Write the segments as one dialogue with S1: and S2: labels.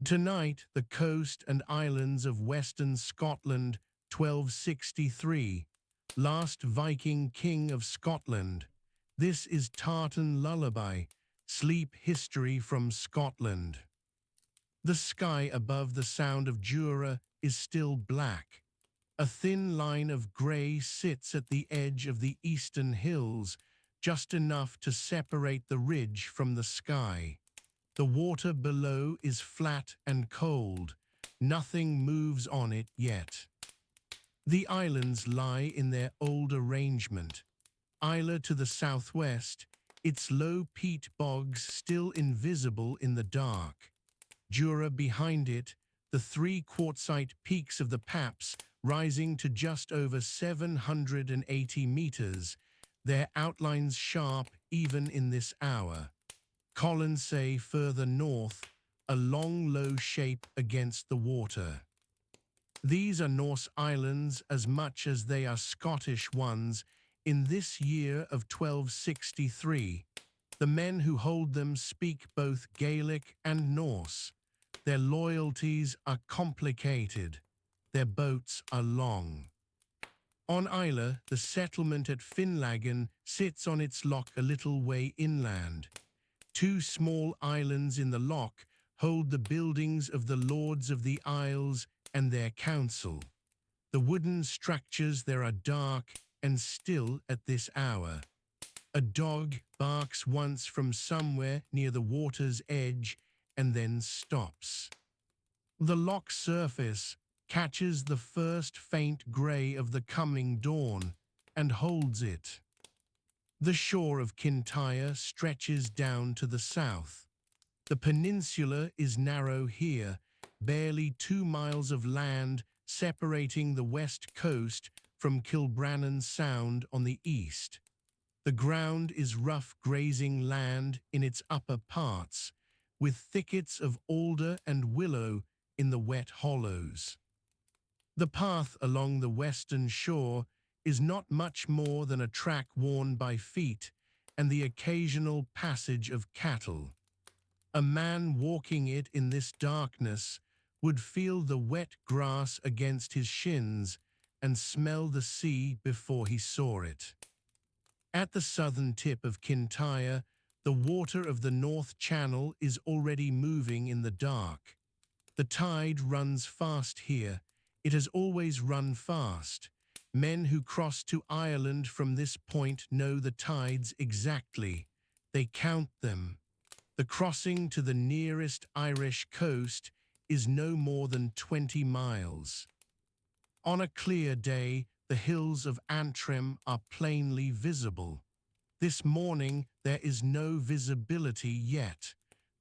S1: Tonight, the coast and islands of western Scotland, 1263. Last Viking king of Scotland. This is Tartan Lullaby, sleep history from Scotland. The sky above the Sound of Jura is still black. A thin line of grey sits at the edge of the eastern hills, just enough to separate the ridge from the sky. The water below is flat and cold. Nothing moves on it yet. The islands lie in their old arrangement. Isla to the southwest, its low peat bogs still invisible in the dark. Jura behind it, the three quartzite peaks of the Paps rising to just over 780 meters, their outlines sharp even in this hour. Colonsay further north, a long low shape against the water. These are Norse islands as much as they are Scottish ones in this year of 1263. The men who hold them speak both Gaelic and Norse. Their loyalties are complicated. Their boats are long. On Islay, the settlement at Finlaggan sits on its loch a little way inland. Two small islands in the loch hold the buildings of the Lords of the Isles and their council. The wooden structures there are dark and still at this hour. A dog barks once from somewhere near the water's edge and then stops. The loch surface catches the first faint grey of the coming dawn and holds it. The shore of Kintyre stretches down to the south. The peninsula is narrow here, barely 2 miles of land separating the west coast from Kilbrannan Sound on the east. The ground is rough grazing land in its upper parts, with thickets of alder and willow in the wet hollows. The path along the western shore is not much more than a track worn by feet and the occasional passage of cattle. A man walking it in this darkness would feel the wet grass against his shins and smell the sea before he saw it. At the southern tip of Kintyre, the water of the North Channel is already moving in the dark. The tide runs fast here. It has always run fast. Men who cross to Ireland from this point know the tides exactly. They count them. The crossing to the nearest Irish coast is no more than 20 miles. On a clear day, the hills of Antrim are plainly visible. This morning, there is no visibility yet.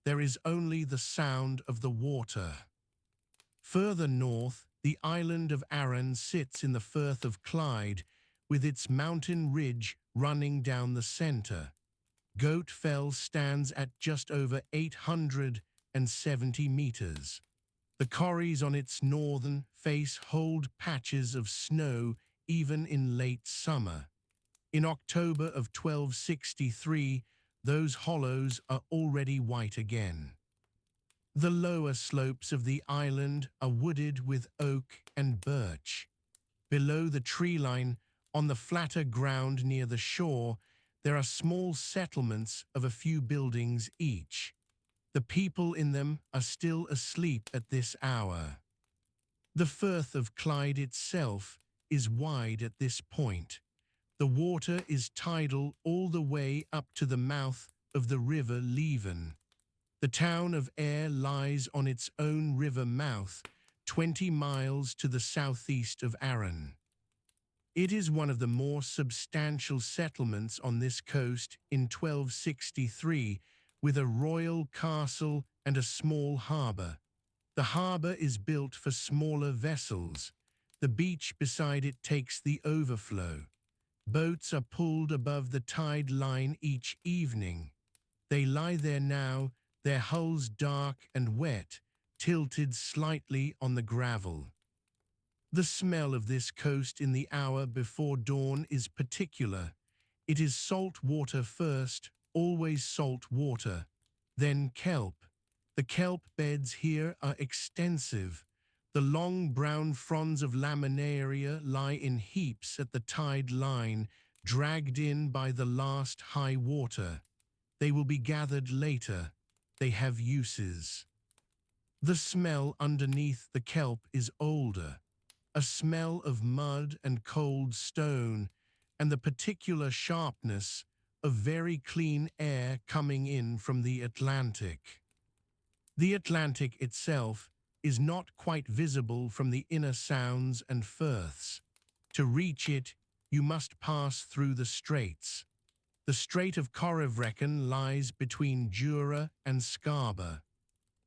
S1: There is only the sound of the water. Further north, the island of Arran sits in the Firth of Clyde, with its mountain ridge running down the centre. Goat Fell stands at just over 870 meters. The corries on its northern face hold patches of snow even in late summer. In October of 1263, those hollows are already white again. The lower slopes of the island are wooded with oak and birch. Below the tree line, on the flatter ground near the shore, there are small settlements of a few buildings each. The people in them are still asleep at this hour. The Firth of Clyde itself is wide at this point. The water is tidal all the way up to the mouth of the River Leven. The town of Ayr lies on its own river mouth, 20 miles to the southeast of Arran. It is one of the more substantial settlements on this coast in 1263, with a royal castle and a small harbour. The harbour is built for smaller vessels. The beach beside it takes the overflow. Boats are pulled above the tide line each evening. They lie there now, their hulls dark and wet, tilted slightly on the gravel. The smell of this coast in the hour before dawn is particular. It is salt water first, always salt water, then kelp. The kelp beds here are extensive. The long brown fronds of laminaria lie in heaps at the tide line, dragged in by the last high water. They will be gathered later. They have uses. The smell underneath the kelp is older, a smell of mud and cold stone, and the particular sharpness of very clean air coming in from the Atlantic. The Atlantic itself is not quite visible from the inner sounds and firths. To reach it, you must pass through the straits. The Strait of Corryvreckan lies between Jura and Scarba.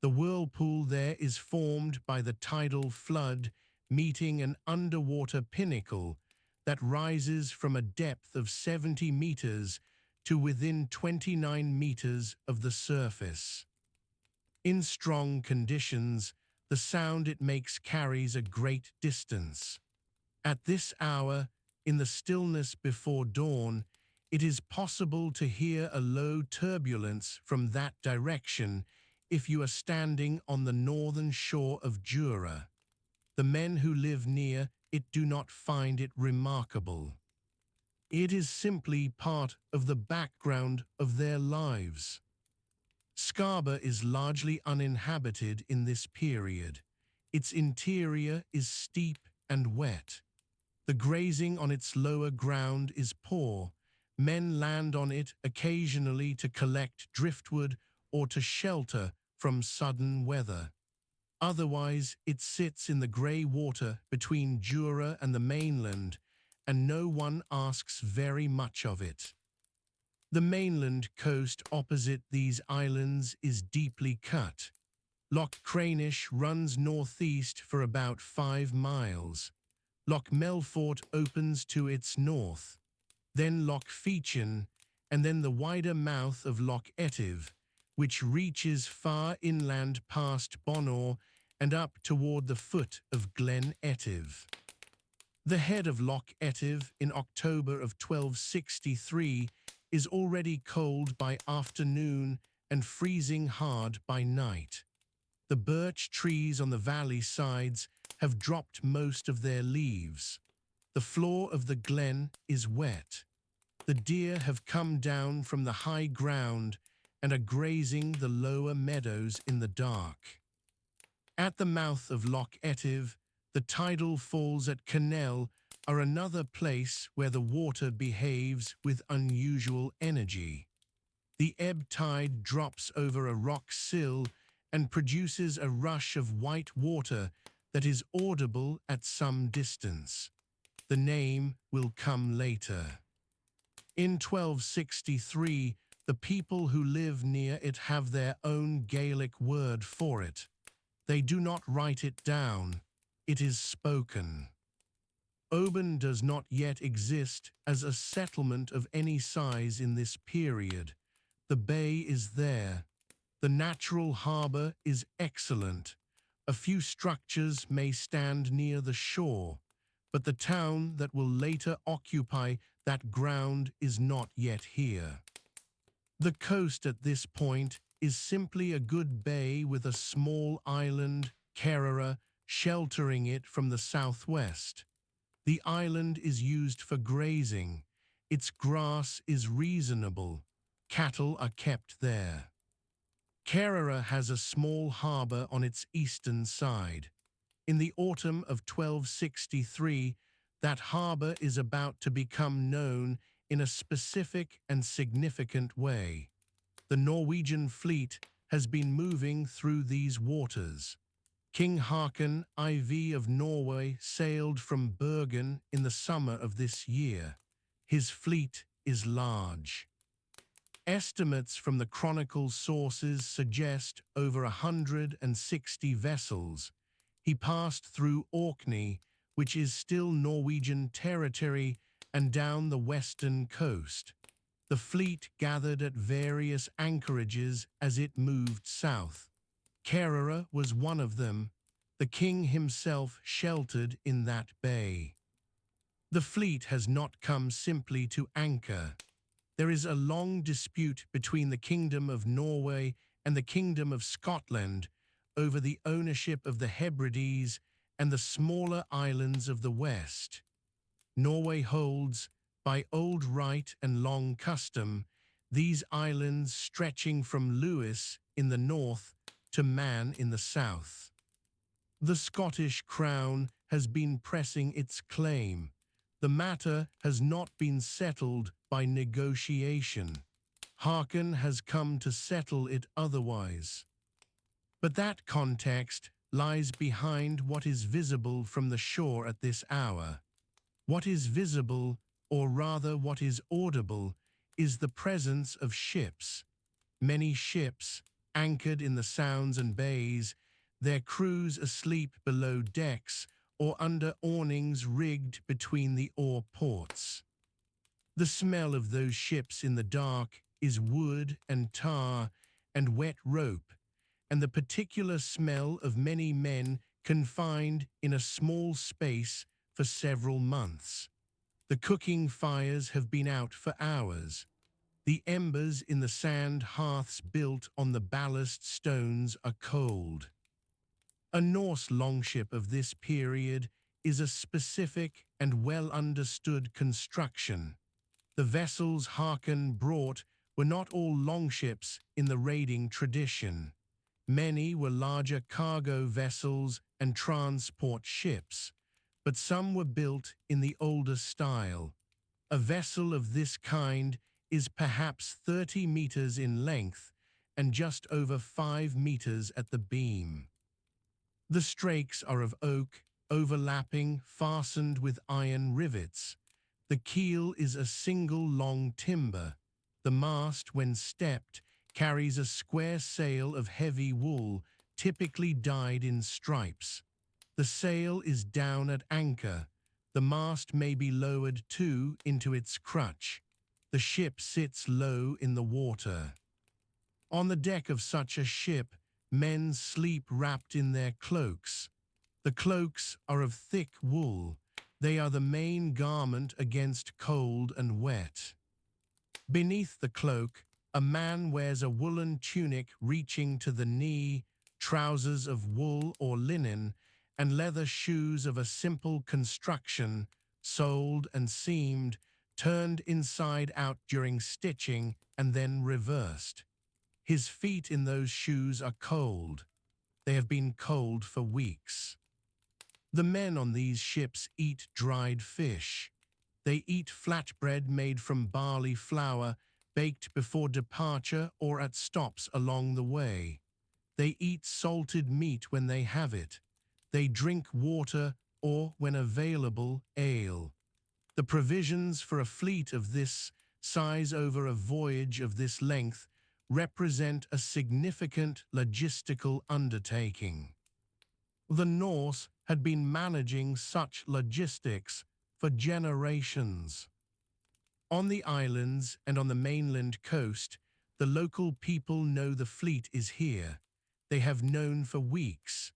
S1: The whirlpool there is formed by the tidal flood meeting an underwater pinnacle that rises from a depth of 70 meters to within 29 meters of the surface. In strong conditions, the sound it makes carries a great distance. At this hour, in the stillness before dawn, it is possible to hear a low turbulence from that direction if you are standing on the northern shore of Jura. The men who live near it do not find it remarkable. It is simply part of the background of their lives. Scarba is largely uninhabited in this period. Its interior is steep and wet. The grazing on its lower ground is poor. Men land on it occasionally to collect driftwood or to shelter from sudden weather. Otherwise, it sits in the grey water between Jura and the mainland, and no one asks very much of it. The mainland coast opposite these islands is deeply cut. Loch Cranish runs northeast for about 5 miles. Loch Melfort opens to its north, then Loch Feechan, and then the wider mouth of Loch Etive, which reaches far inland past Bonor and up toward the foot of Glen Etive. The head of Loch Etive in October of 1263 is already cold by afternoon and freezing hard by night. The birch trees on the valley sides have dropped most of their leaves. The floor of the glen is wet. The deer have come down from the high ground and are grazing the lower meadows in the dark. At the mouth of Loch Etive, the tidal falls at Cannell are another place where the water behaves with unusual energy. The ebb tide drops over a rock sill and produces a rush of white water that is audible at some distance. The name will come later. In 1263, the people who live near it have their own Gaelic word for it. They do not write it down. It is spoken. Oban does not yet exist as a settlement of any size in this period. The bay is there. The natural harbour is excellent. A few structures may stand near the shore, but the town that will later occupy that ground is not yet here. The coast at this point is simply a good bay with a small island, Kerrera, sheltering it from the southwest. The island is used for grazing. Its grass is reasonable. Cattle are kept there. Kerrera has a small harbour on its eastern side. In the autumn of 1263, that harbour is about to become known in a specific and significant way. The Norwegian fleet has been moving through these waters. King Haakon IV of Norway sailed from Bergen in the summer of this year. His fleet is large. Estimates from the chronicle sources suggest over 160 vessels. He passed through Orkney, which is still Norwegian territory, and down the western coast. The fleet gathered at various anchorages as it moved south. Kerrera was one of them. The king himself sheltered in that bay. The fleet has not come simply to anchor. There is a long dispute between the Kingdom of Norway and the Kingdom of Scotland over the ownership of the Hebrides and the smaller islands of the west. Norway holds, by old right and long custom, these islands stretching from Lewis in the north to Man in the south. The Scottish crown has been pressing its claim. The matter has not been settled by negotiation. Haakon has come to settle it otherwise. But that context lies behind what is visible from the shore at this hour. What is visible, or rather what is audible, is the presence of ships. Many ships, anchored in the sounds and bays, their crews asleep below decks or under awnings rigged between the oar ports. The smell of those ships in the dark is wood and tar and wet rope, and the particular smell of many men confined in a small space for several months. The cooking fires have been out for hours. The embers in the sand hearths built on the ballast stones are cold. A Norse longship of this period is a specific and well-understood construction. The vessels Haakon brought were not all longships in the raiding tradition. Many were larger cargo vessels and transport ships, but some were built in the older style. A vessel of this kind is perhaps 30 meters in length and just over 5 meters at the beam. The strakes are of oak, overlapping, fastened with iron rivets. The keel is a single long timber. The mast, when stepped, carries a square sail of heavy wool, typically dyed in stripes. The sail is down at anchor. The mast may be lowered too into its crutch. The ship sits low in the water. On the deck of such a ship, men sleep wrapped in their cloaks. The cloaks are of thick wool. They are the main garment against cold and wet. Beneath the cloak, a man wears a woolen tunic reaching to the knee, trousers of wool or linen, and leather shoes of a simple construction, soled and seamed, turned inside out during stitching and then reversed. His feet in those shoes are cold. They have been cold for weeks. The men on these ships eat dried fish. They eat flatbread made from barley flour, baked before departure or at stops along the way. They eat salted meat when they have it. They drink water or, when available, ale. The provisions for a fleet of this size over a voyage of this length represent a significant logistical undertaking. The Norse had been managing such logistics for generations. On the islands and on the mainland coast, the local people know the fleet is here. They have known for weeks.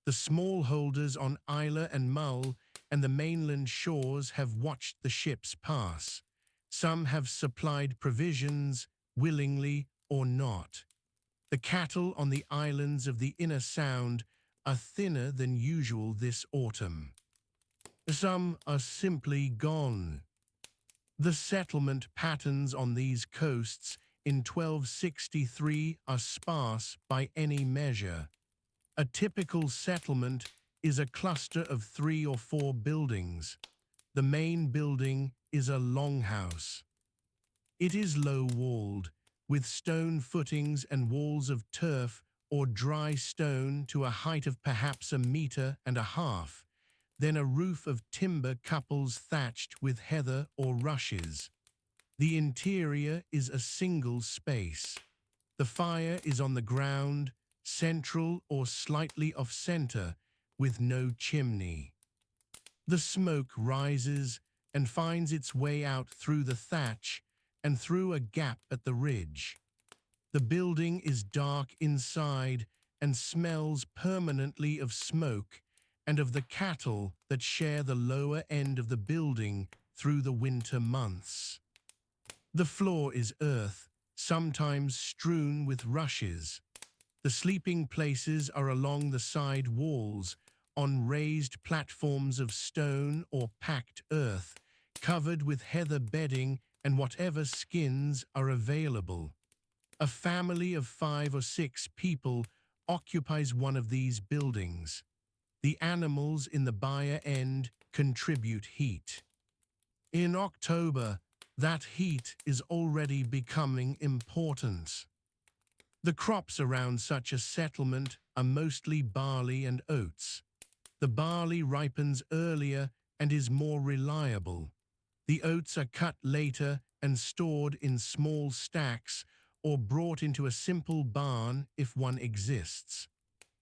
S1: The smallholders on Isla and Mull and the mainland shores have watched the ships pass. Some have supplied provisions, willingly or not. The cattle on the islands of the inner sound are thinner than usual this autumn. Some are simply gone. The settlement patterns on these coasts in 1263 are sparse by any measure. A typical settlement is a cluster of 3 or 4 buildings. The main building is a longhouse. It is low-walled, with stone footings and walls of turf or dry stone to a height of perhaps 1.5 meters, then a roof of timber couples thatched with heather or rushes. The interior is a single space. The fire is on the ground, central or slightly off-center, with no chimney. The smoke rises and finds its way out through the thatch and through a gap at the ridge. The building is dark inside and smells permanently of smoke and of the cattle that share the lower end of the building through the winter months. The floor is earth, sometimes strewn with rushes. The sleeping places are along the side walls, on raised platforms of stone or packed earth, covered with heather bedding and whatever skins are available. A family of 5 or 6 people occupies one of these buildings. The animals in the byre end contribute heat. In October, that heat is already becoming important. The crops around such a settlement are mostly barley and oats. The barley ripens earlier and is more reliable. The oats are cut later and stored in small stacks or brought into a simple barn if one exists.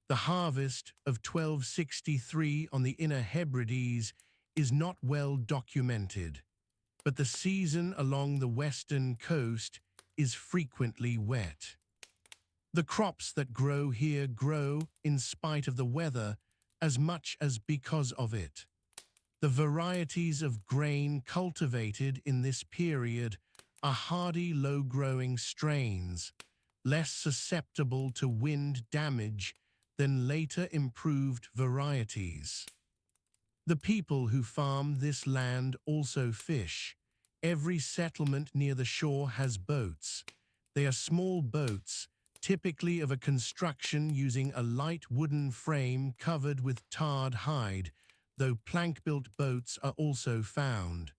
S1: The harvest of 1263 on the inner Hebrides is not well documented, but the season along the western coast is frequently wet. The crops that grow here grow in spite of the weather as much as because of it. The varieties of grain cultivated in this period are hardy low-growing strains, less susceptible to wind damage than later improved varieties. The people who farm this land also fish. Every settlement near the shore has boats. They are small boats, typically of a construction using a light wooden frame covered with tarred hide, though plank-built boats are also found.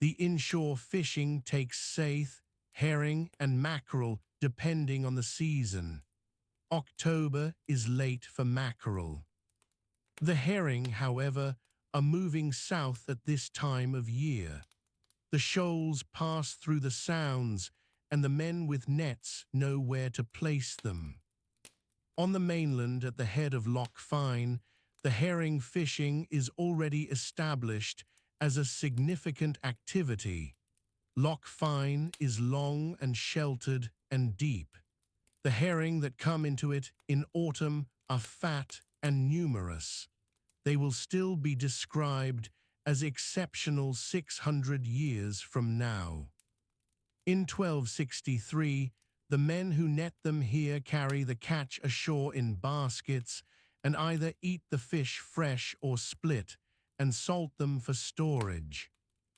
S1: The inshore fishing takes saithe, herring and mackerel depending on the season. October is late for mackerel. The herring, however, are moving south at this time of year. The shoals pass through the sounds, and the men with nets know where to place them. On the mainland at the head of Loch Fyne, the herring fishing is already established as a significant activity. Loch Fyne is long and sheltered and deep. The herring that come into it in autumn are fat and numerous. They will still be described as exceptional 600 years from now. In 1263, the men who net them here carry the catch ashore in baskets and either eat the fish fresh or split and salt them for storage.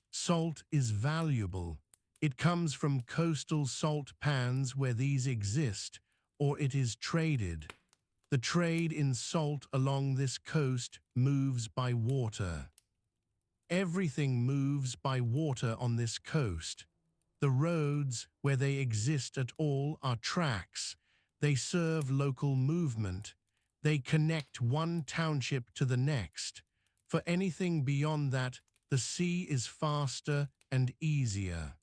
S1: Salt is valuable. It comes from coastal salt pans where these exist, or it is traded. The trade in salt along this coast moves by water. Everything moves by water on this coast. The roads, where they exist at all, are tracks. They serve local movement. They connect one township to the next. For anything beyond that, the sea is faster and easier.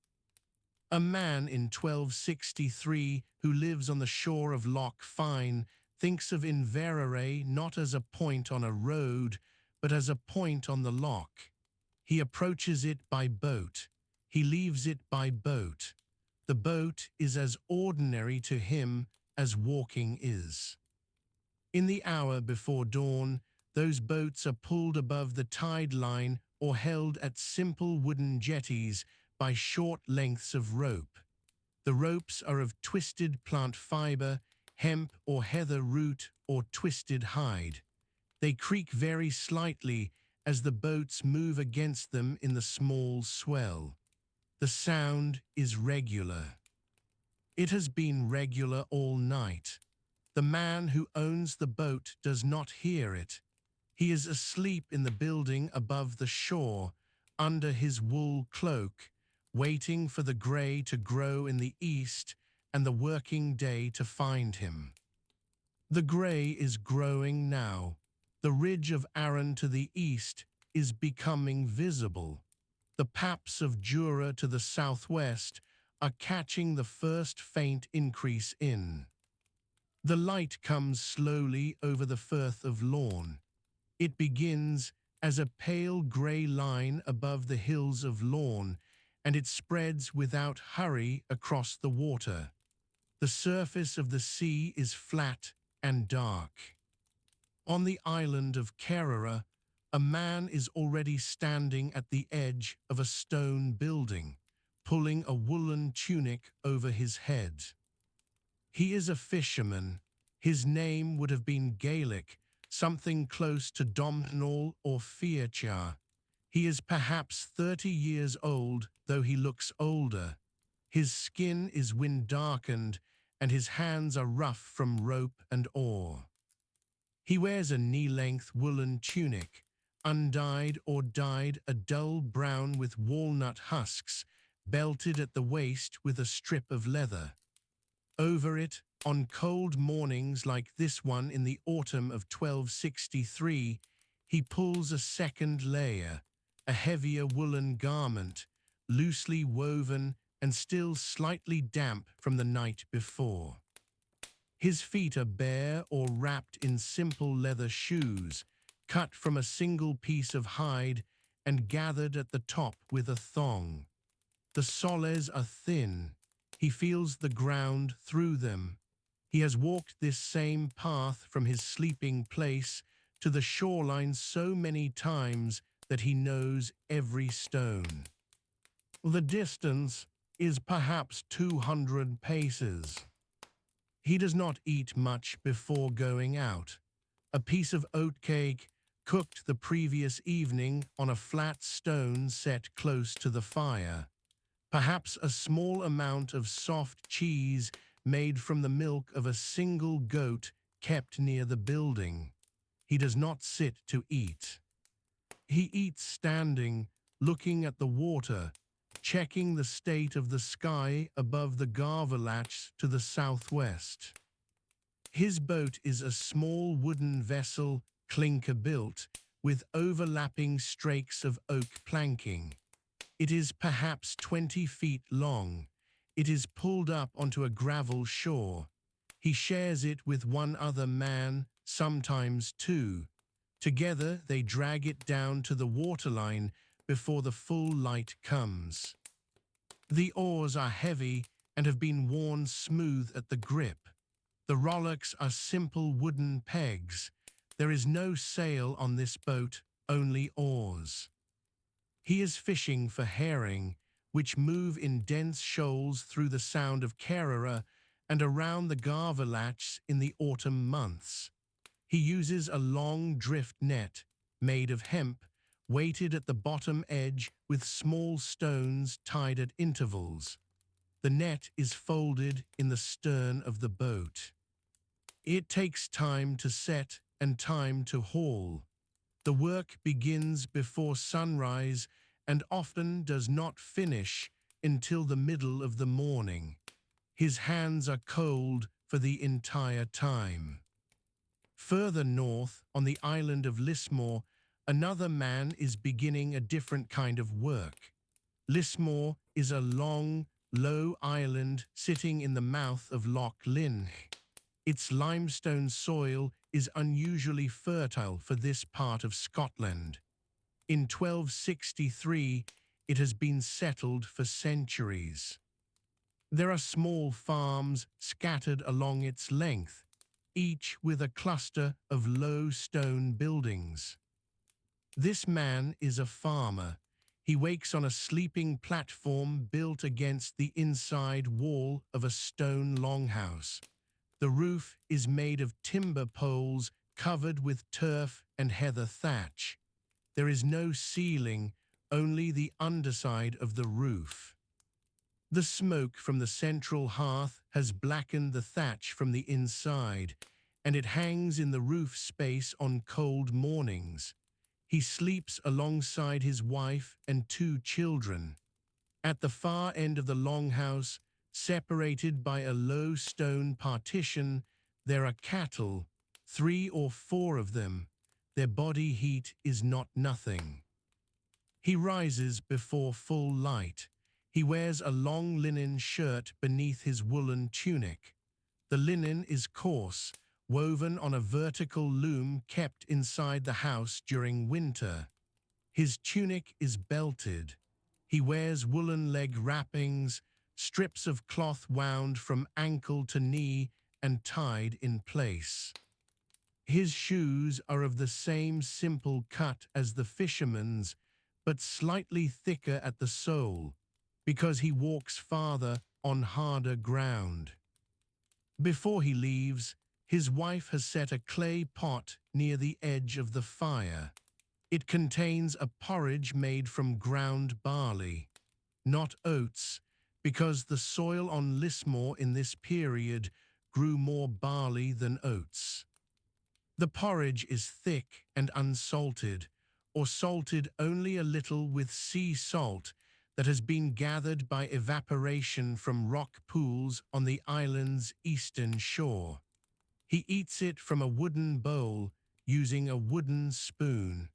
S1: A man in 1263 who lives on the shore of Loch Fyne thinks of Inverary not as a point on a road, but as a point on the loch. He approaches it by boat. He leaves it by boat. The boat is as ordinary to him as walking is. In the hour before dawn, those boats are pulled above the tide line or held at simple wooden jetties by short lengths of rope. The ropes are of twisted plant fiber, hemp or heather root or twisted hide. They creak very slightly as the boats move against them in the small swell. The sound is regular. It has been regular all night. The man who owns the boat does not hear it. He is asleep in the building above the shore, under his wool cloak, waiting for the grey to grow in the east and the working day to find him. The grey is growing now. The ridge of Arran to the east is becoming visible. The paps of Jura to the southwest are catching the first faint increase in. The light comes slowly over the Firth of Lorne. It begins as a pale grey line above the hills of Lorne, and it spreads without hurry across the water. The surface of the sea is flat and dark. On the island of Kerrera, a man is already standing at the edge of a stone building, pulling a woolen tunic over his head. He is a fisherman. His name would have been Gaelic, something close to Domhnall or Fiachar. He is perhaps 30 years old, though he looks older. His skin is wind-darkened, and his hands are rough from rope and oar. He wears a knee-length woolen tunic, undyed or dyed a dull brown with walnut husks, belted at the waist with a strip of leather. Over it, on cold mornings like this one in the autumn of 1263, he pulls a second layer, a heavier woolen garment, loosely woven and still slightly damp from the night before. His feet are bare or wrapped in simple leather shoes, cut from a single piece of hide and gathered at the top with a thong. The soles are thin. He feels the ground through them. He has walked this same path from his sleeping place to the shoreline so many times that he knows every stone. The distance is perhaps 200 paces. He does not eat much before going out. A piece of oatcake cooked the previous evening on a flat stone set close to the fire. Perhaps a small amount of soft cheese made from the milk of a single goat kept near the building. He does not sit to eat. He eats standing, looking at the water, checking the state of the sky above the Garvalach to the southwest. His boat is a small wooden vessel, clinker-built, with overlapping strakes of oak planking. It is perhaps 20 feet long. It is pulled up onto a gravel shore. He shares it with one other man, sometimes two. Together they drag it down to the waterline before the full light comes. The oars are heavy and have been worn smooth at the grip. The rowlocks are simple wooden pegs. There is no sail on this boat, only oars. He is fishing for herring, which move in dense shoals through the Sound of Kerrera and around the Garvalach in the autumn months. He uses a long drift net, made of hemp, weighted at the bottom edge with small stones tied at intervals. The net is folded in the stern of the boat. It takes time to set and time to haul. The work begins before sunrise and often does not finish until the middle of the morning. His hands are cold for the entire time. Further north, on the island of Lismore, another man is beginning a different kind of work. Lismore is a long, low island sitting in the mouth of Loch Lynn. Its limestone soil is unusually fertile for this part of Scotland. In 1263, it has been settled for centuries. There are small farms scattered along its length, each with a cluster of low stone buildings. This man is a farmer. He wakes on a sleeping platform built against the inside wall of a stone longhouse. The roof is made of timber poles covered with turf and heather thatch. There is no ceiling, only the underside of the roof. The smoke from the central hearth has blackened the thatch from the inside, and it hangs in the roof space on cold mornings. He sleeps alongside his wife and two children. At the far end of the longhouse, separated by a low stone partition, there are cattle, 3 or 4 of them. Their body heat is not nothing. He rises before full light. He wears a long linen shirt beneath his woolen tunic. The linen is coarse, woven on a vertical loom kept inside the house during winter. His tunic is belted. He wears woolen leg wrappings, strips of cloth wound from ankle to knee and tied in place. His shoes are of the same simple cut as the fisherman's, but slightly thicker at the sole, because he walks farther on harder ground. Before he leaves, His wife has set a clay pot near the edge of the fire. It contains a porridge made from ground barley, not oats, because the soil on Lismore in this period grew more barley than oats. The porridge is thick and unsalted, or salted only a little with sea salt that has been gathered by evaporation from rock pools on the island's eastern shore. He eats it from a wooden bowl using a wooden spoon.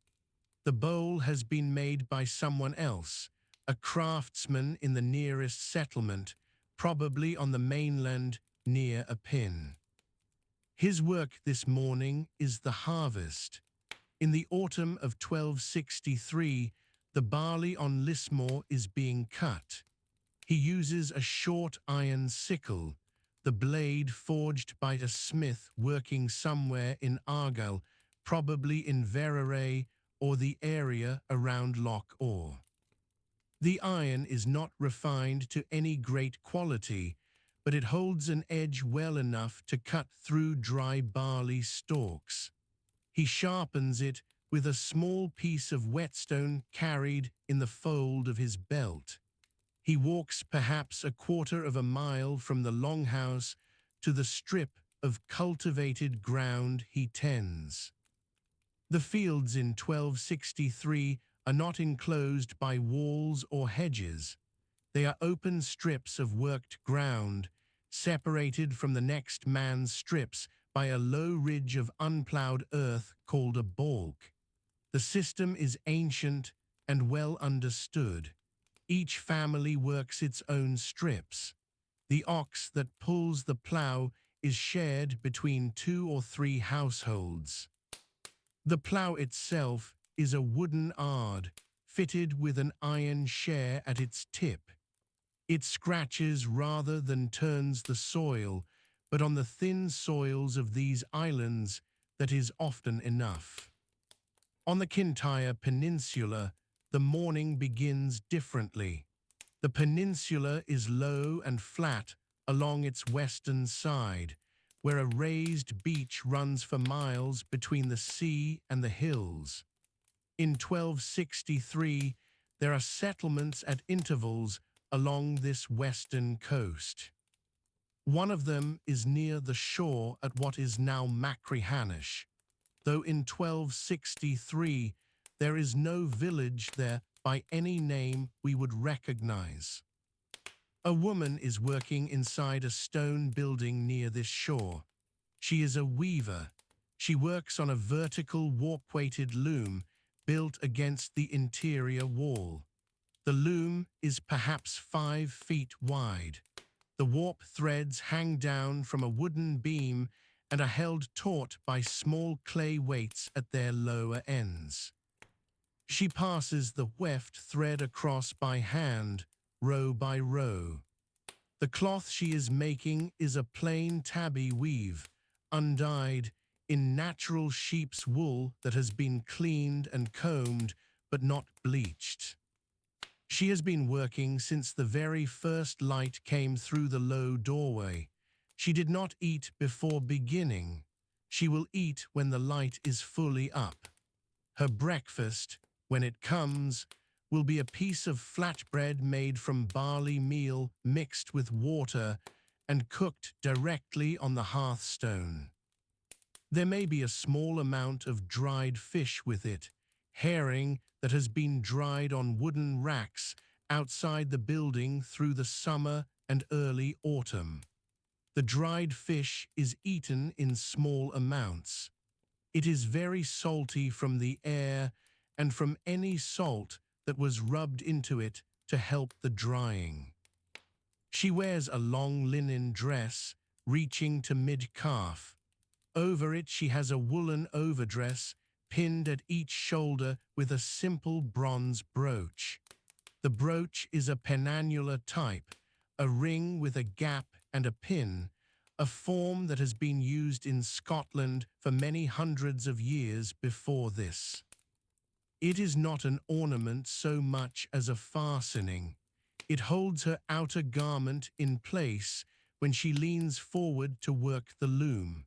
S1: The bowl has been made by someone else, a craftsman in the nearest settlement, probably on the mainland near a pin. His work this morning is the harvest. In the autumn of 1263, the barley on Lismore is being cut. He uses a short iron sickle, the blade forged by a smith working somewhere in Argyll, probably in Verray or the area around Loch Orr. The iron is not refined to any great quality, but it holds an edge well enough to cut through dry barley stalks. He sharpens it with a small piece of whetstone carried in the fold of his belt. He walks perhaps a quarter of a mile from the longhouse to the strip of cultivated ground he tends. The fields in 1263 are not enclosed by walls or hedges. They are open strips of worked ground, separated from the next man's strips by a low ridge of unploughed earth called a balk. The system is ancient and well understood. Each family works its own strips. The ox that pulls the plough is shared between 2 or 3 households. The plough itself is a wooden ard, fitted with an iron share at its tip. It scratches rather than turns the soil, but on the thin soils of these islands that is often enough. On the Kintyre Peninsula, the morning begins differently. The peninsula is low and flat along its western side, where a raised beach runs for miles between the sea and the hills. In 1263, there are settlements at intervals along this western coast. One of them is near the shore at what is now Machrihanish, though in 1263 there is no village there by any name we would recognize. A woman is working inside a stone building near this shore. She is a weaver. She works on a vertical warp-weighted loom built against the interior wall. The loom is perhaps 5 feet wide. The warp threads hang down from a wooden beam and are held taut by small clay weights at their lower ends. She passes the weft thread across by hand, row by row. The cloth she is making is a plain tabby weave, undyed, in natural sheep's wool that has been cleaned and combed, but not bleached. She has been working since the very first light came through the low doorway. She did not eat before beginning. She will eat when the light is fully up. Her breakfast, when it comes, will be a piece of flatbread made from barley meal mixed with water and cooked directly on the hearthstone. There may be a small amount of dried fish with it, herring that has been dried on wooden racks outside the building through the summer and early autumn. The dried fish is eaten in small amounts. It is very salty from the air and from any salt that was rubbed into it to help the drying. She wears a long linen dress reaching to mid-calf. Over it she has a woolen overdress pinned at each shoulder with a simple bronze brooch. The brooch is a penannular type, a ring with a gap and a pin, a form that has been used in Scotland for many hundreds of years before this. It is not an ornament so much as a fastening. It holds her outer garment in place when she leans forward to work the loom.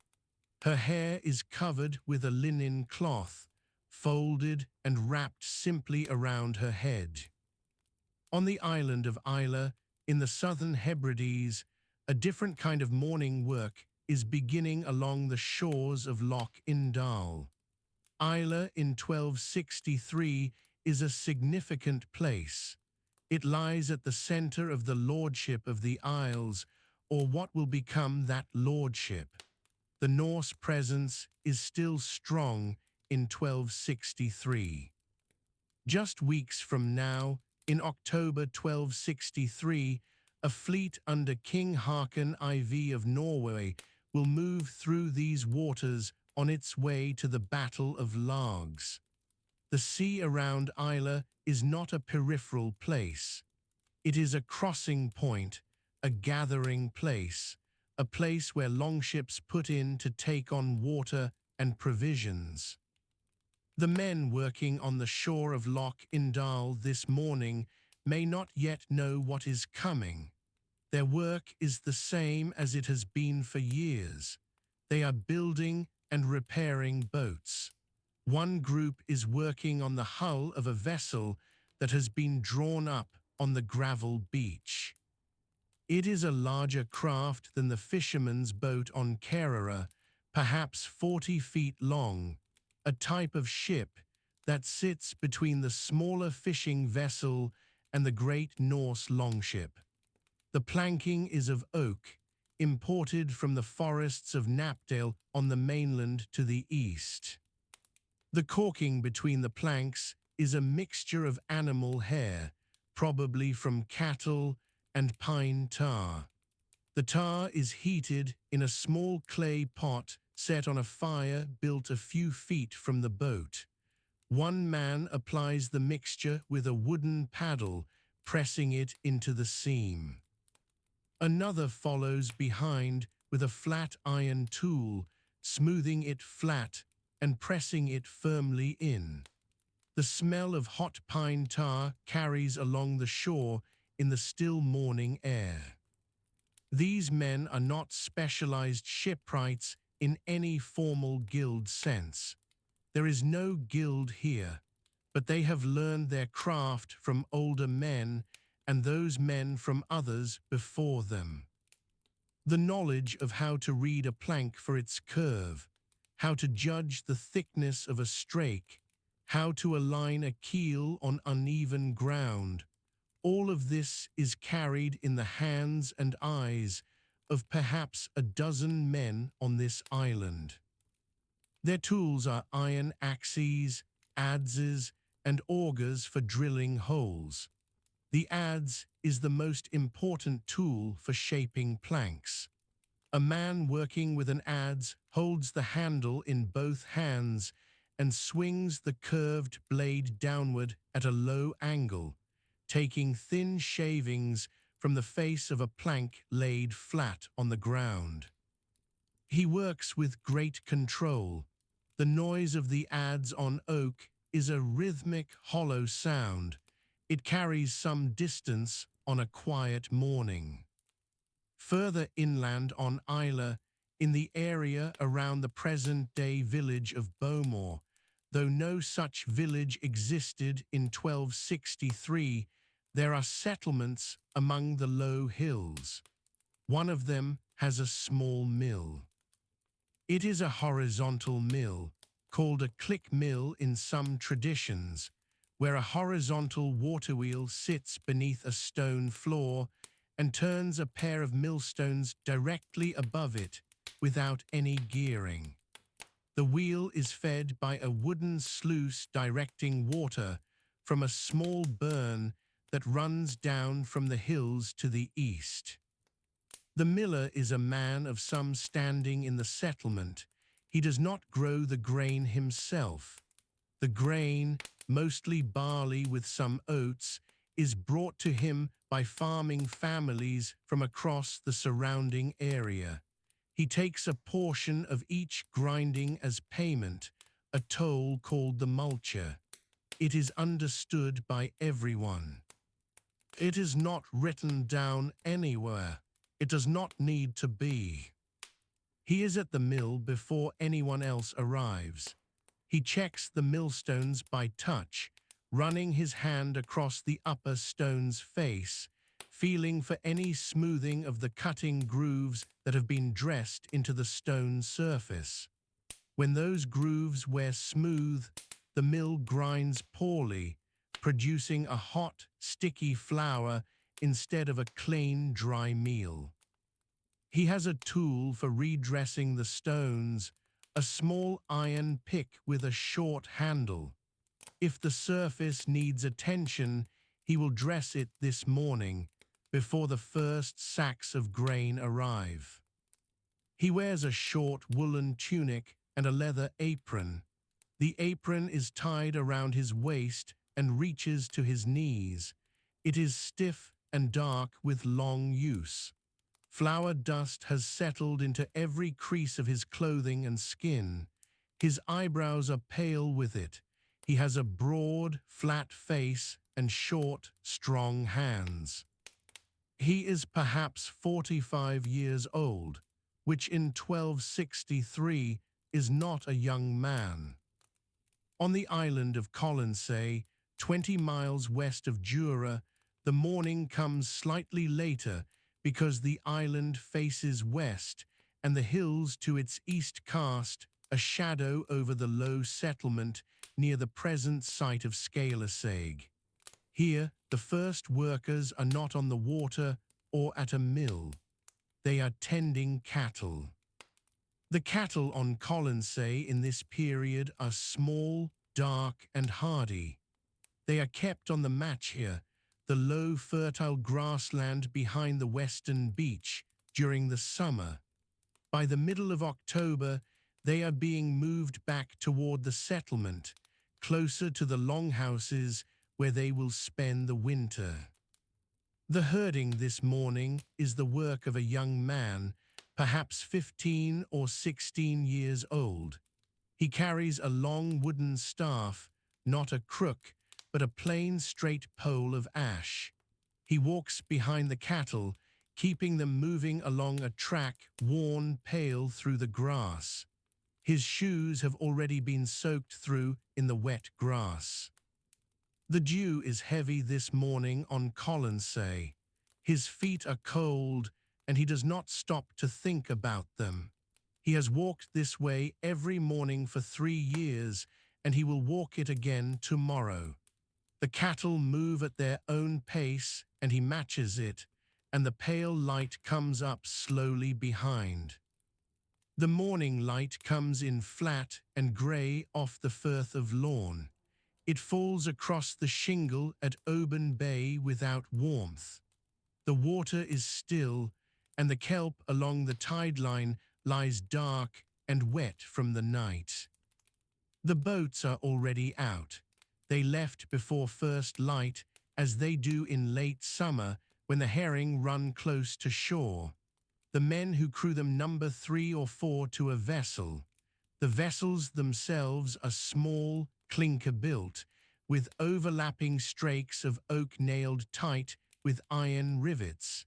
S1: Her hair is covered with a linen cloth, folded and wrapped simply around her head. On the island of Isla, in the southern Hebrides, a different kind of mourning work is beginning along the shores of Loch Indal. Isla in 1263 is a significant place. It lies at the center of the lordship of the Isles, or what will become that lordship. The Norse presence is still strong in 1263. Just weeks from now, in October 1263, a fleet under King Haakon IV of Norway will move through these waters on its way to the Battle of Largs. The sea around Isla is not a peripheral place. It is a crossing point, a gathering place, a place where longships put in to take on water and provisions. The men working on the shore of Loch Indal this morning may not yet know what is coming. Their work is the same as it has been for years. They are building and repairing boats. One group is working on the hull of a vessel that has been drawn up on the gravel beach. It is a larger craft than the fisherman's boat on Kerala, perhaps 40 feet long, a type of ship that sits between the smaller fishing vessel and the great Norse longship. The planking is of oak, imported from the forests of Knapdale on the mainland to the east. The caulking between the planks is a mixture of animal hair, probably from cattle, and pine tar. The tar is heated in a small clay pot set on a fire built a few feet from the boat. One man applies the mixture with a wooden paddle, pressing it into the seam. Another follows behind with a flat iron tool, smoothing it flat and pressing it firmly in. The smell of hot pine tar carries along the shore in the still morning air. These men are not specialized shipwrights in any formal guild sense. There is no guild here, but they have learned their craft from older men and those men from others before them. The knowledge of how to read a plank for its curve, how to judge the thickness of a strake, how to align a keel on uneven ground, all of this is carried in the hands and eyes of perhaps a dozen men on this island. Their tools are iron axes, adzes, and augers for drilling holes. The adze is the most important tool for shaping planks. A man working with an adze holds the handle in both hands and swings the curved blade downward at a low angle, taking thin shavings from the face of a plank laid flat on the ground. He works with great control. The noise of the adze on oak is a rhythmic, hollow sound. It carries some distance on a quiet morning. Further inland on Isla, in the area around the present-day village of Bowmore, though no such village existed in 1263, there are settlements among the low hills. One of them has a small mill. It is a horizontal mill, called a click mill in some traditions, where a horizontal water wheel sits beneath a stone floor and turns a pair of millstones directly above it without any gearing. The wheel is fed by a wooden sluice directing water from a small burn that runs down from the hills to the east. The miller is a man of some standing in the settlement. He does not grow the grain himself. The grain, mostly barley with some oats, is brought to him by farming families from across the surrounding area. He takes a portion of each grinding as payment, a toll called the multure. It is understood by everyone. It is not written down anywhere. It does not need to be. He is at the mill before anyone else arrives. He checks the millstones by touch, running his hand across the upper stone's face, feeling for any smoothing of the cutting grooves that have been dressed into the stone surface. When those grooves wear smooth, the mill grinds poorly, producing a hot, sticky flour instead of a clean, dry meal. He has a tool for redressing the stones, a small iron pick with a short handle. If the surface needs attention, he will dress it this morning, before the first sacks of grain arrive. He wears a short woolen tunic and a leather apron. The apron is tied around his waist and reaches to his knees. It is stiff and dark with long use. Flour dust has settled into every crease of his clothing and skin. His eyebrows are pale with it. He has a broad, flat face and short, strong hands. He is perhaps 45 years old, which in 1263 is not a young man. On the island of Colonsay, 20 miles west of Jura, the morning comes slightly later because the island faces west and the hills to its east cast a shadow over the low settlement near the present site of Scalasag. Here, the first workers are not on the water or at a mill. They are tending cattle. The cattle on Colonsay in this period are small, dark, and hardy. They are kept on the Machia, the low, fertile grassland behind the western beach, during the summer. By the middle of October, they are being moved back toward the settlement, closer to the longhouses where they will spend the winter. The herding this morning is the work of a young man, perhaps 15 or 16 years old. He carries a long wooden staff, not a crook, but a plain straight pole of ash. He walks behind the cattle, keeping them moving along a track worn pale through the grass. His shoes have already been soaked through in the wet grass. The dew is heavy this morning on Colonsay. His feet are cold, and he does not stop to think about them. He has walked this way every morning for 3 years, and he will walk it again tomorrow. The cattle move at their own pace, and he matches it, and the pale light comes up slowly behind. The morning light comes in flat and grey off the firth of lawn. It falls across the shingle at Oban Bay without warmth. The water is still, and the kelp along the tide line lies dark and wet from the night. The boats are already out. They left before first light, as they do in late summer when the herring run close to shore. The men who crew them number 3 or 4 to a vessel. The vessels themselves are small, clinker-built, with overlapping strakes of oak nailed tight with iron rivets.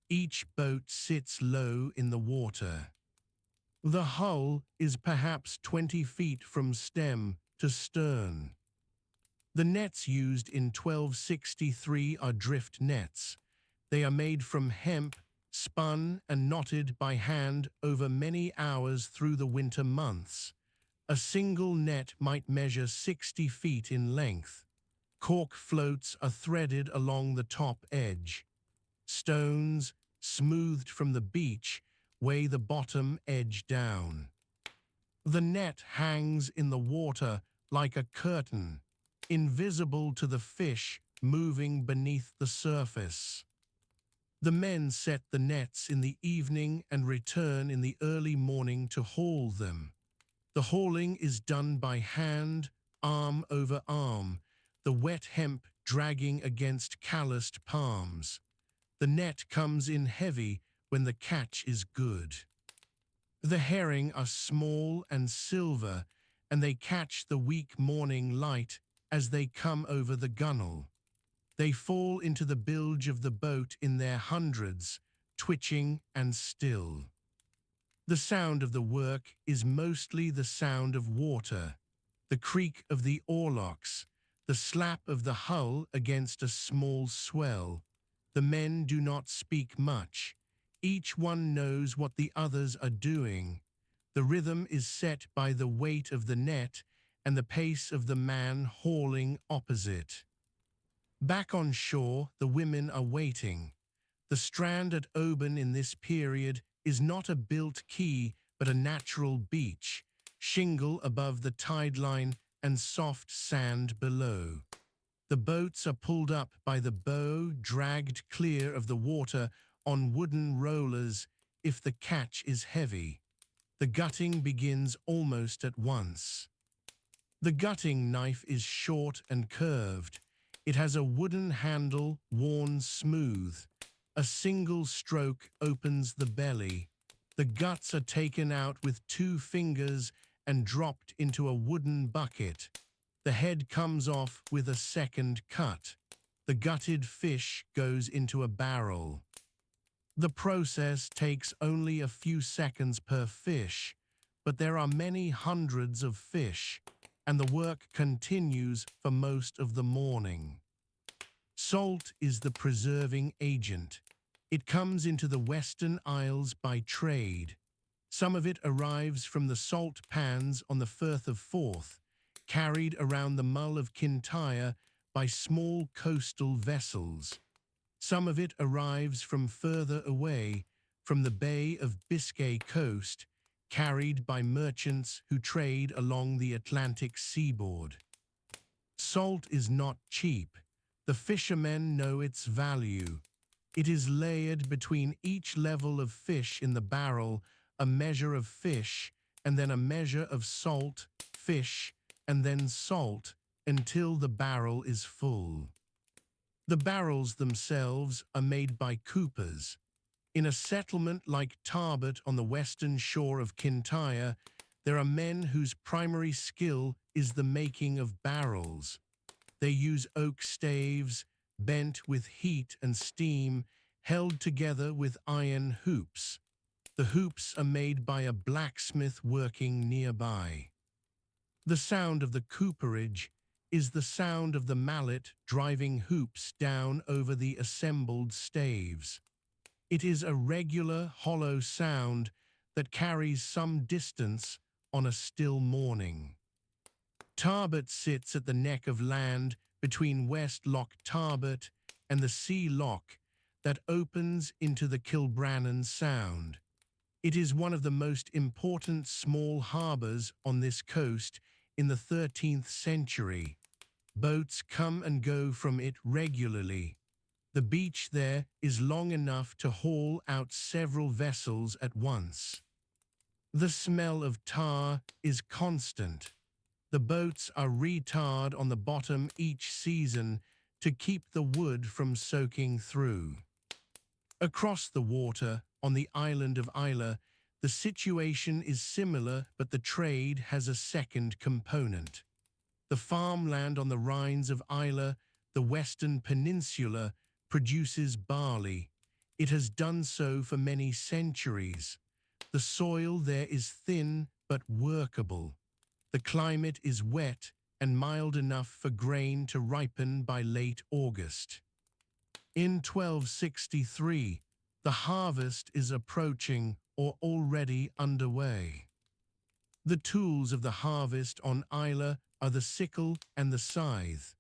S1: Each boat sits low in the water. The hull is perhaps 20 feet from stem to stern. The nets used in 1263 are drift nets. They are made from hemp, spun and knotted by hand over many hours through the winter months. A single net might measure 60 feet in length. Cork floats are threaded along the top edge. Stones, smoothed from the beach, weigh the bottom edge down. The net hangs in the water like a curtain, invisible to the fish moving beneath the surface. The men set the nets in the evening and return in the early morning to haul them. The hauling is done by hand, arm over arm, the wet hemp dragging against calloused palms. The net comes in heavy when the catch is good. The herring are small and silver, and they catch the weak morning light as they come over the gunwale. They fall into the bilge of the boat in their hundreds, twitching and still. The sound of the work is mostly the sound of water, the creak of the oarlocks, the slap of the hull against a small swell. The men do not speak much. Each one knows what the others are doing. The rhythm is set by the weight of the net and the pace of the man hauling opposite. Back on shore, the women are waiting. The strand at Oban in this period is not a built quay, but a natural beach, shingle above the tide line and soft sand below. The boats are pulled up by the bow, dragged clear of the water on wooden rollers if the catch is heavy. The gutting begins almost at once. The gutting knife is short and curved. It has a wooden handle worn smooth. A single stroke opens the belly. The guts are taken out with 2 fingers and dropped into a wooden bucket. The head comes off with a second cut. The gutted fish goes into a barrel. The process takes only a few seconds per fish, but there are many hundreds of fish, and the work continues for most of the morning. Salt is the preserving agent. It comes into the Western Isles by trade. Some of it arrives from the salt pans on the Firth of Forth, carried around the Mull of Kintyre by small coastal vessels. Some of it arrives from further away, from the Bay of Biscay coast, carried by merchants who trade along the Atlantic seaboard. Salt is not cheap. The fishermen know its value. It is layered between each level of fish in the barrel, a measure of fish, and then a measure of salt, fish, and then salt, until the barrel is full. The barrels themselves are made by coopers. In a settlement like Tarbet on the western shore of Kintyre, there are men whose primary skill is the making of barrels. They use oak staves, bent with heat and steam, held together with iron hoops. The hoops are made by a blacksmith working nearby. The sound of the cooperage is the sound of the mallet driving hoops down over the assembled staves. It is a regular, hollow sound that carries some distance on a still morning. Tarbet sits at the neck of land between West Loch Tarbet and the Sea Loch that opens into the Kilbrannan Sound. It is one of the most important small harbours on this coast in the 13th century. Boats come and go from it regularly. The beach there is long enough to haul out several vessels at once. The smell of tar is constant. The boats are retarred on the bottom each season to keep the wood from soaking through. Across the water, on the island of Islay, the situation is similar, but the trade has a second component. The farmland on the Rhines of Islay, the Western Peninsula, produces barley. It has done so for many centuries. The soil there is thin but workable. The climate is wet and mild enough for grain to ripen by late August. In 1263, the harvest is approaching or already underway. The tools of the harvest on Islay are the sickle and the scythe.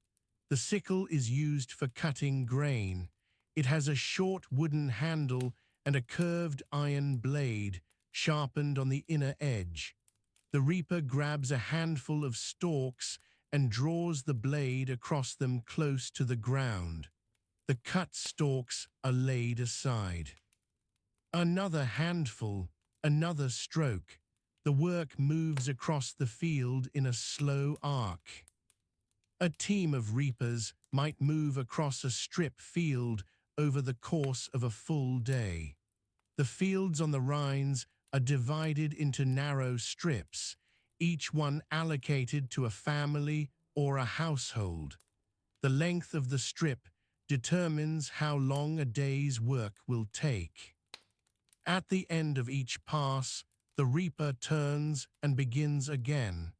S1: The sickle is used for cutting grain. It has a short wooden handle and a curved iron blade, sharpened on the inner edge. The reaper grabs a handful of stalks and draws the blade across them close to the ground. The cut stalks are laid aside. Another handful, another stroke. The work moves across the field in a slow arc. A team of reapers might move across a strip field over the course of a full day. The fields on the Rhines are divided into narrow strips, each one allocated to a family or a household. The length of the strip determines how long a day's work will take. At the end of each pass, The reaper turns and begins again.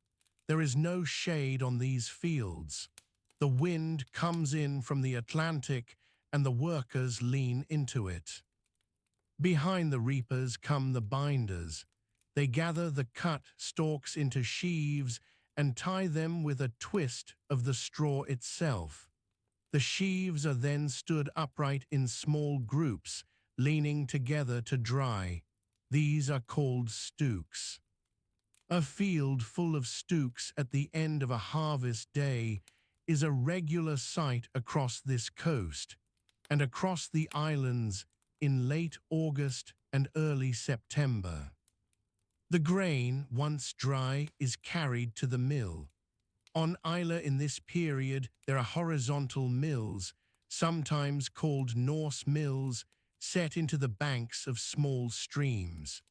S1: There is no shade on these fields. The wind comes in from the Atlantic and the workers lean into it. Behind the reapers come the binders. They gather the cut stalks into sheaves and tie them with a twist of the straw itself. The sheaves are then stood upright in small groups, leaning together to dry. These are called stooks. A field full of stooks at the end of a harvest day is a regular sight across this coast and across the islands in late August and early September. The grain, once dry, is carried to the mill. On Isla in this period, there are horizontal mills, sometimes called Norse mills, set into the banks of small streams.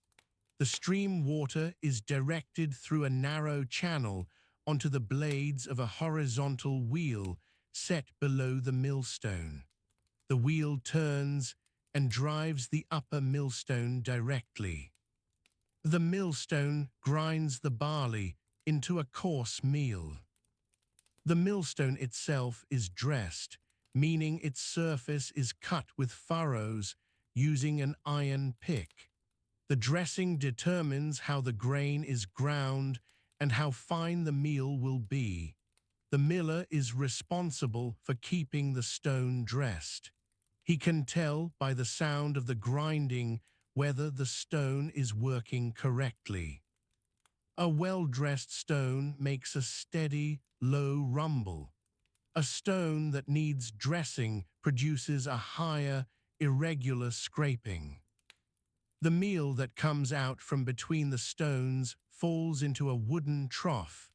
S1: The stream water is directed through a narrow channel onto the blades of a horizontal wheel set below the millstone. The wheel turns and drives the upper millstone directly. The millstone grinds the barley into a coarse meal. The millstone itself is dressed, meaning its surface is cut with furrows using an iron pick. The dressing determines how the grain is ground and how fine the meal will be. The miller is responsible for keeping the stone dressed. He can tell by the sound of the grinding whether the stone is working correctly. A well-dressed stone makes a steady, low rumble. A stone that needs dressing produces a higher, irregular scraping. The meal that comes out from between the stones falls into a wooden trough.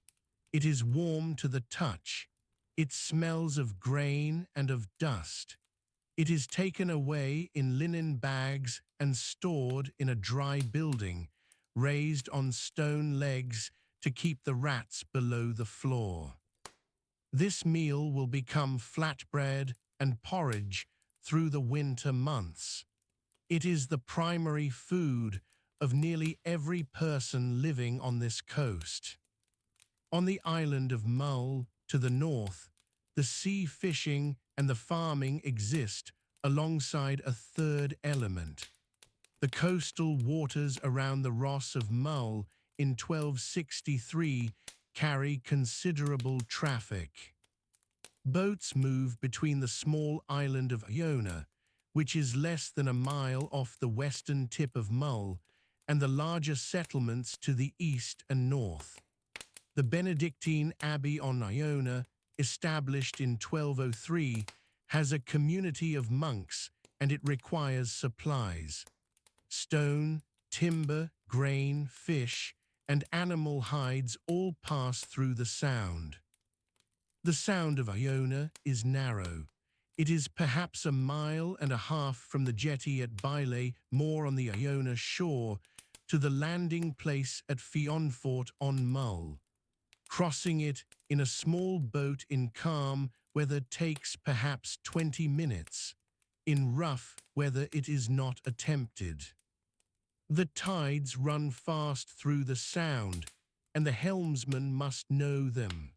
S1: It is warm to the touch. It smells of grain and of dust. It is taken away in linen bags and stored in a dry building, raised on stone legs to keep the rats below the floor. This meal will become flatbread and porridge through the winter months. It is the primary food of nearly every person living on this coast. On the island of Mull, to the north, the sea fishing and the farming exist alongside a third element. The coastal waters around the Ross of Mull in 1263 carry considerable traffic. Boats move between the small island of Iona, which is less than a mile off the western tip of Mull, and the larger settlements to the east and north. The Benedictine Abbey on Iona, established in 1203, has a community of monks, and it requires supplies. Stone, timber, grain, fish, and animal hides all pass through the Sound. The Sound of Iona is narrow. It is perhaps a mile and a half from the jetty at Bailey, more on the Iona shore, to the landing place at Fionfort on Mull. Crossing it in a small boat in calm weather takes perhaps 20 minutes. In rough weather it is not attempted. The tides run fast through the Sound, and the helmsman must know them.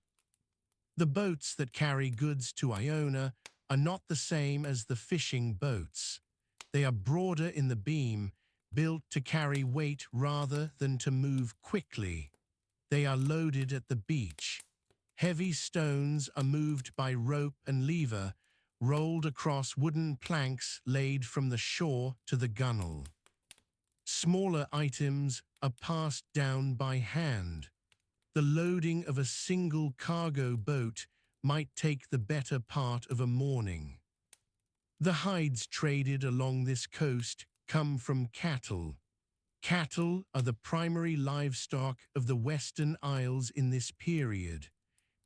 S1: The boats that carry goods to Iona are not the same as the fishing boats. They are broader in the beam, built to carry weight rather than to move quickly. They are loaded at the beach. Heavy stones are moved by rope and lever, rolled across wooden planks laid from the shore to the gunwale. Smaller items are passed down by hand. The loading of a single cargo boat might take the better part of a morning. The hides traded along this coast come from cattle. Cattle are the primary livestock of the Western Isles in this period.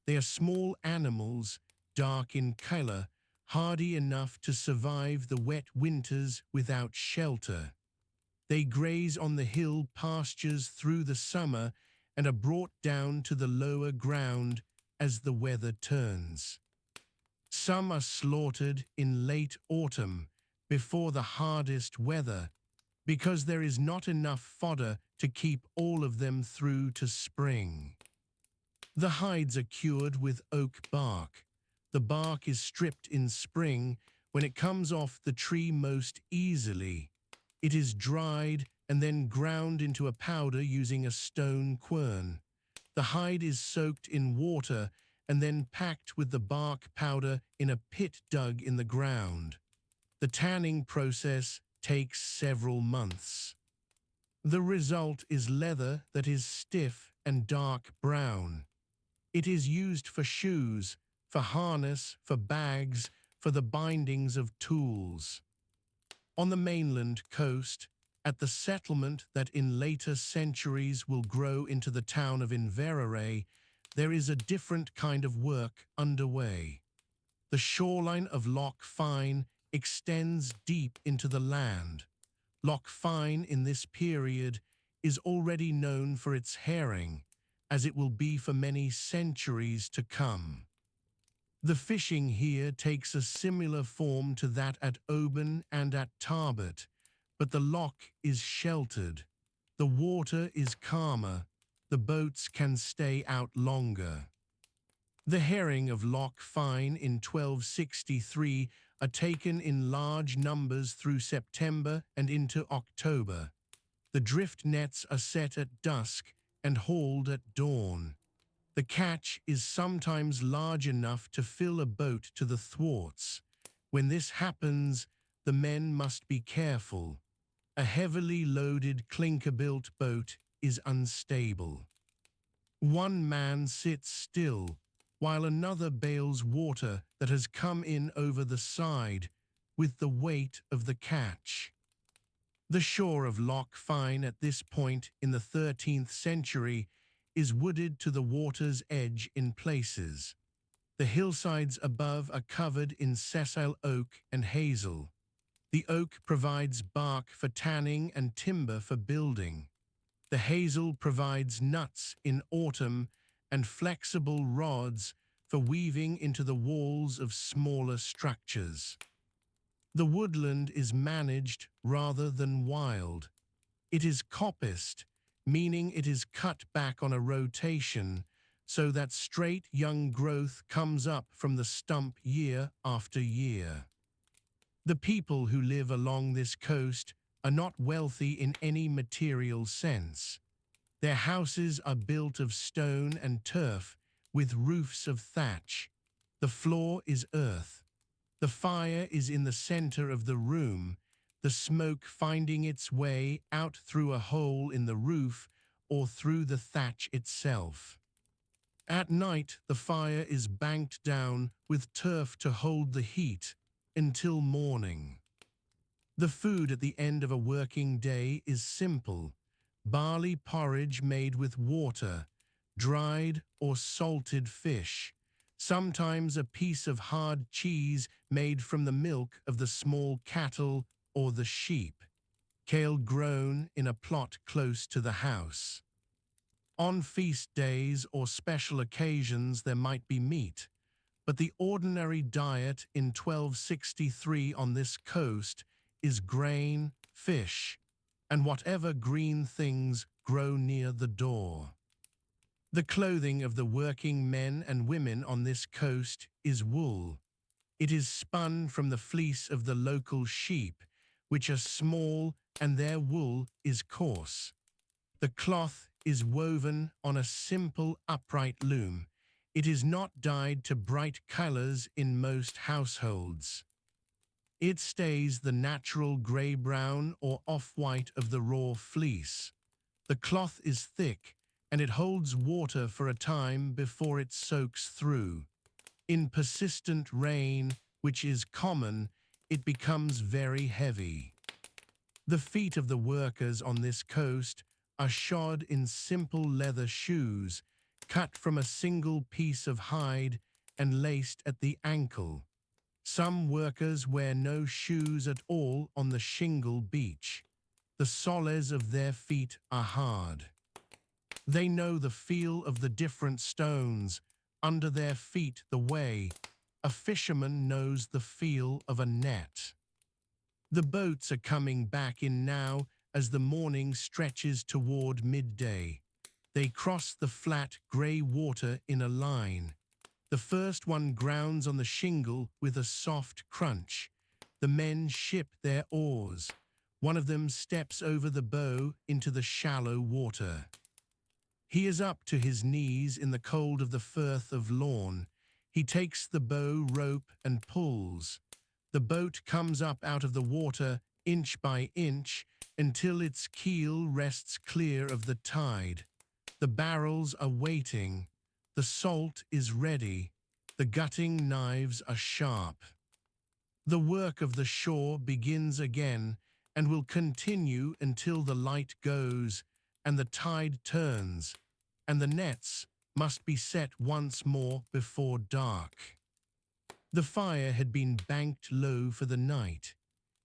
S1: They are small animals, dark in color, hardy enough to survive the wet winters without shelter. They graze on the hill pastures through the summer and are brought down to the lower ground as the weather turns. Some are slaughtered in late autumn, before the hardest weather, because there is not enough fodder to keep all of them through to spring. The hides are cured with oak bark. The bark is stripped in spring when it comes off the tree most easily. It is dried and then ground into a powder using a stone quern. The hide is soaked in water and then packed with the bark powder in a pit dug in the ground. The tanning process takes several months. The result is leather that is stiff and dark brown. It is used for shoes, for harness, for bags, for the bindings of tools. On the mainland coast, at the settlement that in later centuries will grow into the town of Inverary, there is a different kind of work underway. The shoreline of Loch Fyne extends deep into the land. Loch Fyne in this period is already known for its herring, as it will be for many centuries to come. The fishing here takes a similar form to that at Oban and at Tarbet, but the loch is sheltered. The water is calmer. The boats can stay out longer. The herring of Loch Fyne in 1263 are taken in large numbers through September and into October. The drift nets are set at dusk and hauled at dawn. The catch is sometimes large enough to fill a boat to the thwarts. When this happens, the men must be careful. A heavily loaded clinker-built boat is unstable. One man sits still, while another bails water that has come in over the side with the weight of the catch. The shore of Loch Fyne at this point in the 13th century is wooded to the water's edge in places. The hillsides above are covered in sessile oak and hazel. The oak provides bark for tanning and timber for building. The hazel provides nuts in autumn and flexible rods for weaving into the walls of smaller structures. The woodland is managed rather than wild. It is coppiced, meaning it is cut back on a rotation so that straight young growth comes up from the stump year after year. The people who live along this coast are not wealthy in any material sense. Their houses are built of stone and turf with roofs of thatch. The floor is earth. The fire is in the center of the room, the smoke finding its way out through a hole in the roof or through the thatch itself. At night, the fire is banked down with turf to hold the heat until morning. The food at the end of a working day is simple: barley porridge made with water, dried or salted fish, sometimes a piece of hard cheese made from the milk of the small cattle or the sheep, kale grown in a plot close to the house. On feast days or special occasions there might be meat, but the ordinary diet in 1263 on this coast is grain, fish, and whatever green things grow near the door. The clothing of the working men and women on this coast is wool. It is spun from the fleece of the local sheep, which are small, and their wool is coarse. The cloth is woven on a simple upright loom. It is not dyed to bright colors in most households. It stays the natural gray-brown or off-white of the raw fleece. The cloth is thick, and it holds water for a time before it soaks through. In persistent rain, which is common, it becomes very heavy. The feet of the workers on this coast are shod in simple leather shoes, cut from a single piece of hide and laced at the ankle. Some workers wear no shoes at all on the shingle beach. The soles of their feet are hard. They know the feel of the different stones under their feet the way a fisherman knows the feel of a net. The boats are coming back in now as the morning stretches toward midday. They cross the flat, grey water in a line. The first one grounds on the shingle with a soft crunch. The men ship their oars. One of them steps over the bow into the shallow water. He is up to his knees in the cold of the Firth of Lorne. He takes the bow rope and pulls. The boat comes up out of the water inch by inch until its keel rests clear of the tide. The barrels are waiting. The salt is ready. The gutting knives are sharp. The work of the shore begins again and will continue until the light goes and the tide turns, and the nets must be set once more before dark. The fire had been banked low for the night.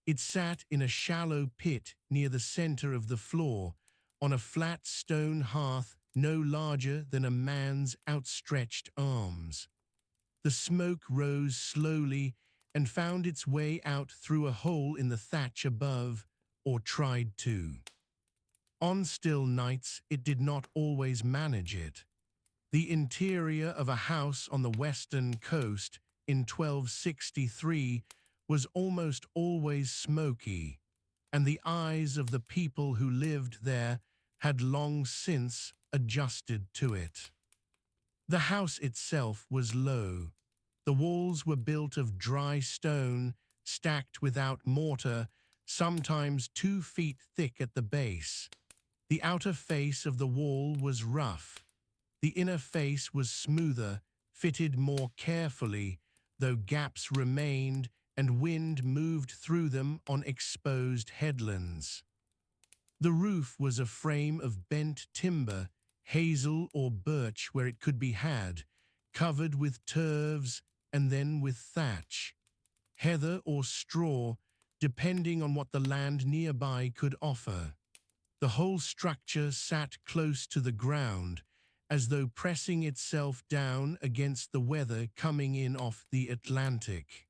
S1: It sat in a shallow pit near the center of the floor, on a flat stone hearth no larger than a man's outstretched arms. The smoke rose slowly and found its way out through a hole in the thatch above, or tried to. On still nights, it did not always manage it. The interior of a house on the western coast in 1263 was almost always smoky, and the eyes of the people who lived there had long since adjusted to it. The house itself was low. The walls were built of dry stone, stacked without mortar, sometimes 2 feet thick at the base. The outer face of the wall was rough. The inner face was smoother, fitted more carefully, though gaps remained and wind moved through them on exposed headlands. The roof was a frame of bent timber, hazel or birch where it could be had, covered with turves and then with thatch, heather or straw, depending on what the land nearby could offer. The whole structure sat close to the ground, as though pressing itself down against the weather coming in off the Atlantic.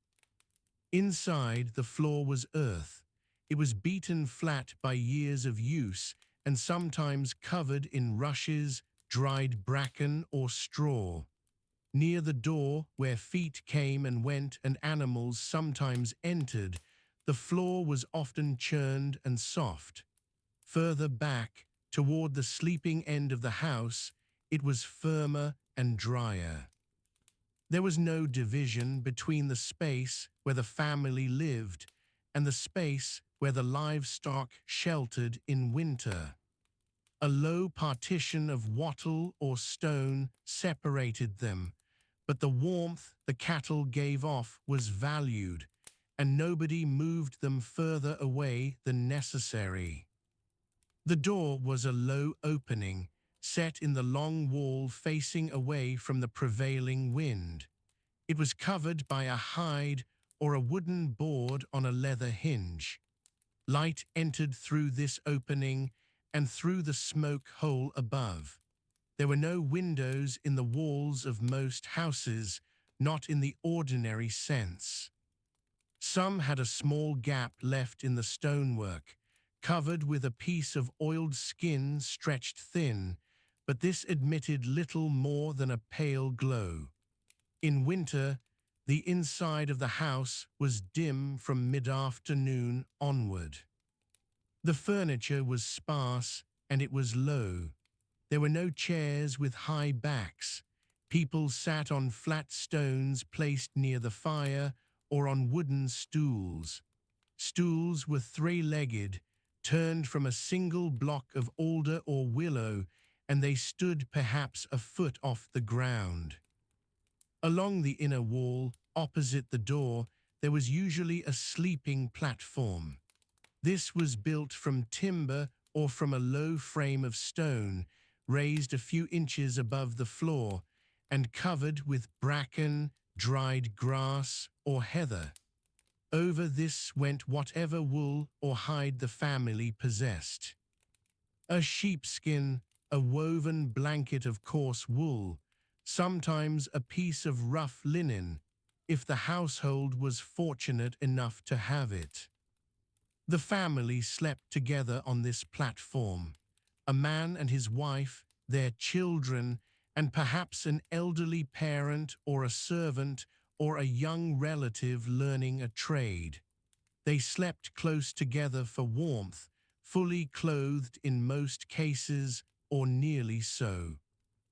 S1: Inside, the floor was earth. It was beaten flat by years of use and sometimes covered in rushes, dried bracken, or straw. Near the door, where feet came and went and animals sometimes entered, the floor was often churned and soft. Further back, toward the sleeping end of the house, it was firmer and drier. There was no division between the space where the family lived and the space where the livestock sheltered in winter. A low partition of wattle or stone separated them, but the warmth the cattle gave off was valued, and nobody moved them further away than necessary. The door was a low opening, set in the long wall facing away from the prevailing wind. It was covered by a hide or a wooden board on a leather hinge. Light entered through this opening and through the smoke hole above. There were no windows in the walls of most houses, not in the ordinary sense. Some had a small gap left in the stonework, covered with a piece of oiled skin stretched thin, but this admitted little more than a pale glow. In winter, the inside of the house was dim from mid-afternoon onward. The furniture was sparse and it was low. There were no chairs with high backs. People sat on flat stones placed near the fire or on wooden stools. Stools were three-legged, turned from a single block of alder or willow, and they stood perhaps a foot off the ground. Along the inner wall, opposite the door, there was usually a sleeping platform. This was built from timber or from a low frame of stone, raised a few inches above the floor, and covered with bracken, dried grass, or heather. Over this went whatever wool or hide the family possessed. A sheepskin, a woven blanket of coarse wool, sometimes a piece of rough linen, if the household was fortunate enough to have it. The family slept together on this platform. A man and his wife, their children, and perhaps an elderly parent or a servant or a young relative learning a trade. They slept close together for warmth, fully clothed in most cases, or nearly so.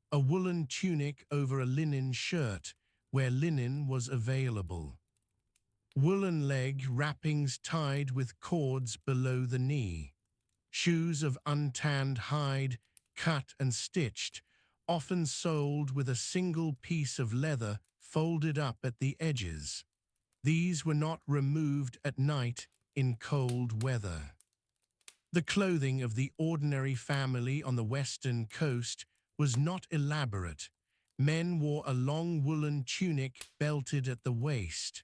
S1: A woolen tunic over a linen shirt, where linen was available. Woolen leg wrappings tied with cords below the knee. Shoes of untanned hide, cut and stitched, often soled with a single piece of leather folded up at the edges. These were not removed at night in cold weather. The clothing of the ordinary family on the western coast was not elaborate. Men wore a long woolen tunic belted at the waist.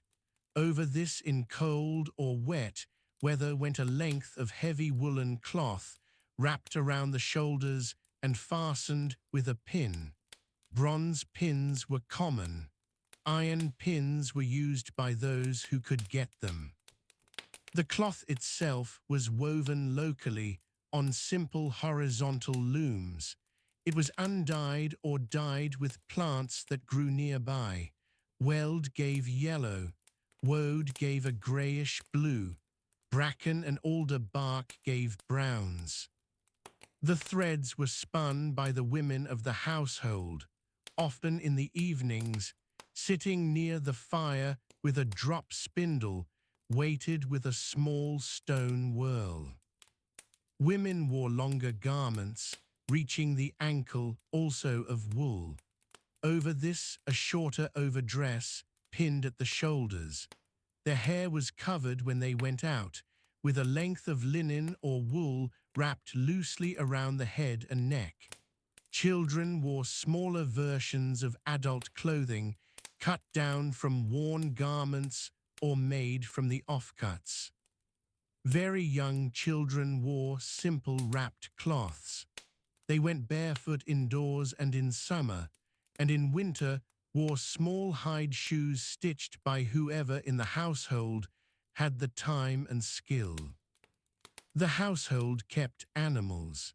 S1: Over this in cold or wet weather went a length of heavy woolen cloth wrapped around the shoulders and fastened with a pin. Bronze pins were common. Iron pins were used by those who could get them. The cloth itself was woven locally on simple horizontal looms. It was undyed or dyed with plants that grew nearby. Weld gave yellow. Woad gave a greyish blue. Bracken and alder bark gave browns. The threads were spun by the women of the household, often in the evenings, sitting near the fire with a drop spindle weighted with a small stone whirl. Women wore longer garments, reaching the ankle, also of wool. Over this, a shorter overdress, pinned at the shoulders. Their hair was covered when they went out, with a length of linen or wool wrapped loosely around the head and neck. Children wore smaller versions of adult clothing, cut down from worn garments or made from the offcuts. Very young children wore simple wrapped cloths. They went barefoot indoors and in summer, and in winter wore small hide shoes stitched by whoever in the household had the time and skill. The household kept animals.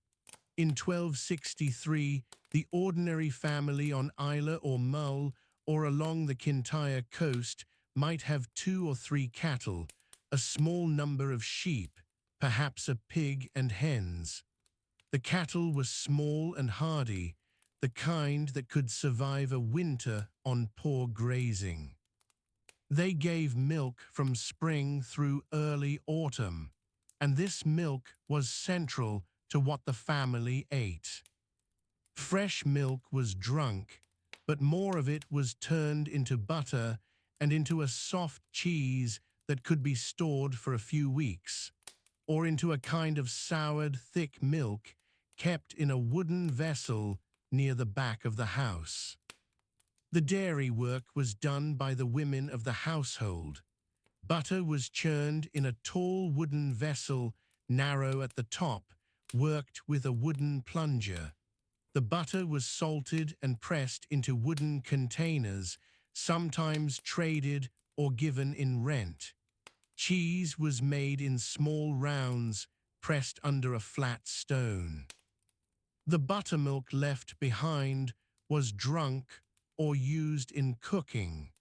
S1: In 1263, the ordinary family on Islay or Mull or along the Kintyre coast might have 2 or 3 cattle, a small number of sheep, perhaps a pig and hens. The cattle were small and hardy, the kind that could survive a winter on poor grazing. They gave milk from spring through early autumn, and this milk was central to what the family ate. Fresh milk was drunk, but more of it was turned into butter and into a soft cheese that could be stored for a few weeks, or into a kind of soured, thick milk kept in a wooden vessel near the back of the house. The dairy work was done by the women of the household. Butter was churned in a tall wooden vessel, narrow at the top, worked with a wooden plunger. The butter was salted and pressed into wooden containers, sometimes traded or given in rent. Cheese was made in small rounds, pressed under a flat stone. The buttermilk left behind was drunk or used in cooking.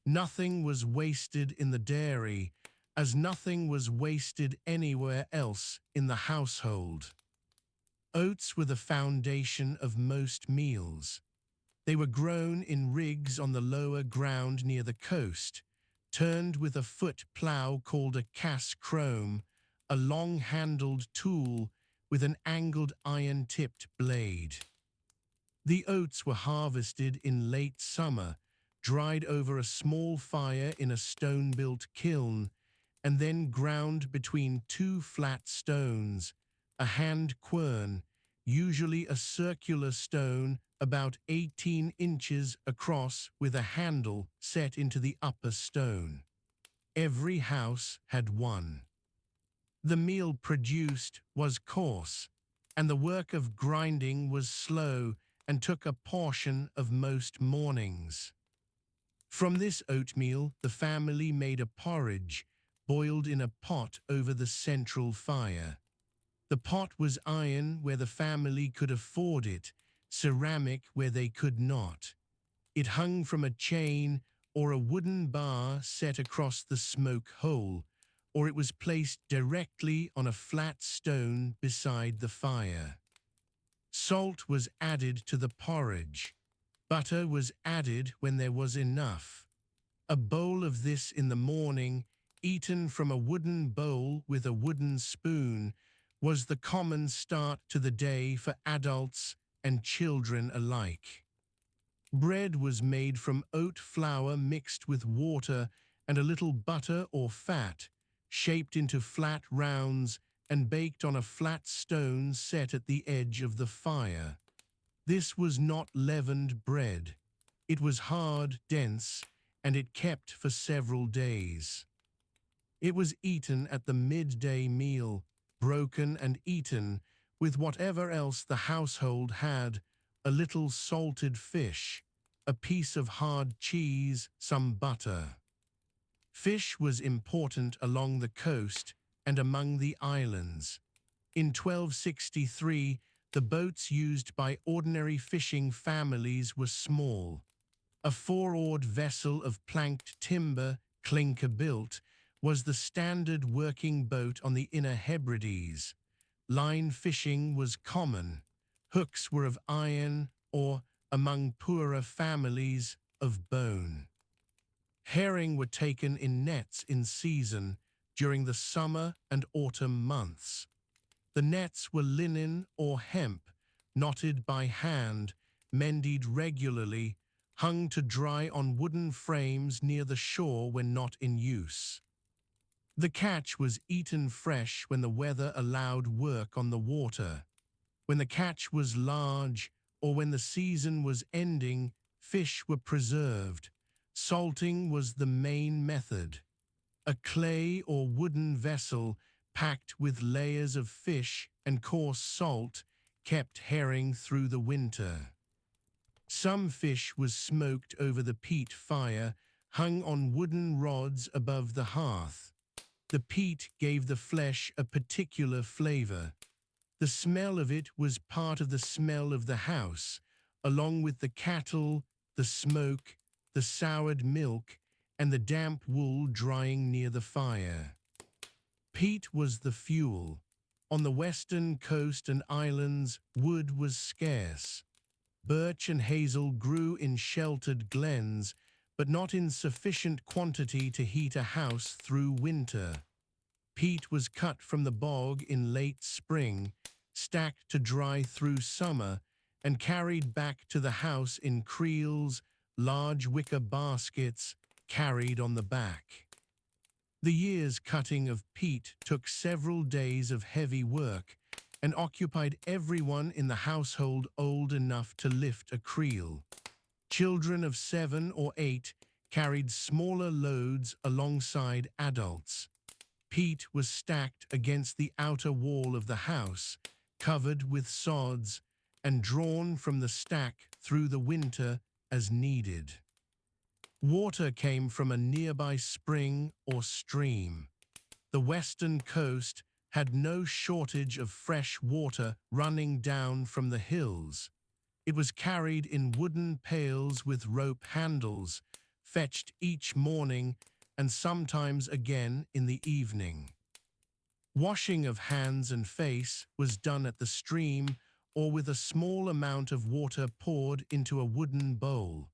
S1: Nothing was wasted in the dairy, as nothing was wasted anywhere else in the household. Oats were the foundation of most meals. They were grown in rigs on the lower ground near the coast, turned with a foot plough called a cass-crome, a long-handled tool with an angled iron-tipped blade. The oats were harvested in late summer, dried over a small fire in a stone-built kiln, and then ground between 2 flat stones, a hand quern, usually a circular stone about 18 inches across with a handle set into the upper stone. Every house had one. The meal produced was coarse, and the work of grinding was slow and took a portion of most mornings. From this oatmeal, the family made a porridge, boiled in a pot over the central fire. The pot was iron where the family could afford it, ceramic where they could not. It hung from a chain or a wooden bar set across the smoke hole, or it was placed directly on a flat stone beside the fire. Salt was added to the porridge. Butter was added when there was enough. A bowl of this in the morning, eaten from a wooden bowl with a wooden spoon, was the common start to the day for adults and children alike. Bread was made from oat flour mixed with water and a little butter or fat, shaped into flat rounds and baked on a flat stone set at the edge of the fire. This was not leavened bread. It was hard, dense, and it kept for several days. It was eaten at the midday meal, broken and eaten with whatever else the household had, a little salted fish, a piece of hard cheese, some butter. Fish was important along the coast and among the islands. In 1263, the boats used by ordinary fishing families were small. A four-oared vessel of planked timber, clinker-built, was the standard working boat on the inner Hebrides. Line fishing was common. Hooks were of iron or, among poorer families, of bone. Herring were taken in nets in season during the summer and autumn months. The nets were linen or hemp, knotted by hand, mended regularly, hung to dry on wooden frames near the shore when not in use. The catch was eaten fresh when the weather allowed work on the water. When the catch was large or when the season was ending, fish were preserved. Salting was the main method. A clay or wooden vessel packed with layers of fish and coarse salt kept herring through the winter. Some fish was smoked over the peat fire, hung on wooden rods above the hearth. The peat gave the flesh a particular flavor. The smell of it was part of the smell of the house, along with the cattle, the smoke, the soured milk, and the damp wool drying near the fire. Peat was the fuel. On the western coast and islands, wood was scarce. Birch and hazel grew in sheltered glens, but not in sufficient quantity to heat a house through winter. Peat was cut from the bog in late spring, stacked to dry through summer, and carried back to the house in creels, large wicker baskets carried on the back. The year's cutting of peat took several days of heavy work and occupied everyone in the household old enough to lift a creel. Children of 7 or 8 carried smaller loads alongside adults. Peat was stacked against the outer wall of the house, covered with sods, and drawn from the stack through the winter as needed. Water came from a nearby spring or stream. The western coast had no shortage of fresh water running down from the hills. It was carried in wooden pails with rope handles, fetched each morning and sometimes again in the evening. Washing of hands and face was done at the stream or with a small amount of water poured into a wooden bowl.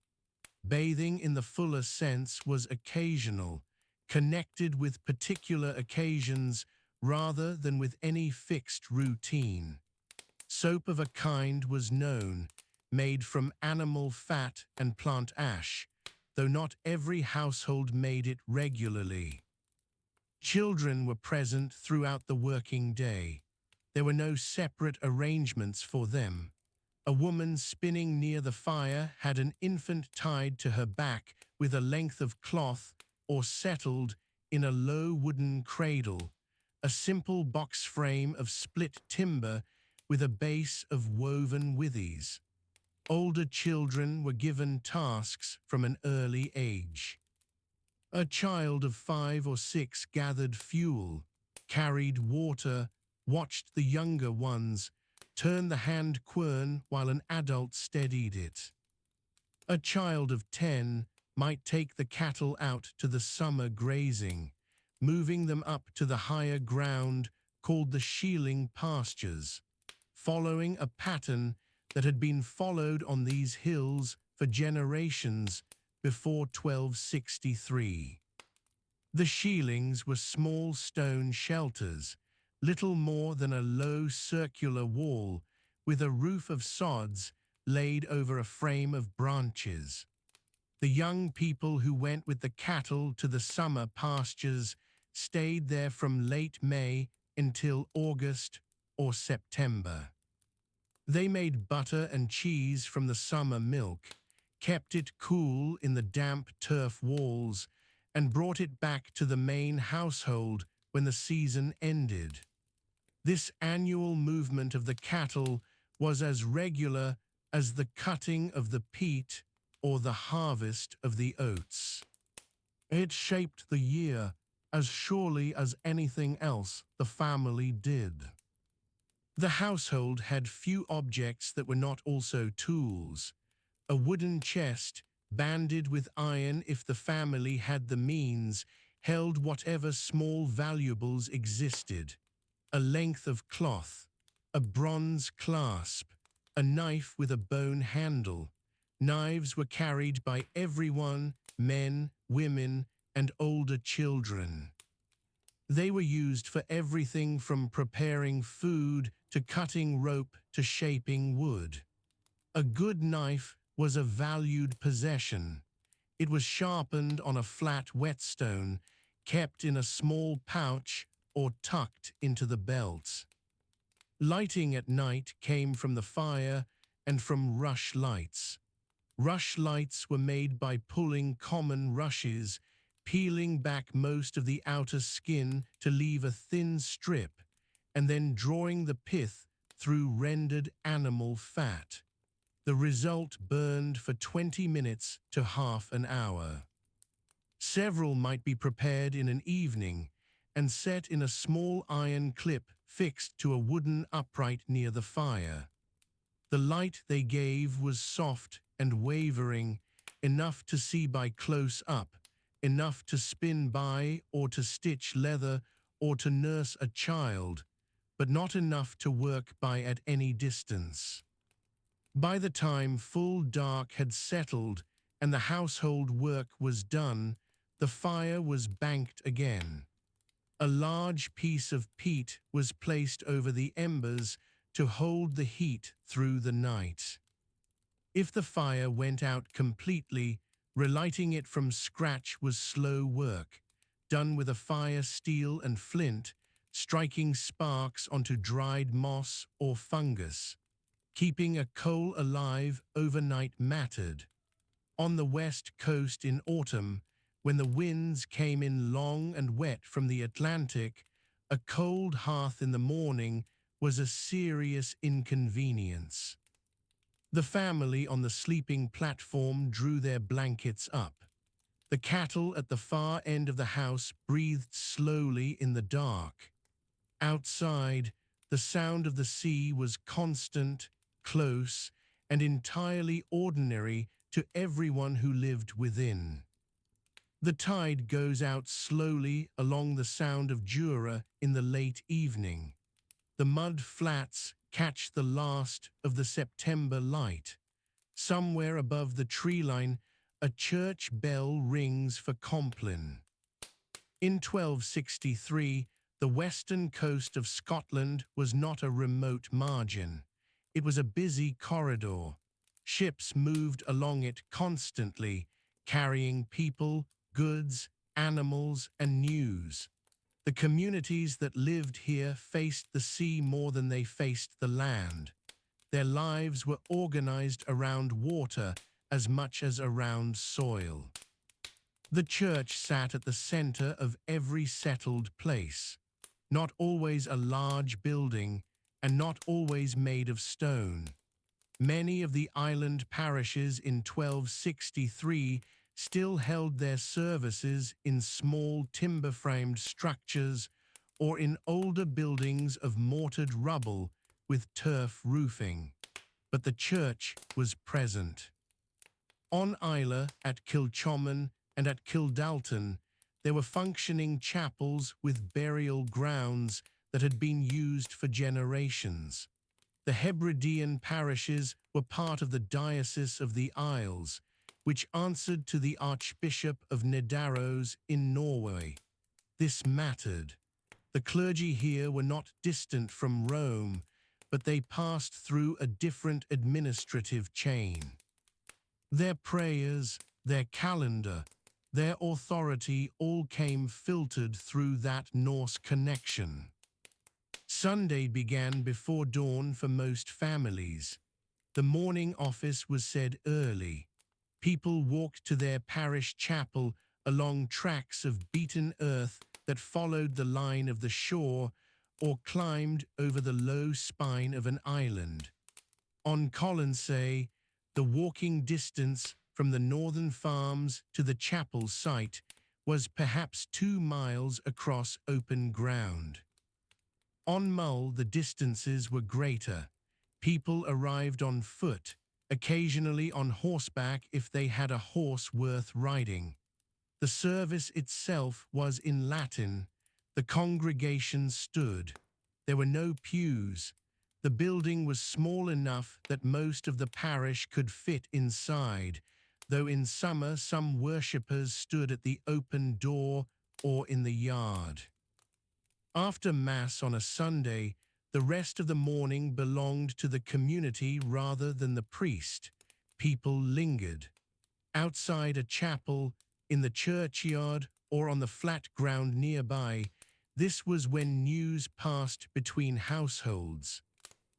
S1: Bathing in the fuller sense was occasional, connected with particular occasions rather than with any fixed routine. Soap of a kind was known, made from animal fat and plant ash, though not every household made it regularly. Children were present throughout the working day. There were no separate arrangements for them. A woman spinning near the fire had an infant tied to her back with a length of cloth or settled in a low wooden cradle, a simple box frame of split timber with a base of woven withies. Older children were given tasks from an early age. A child of 5 or 6 gathered fuel, carried water, watched the younger ones turn the hand quern while an adult steadied it. A child of 10 might take the cattle out to the summer grazing, moving them up to the higher ground called the shealing pastures, following a pattern that had been followed on these hills for generations before 1263. The shealings were small stone shelters, little more than a low circular wall with a roof of sods laid over a frame of branches. The young people who went with the cattle to the summer pastures stayed there from late May until August or September. They made butter and cheese from the summer milk, kept it cool in the damp turf walls, and brought it back to the main household when the season ended. This annual movement of the cattle was as regular as the cutting of the peat or the harvest of the oats. It shaped the year as surely as anything else the family did. The household had few objects that were not also tools. A wooden chest, banded with iron if the family had the means, held whatever small valuables existed. A length of cloth, a bronze clasp, a knife with a bone handle. Knives were carried by everyone, men, women, and older children. They were used for everything from preparing food to cutting rope to shaping wood. A good knife was a valued possession. It was sharpened on a flat whetstone, kept in a small pouch or tucked into the belt. Lighting at night came from the fire and from rush lights. Rush lights were made by pulling common rushes, peeling back most of the outer skin to leave a thin strip, and then drawing the pith through rendered animal fat. The result burned for 20 minutes to half an hour. Several might be prepared in an evening and set in a small iron clip fixed to a wooden upright near the fire. The light they gave was soft and wavering, enough to see by close up, enough to spin by or to stitch leather or to nurse a child, but not enough to work by at any distance. By the time full dark had settled and the household work was done, the fire was banked again. A large piece of peat was placed over the embers to hold the heat through the night. If the fire went out completely, relighting it from scratch was slow work, done with a fire steel and flint, striking sparks onto dried moss or fungus. Keeping a coal alive overnight mattered. On the west coast in autumn, when the winds came in long and wet from the Atlantic, a cold hearth in the morning was a serious inconvenience. The family on the sleeping platform drew their blankets up. The cattle at the far end of the house breathed slowly in the dark. Outside, the sound of the sea was constant, close, and entirely ordinary to everyone who lived within. The tide goes out slowly along the Sound of Jura in the late evening. The mud flats catch the last of the September light. Somewhere above the tree line, a church bell rings for Compline. In 1263, the western coast of Scotland was not a remote margin. It was a busy corridor. Ships moved along it constantly, carrying people, goods, animals, and news. The communities that lived here faced the sea more than they faced the land. Their lives were organized around water as much as around soil. The church sat at the center of every settled place, not always a large building and not always made of stone. Many of the island parishes in 1263 still held their services in small timber-framed structures or in older buildings of mortared rubble with turf roofing. But the church was present. On Islay, at Kilchoman, and at Kildalton, there were functioning chapels with burial grounds that had been used for generations. The Hebridean parishes were part of the Diocese of the Isles, which answered to the Archbishop of Nidaros in Norway. This mattered. The clergy here were not distant from Rome, but they passed through a different administrative chain. Their prayers, their calendar, their authority all came filtered through that Norse connection. Sunday began before dawn for most families. The morning office was said early. People walked to their parish chapel along tracks of beaten earth that followed the line of the shore or climbed over the low spine of an island. On Colonsay, the walking distance from the northern farms to the chapel site was perhaps 2 miles across open ground. On Mull, the distances were greater. People arrived on foot, occasionally on horseback if they had a horse worth riding. The service itself was in Latin. The congregation stood. There were no pews. The building was small enough that most of the parish could fit inside, though in summer some worshippers stood at the open door or in the yard. After Mass on a Sunday, the rest of the morning belonged to the community rather than the priest. People lingered. Outside a chapel, in the churchyard, or on the flat ground nearby, this was when news passed between households.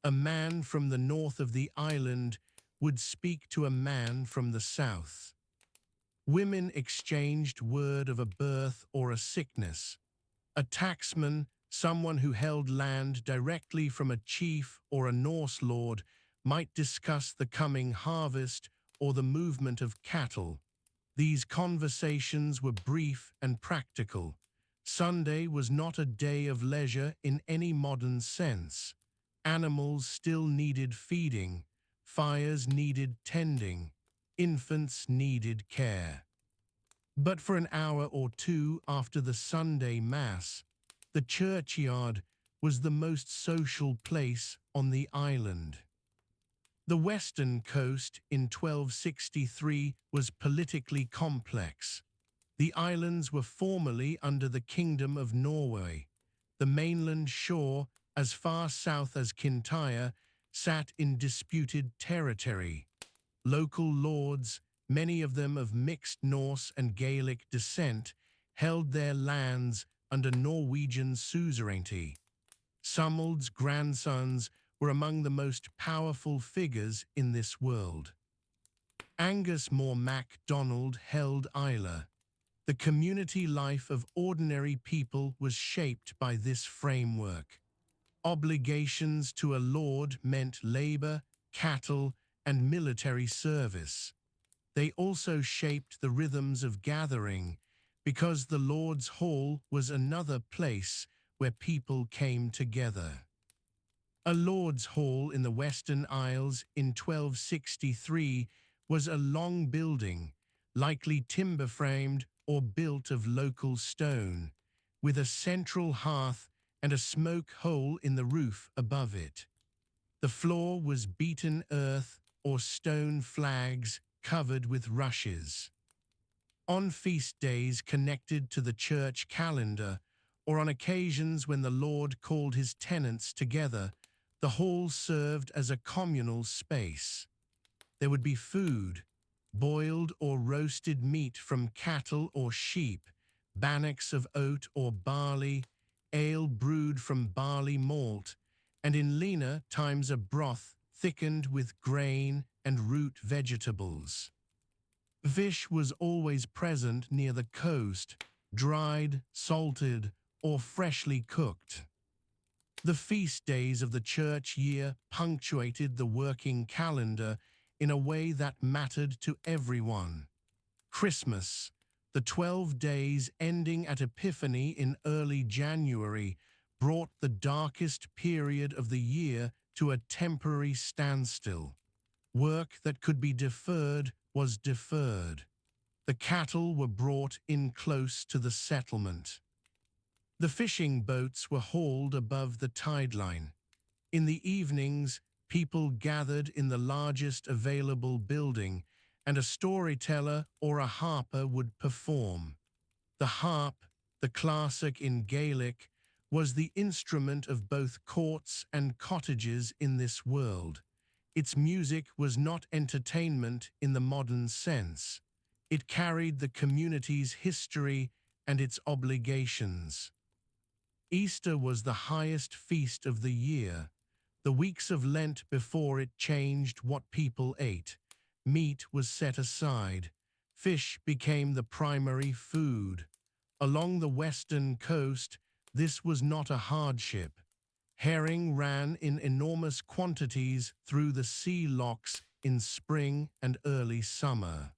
S1: A man from the north of the island would speak to a man from the south. Women exchanged word of a birth or a sickness. A tacksman, someone who held land directly from a chief or a Norse lord, might discuss the coming harvest or the movement of cattle. These conversations were brief and practical. Sunday was not a day of leisure in any modern sense. Animals still needed feeding, fires needed tending, infants needed care. But for an hour or two after the Sunday Mass, the churchyard was the most social place on the island. The western coast in 1263 was politically complex. The islands were formerly under the Kingdom of Norway. The mainland shore, as far south as Kintyre, sat in disputed territory. Local lords, many of them of mixed Norse and Gaelic descent, held their lands under Norwegian suzerainty. Sumald's grandsons were among the most powerful figures in this world. Angus More MacDonald held Islay. The community life of ordinary people was shaped by this framework. Obligations to a lord meant labor, cattle, and military service. They also shaped the rhythms of gathering, because the Lord's Hall was another place where people came together. A Lord's Hall in the Western Isles in 1263 was a long building, likely timber-framed or built of local stone, with a central hearth and a smoke hole in the roof above it. The floor was beaten earth or stone flags covered with rushes. On feast days connected to the church calendar, or on occasions when the Lord called his tenants together, the hall served as a communal space. There would be food, boiled or roasted meat from cattle or sheep, bannocks of oat or barley, ale brewed from barley malt, and in leaner times a broth thickened with grain and root vegetables. Fish was always present near the coast, dried, salted, or freshly cooked. The feast days of the church year punctuated the working calendar in a way that mattered to everyone. Christmas, the 12 days ending at Epiphany in early January, brought the darkest period of the year to a temporary standstill. Work that could be deferred was deferred. The cattle were brought in close to the settlement. The fishing boats were hauled above the tide line. In the evenings, people gathered in the largest available building, and a storyteller or a harper would perform. The harp, the classic in Gaelic, was the instrument of both courts and cottages in this world. Its music was not entertainment in the modern sense. It carried the community's history and its obligations. Easter was the highest feast of the year. The weeks of Lent before it changed what people ate. Meat was set aside. Fish became the primary food. Along the western coast, this was not a hardship. Herring ran in enormous quantities through the sea locks in spring and early summer.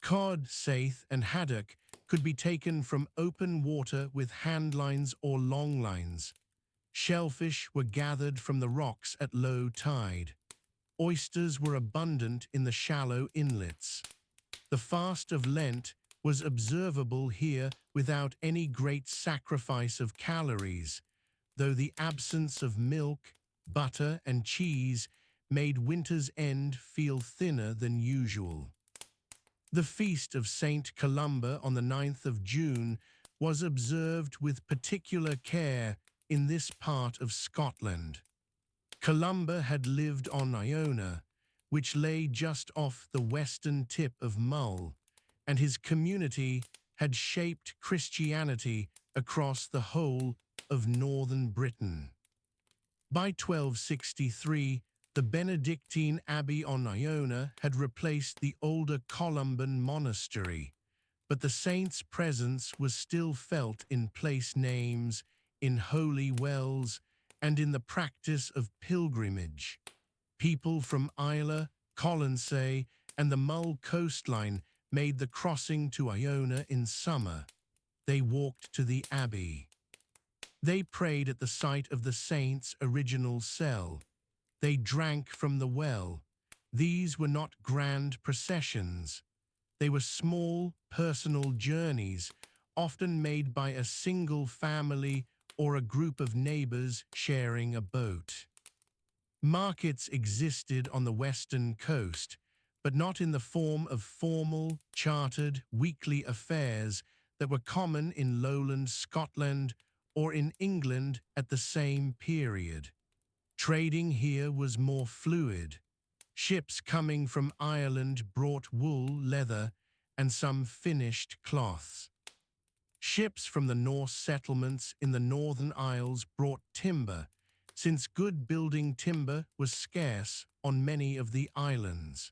S1: Cod, saithe, and haddock could be taken from open water with handlines or longlines. Shellfish were gathered from the rocks at low tide. Oysters were abundant in the shallow inlets. The fast of Lent was observable here without any great sacrifice of calories, though the absence of milk, butter, and cheese made winter's end feel thinner than usual. The feast of Saint Columba on the 9th of June was observed with particular care in this part of Scotland. Columba had lived on Iona, which lay just off the western tip of Mull, and his community had shaped Christianity across the whole of northern Britain. By 1263, the Benedictine Abbey on Iona had replaced the older Columban monastery, but the saint's presence was still felt in place names, in holy wells, and in the practice of pilgrimage. People from Islay, Colonsay, and the Mull coastline made the crossing to Iona in summer. They walked to the abbey. They prayed at the site of the saint's original cell. They drank from the well. These were not grand processions. They were small, personal journeys, often made by a single family or a group of neighbors sharing a boat. Markets existed on the western coast, but not in the form of formal, chartered, weekly affairs that were common in lowland Scotland or in England at the same period. Trading here was more fluid. Ships coming from Ireland brought wool, leather, and some finished cloths. Ships from the Norse settlements in the Northern Isles brought timber, since good building timber was scarce on many of the islands.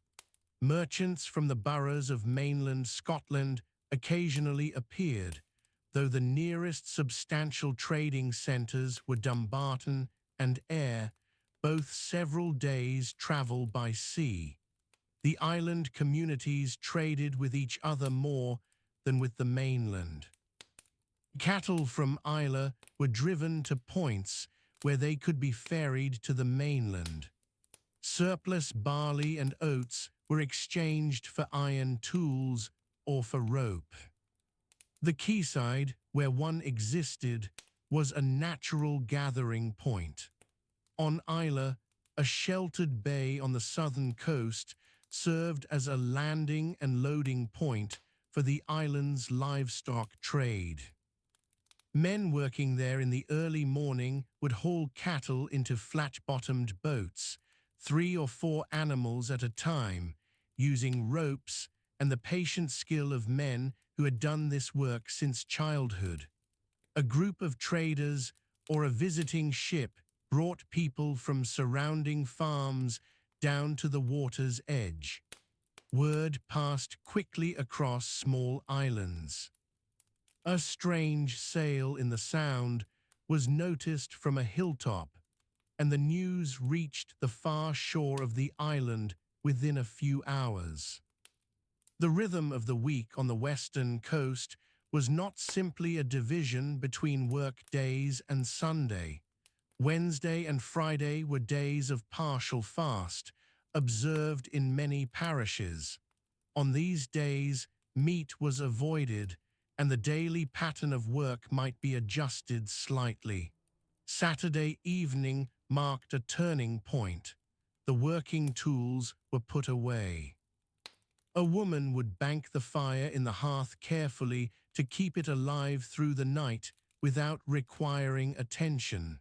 S1: Merchants from the boroughs of mainland Scotland occasionally appeared, though the nearest substantial trading centres were Dumbarton and Ayr, both several days' travel by sea. The island communities traded with each other more than with the mainland. Cattle from Islay were driven to points where they could be ferried to the mainland. Surplus barley and oats were exchanged for iron tools or for rope. The quayside, where one existed, was a natural gathering point. On Islay, a sheltered bay on the southern coast served as a landing and loading point for the island's livestock trade. Men working there in the early morning would haul cattle into flat-bottomed boats, 3 or 4 animals at a time, using ropes and the patient skill of men who had done this work since childhood. A group of traders or a visiting ship brought people from surrounding farms down to the water's edge. Word passed quickly across small islands. A strange sail in the Sound was noticed from a hilltop, and the news reached the far shore of the island within a few hours. The rhythm of the week on the western coast was not simply a division between work days and Sunday. Wednesday and Friday were days of partial fast, observed in many parishes. On these days, meat was avoided, and the daily pattern of work might be adjusted slightly. Saturday evening marked a turning point. The working tools were put away. A woman would bank the fire in the hearth carefully to keep it alive through the night without requiring attention.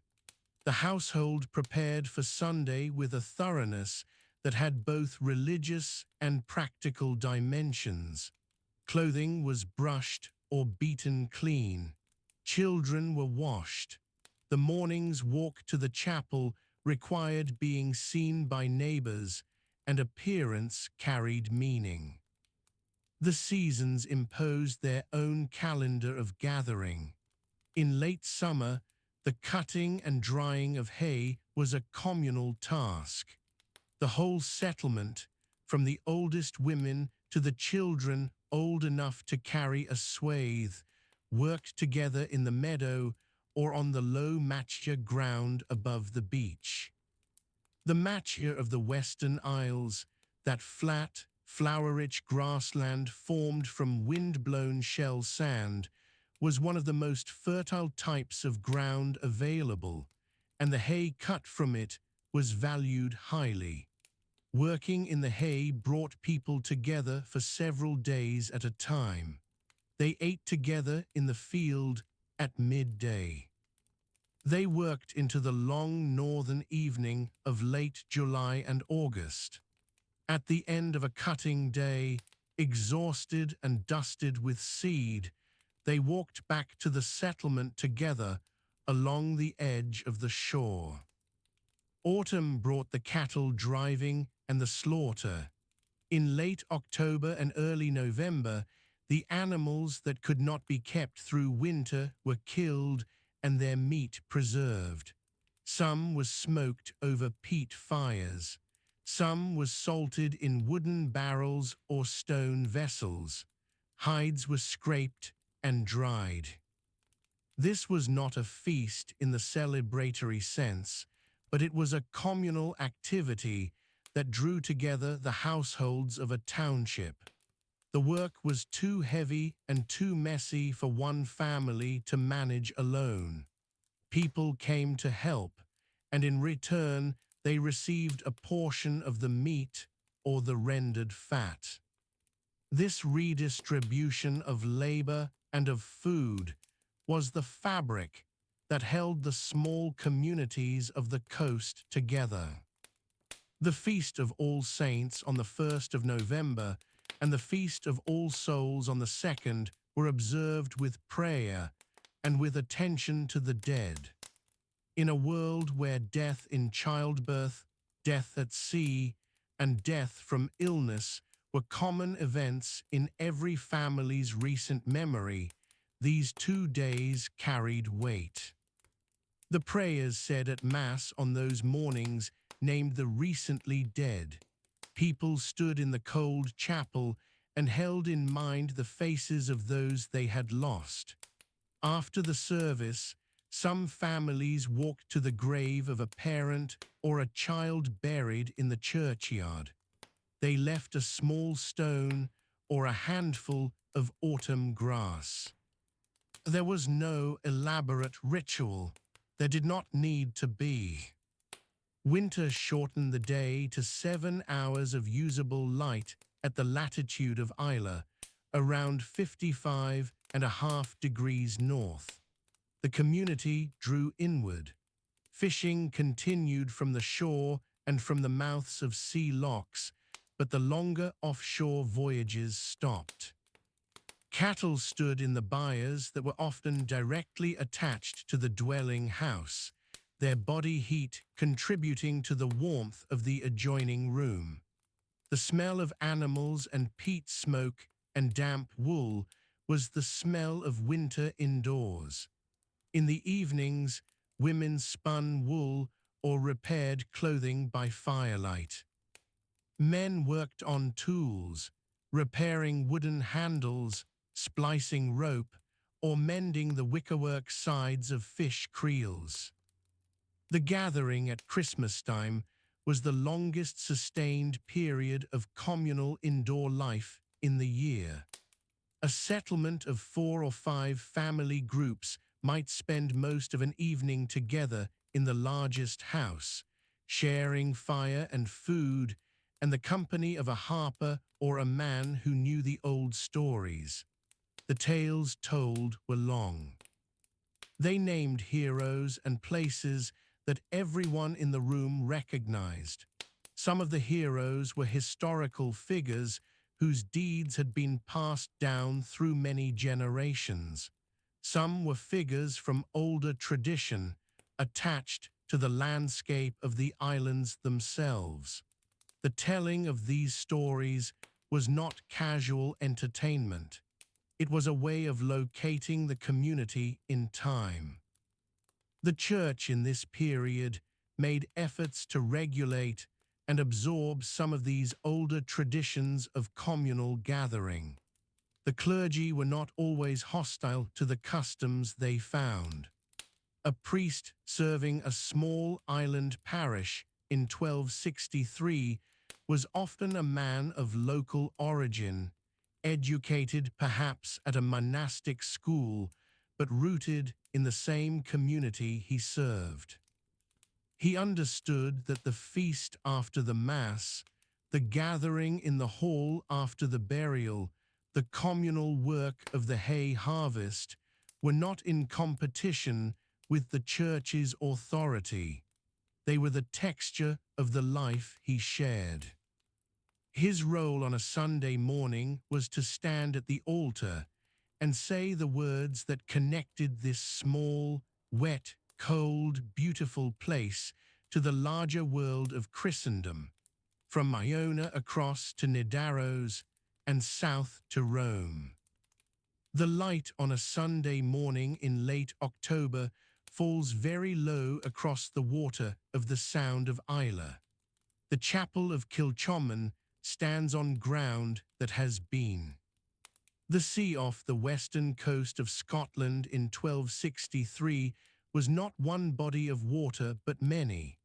S1: The household prepared for Sunday with a thoroughness that had both religious and practical dimensions. Clothing was brushed or beaten clean. Children were washed. The morning's walk to the chapel required being seen by neighbors, and appearance carried meaning. The seasons imposed their own calendar of gathering. In late summer, the cutting and drying of hay was a communal task. The whole settlement, from the oldest women to the children old enough to carry a swathe, worked together in the meadow or on the low mature ground above the beach. The mature of the Western Isles, that flat, flower-rich grassland formed from wind-blown shell sand, was one of the most fertile types of ground available, and the hay cut from it was valued highly. Working in the hay brought people together for several days at a time. They ate together in the field at midday. They worked into the long northern evening of late July and August. At the end of a cutting day, exhausted and dusted with seed, they walked back to the settlement together along the edge of the shore. Autumn brought the cattle driving and the slaughter. In late October and early November, the animals that could not be kept through winter were killed and their meat preserved. Some was smoked over peat fires. Some was salted in wooden barrels or stone vessels. Hides were scraped and dried. This was not a feast in the celebratory sense, but it was a communal activity that drew together the households of a township. The work was too heavy and too messy for one family to manage alone. People came to help, and in return they received a portion of the meat or the rendered fat. This redistribution of labor and of food was the fabric that held the small communities of the coast together. The Feast of All Saints on the 1st of November and the Feast of All Souls on the 2nd were observed with prayer and with attention to the dead. In a world where death in childbirth, death at sea, and death from illness were common events in every family's recent memory, these 2 days carried weight. The prayers said at Mass on those mornings named the recently dead. People stood in the cold chapel and held in mind the faces of those they had lost. After the service, some families walked to the grave of a parent or a child buried in the churchyard. They left a small stone or a handful of autumn grass. There was no elaborate ritual. There did not need to be. Winter shortened the day to 7 hours of usable light at the latitude of Isla, around 55.5 degrees north. The community drew inward. Fishing continued from the shore and from the mouths of sea locks, but the longer offshore voyages stopped. Cattle stood in the byres that were often directly attached to the dwelling house, their body heat contributing to the warmth of the adjoining room. The smell of animals and peat smoke and damp wool was the smell of winter indoors. In the evenings, women spun wool or repaired clothing by firelight. Men worked on tools. repairing wooden handles, splicing rope, or mending the wickerwork sides of fish creels. The gathering at Christmas time was the longest sustained period of communal indoor life in the year. A settlement of 4 or 5 family groups might spend most of an evening together in the largest house, sharing fire and food and the company of a harper or a man who knew the old stories. The tales told were long. They named heroes and places that everyone in the room recognized. Some of the heroes were historical figures whose deeds had been passed down through many generations. Some were figures from older tradition, attached to the landscape of the islands themselves. The telling of these stories was not casual entertainment. It was a way of locating the community in time. The church in this period made efforts to regulate and absorb some of these older traditions of communal gathering. The clergy were not always hostile to the customs they found. A priest serving a small island parish in 1263 was often a man of local origin, educated perhaps at a monastic school, but rooted in the same community he served. He understood that the feast after the Mass, the gathering in the hall after the burial, the communal work of the hay harvest were not in competition with the church's authority. They were the texture of the life he shared. His role on a Sunday morning was to stand at the altar and say the words that connected this small, wet, cold, beautiful place to the larger world of Christendom, from Iona across to Nidaros and south to Rome. The light on a Sunday morning in late October falls very low across the water of the Sound of Islay. The chapel of Kilchoman stands on ground that has been. The sea off the western coast of Scotland in 1263 was not one body of water but many.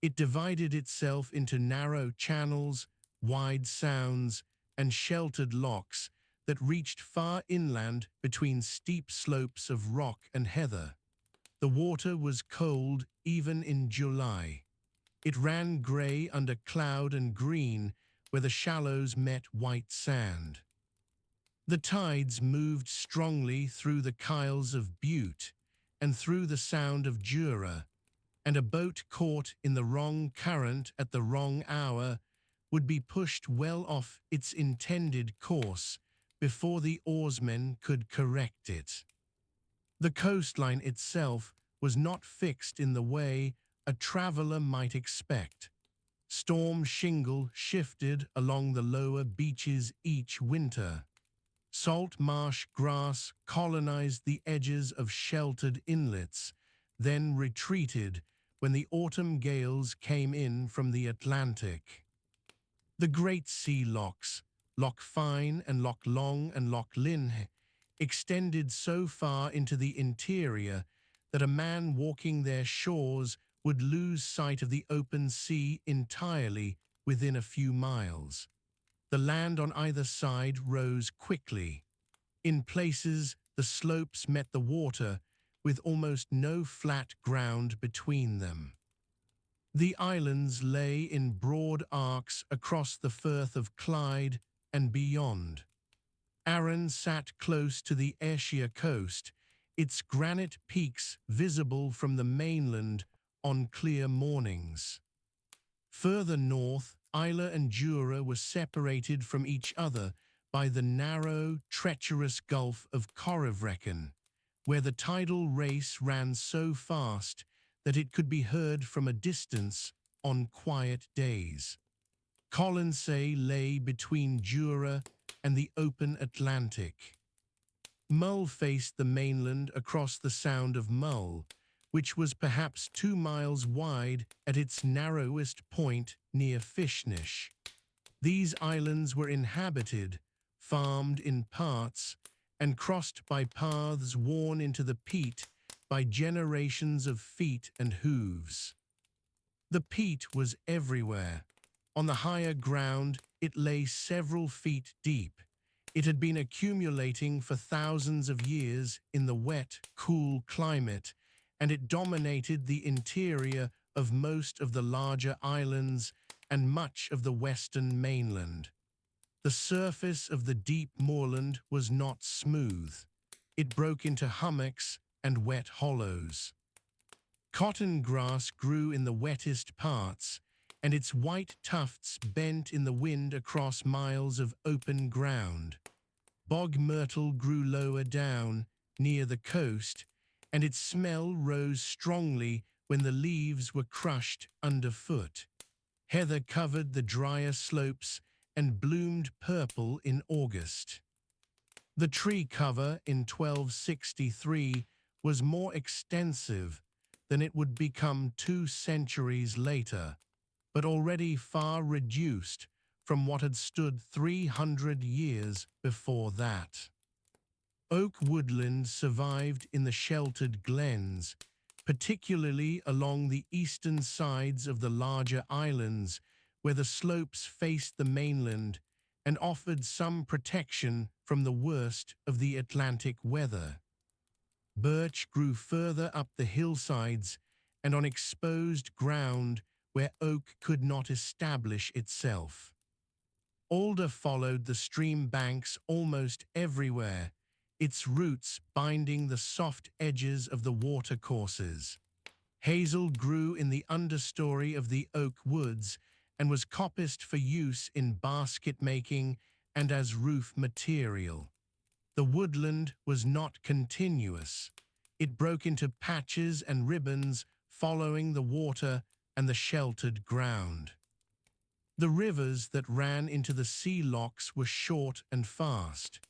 S1: It divided itself into narrow channels, wide sounds, and sheltered locks that reached far inland between steep slopes of rock and heather. The water was cold even in July. It ran grey under cloud and green where the shallows met white sand. The tides moved strongly through the Kyles of Bute and through the Sound of Jura, and a boat caught in the wrong current at the wrong hour would be pushed well off its intended course before the oarsmen could correct it. The coastline itself was not fixed in the way a traveler might expect. Storm shingle shifted along the lower beaches each winter. Salt marsh grass colonized the edges of sheltered inlets, then retreated when the autumn gales came in from the Atlantic. The great sea locks, Loch Fyne and Loch Long and Loch Lynn, extended so far into the interior that a man walking their shores would lose sight of the open sea entirely within a few miles. The land on either side rose quickly. In places, the slopes met the water, with almost no flat ground between them. The islands lay in broad arcs across the Firth of Clyde and beyond. Arran sat close to the Ayrshire coast, its granite peaks visible from the mainland on clear mornings. Further north, Islay and Jura were separated from each other by the narrow, treacherous Gulf of Corryvreckan, where the tidal race ran so fast that it could be heard from a distance on quiet days. Colonsay lay between Jura and the open Atlantic. Mull faced the mainland across the Sound of Mull, which was perhaps 2 miles wide at its narrowest point near Fishnish. These islands were inhabited, farmed in parts, and crossed by paths worn into the peat by generations of feet and hooves. The peat was everywhere. On the higher ground, it lay several feet deep. It had been accumulating for thousands of years in the wet, cool climate, and it dominated the interior of most of the larger islands and much of the western mainland. The surface of the deep moorland was not smooth. It broke into hummocks and wet hollows. Cotton grass grew in the wettest parts, and its white tufts bent in the wind across miles of open ground. Bog myrtle grew lower down, near the coast, and its smell rose strongly when the leaves were crushed underfoot. Heather covered the drier slopes and bloomed purple in August. The tree cover in 1263 was more extensive than it would become 2 centuries later, but already far reduced from what had stood 300 years before that. Oak woodland survived in the sheltered glens, particularly along the eastern sides of the larger islands where the slopes faced the mainland and offered some protection from the worst of the Atlantic weather. Birch grew further up the hillsides and on exposed ground where oak could not establish itself. Alder followed the stream banks almost everywhere, its roots binding the soft edges of the watercourses. Hazel grew in the understory of the oak woods and was coppiced for use in basket making and as roof material. The woodland was not continuous. It broke into patches and ribbons following the water and the sheltered ground. The rivers that ran into the sea locks were short and fast.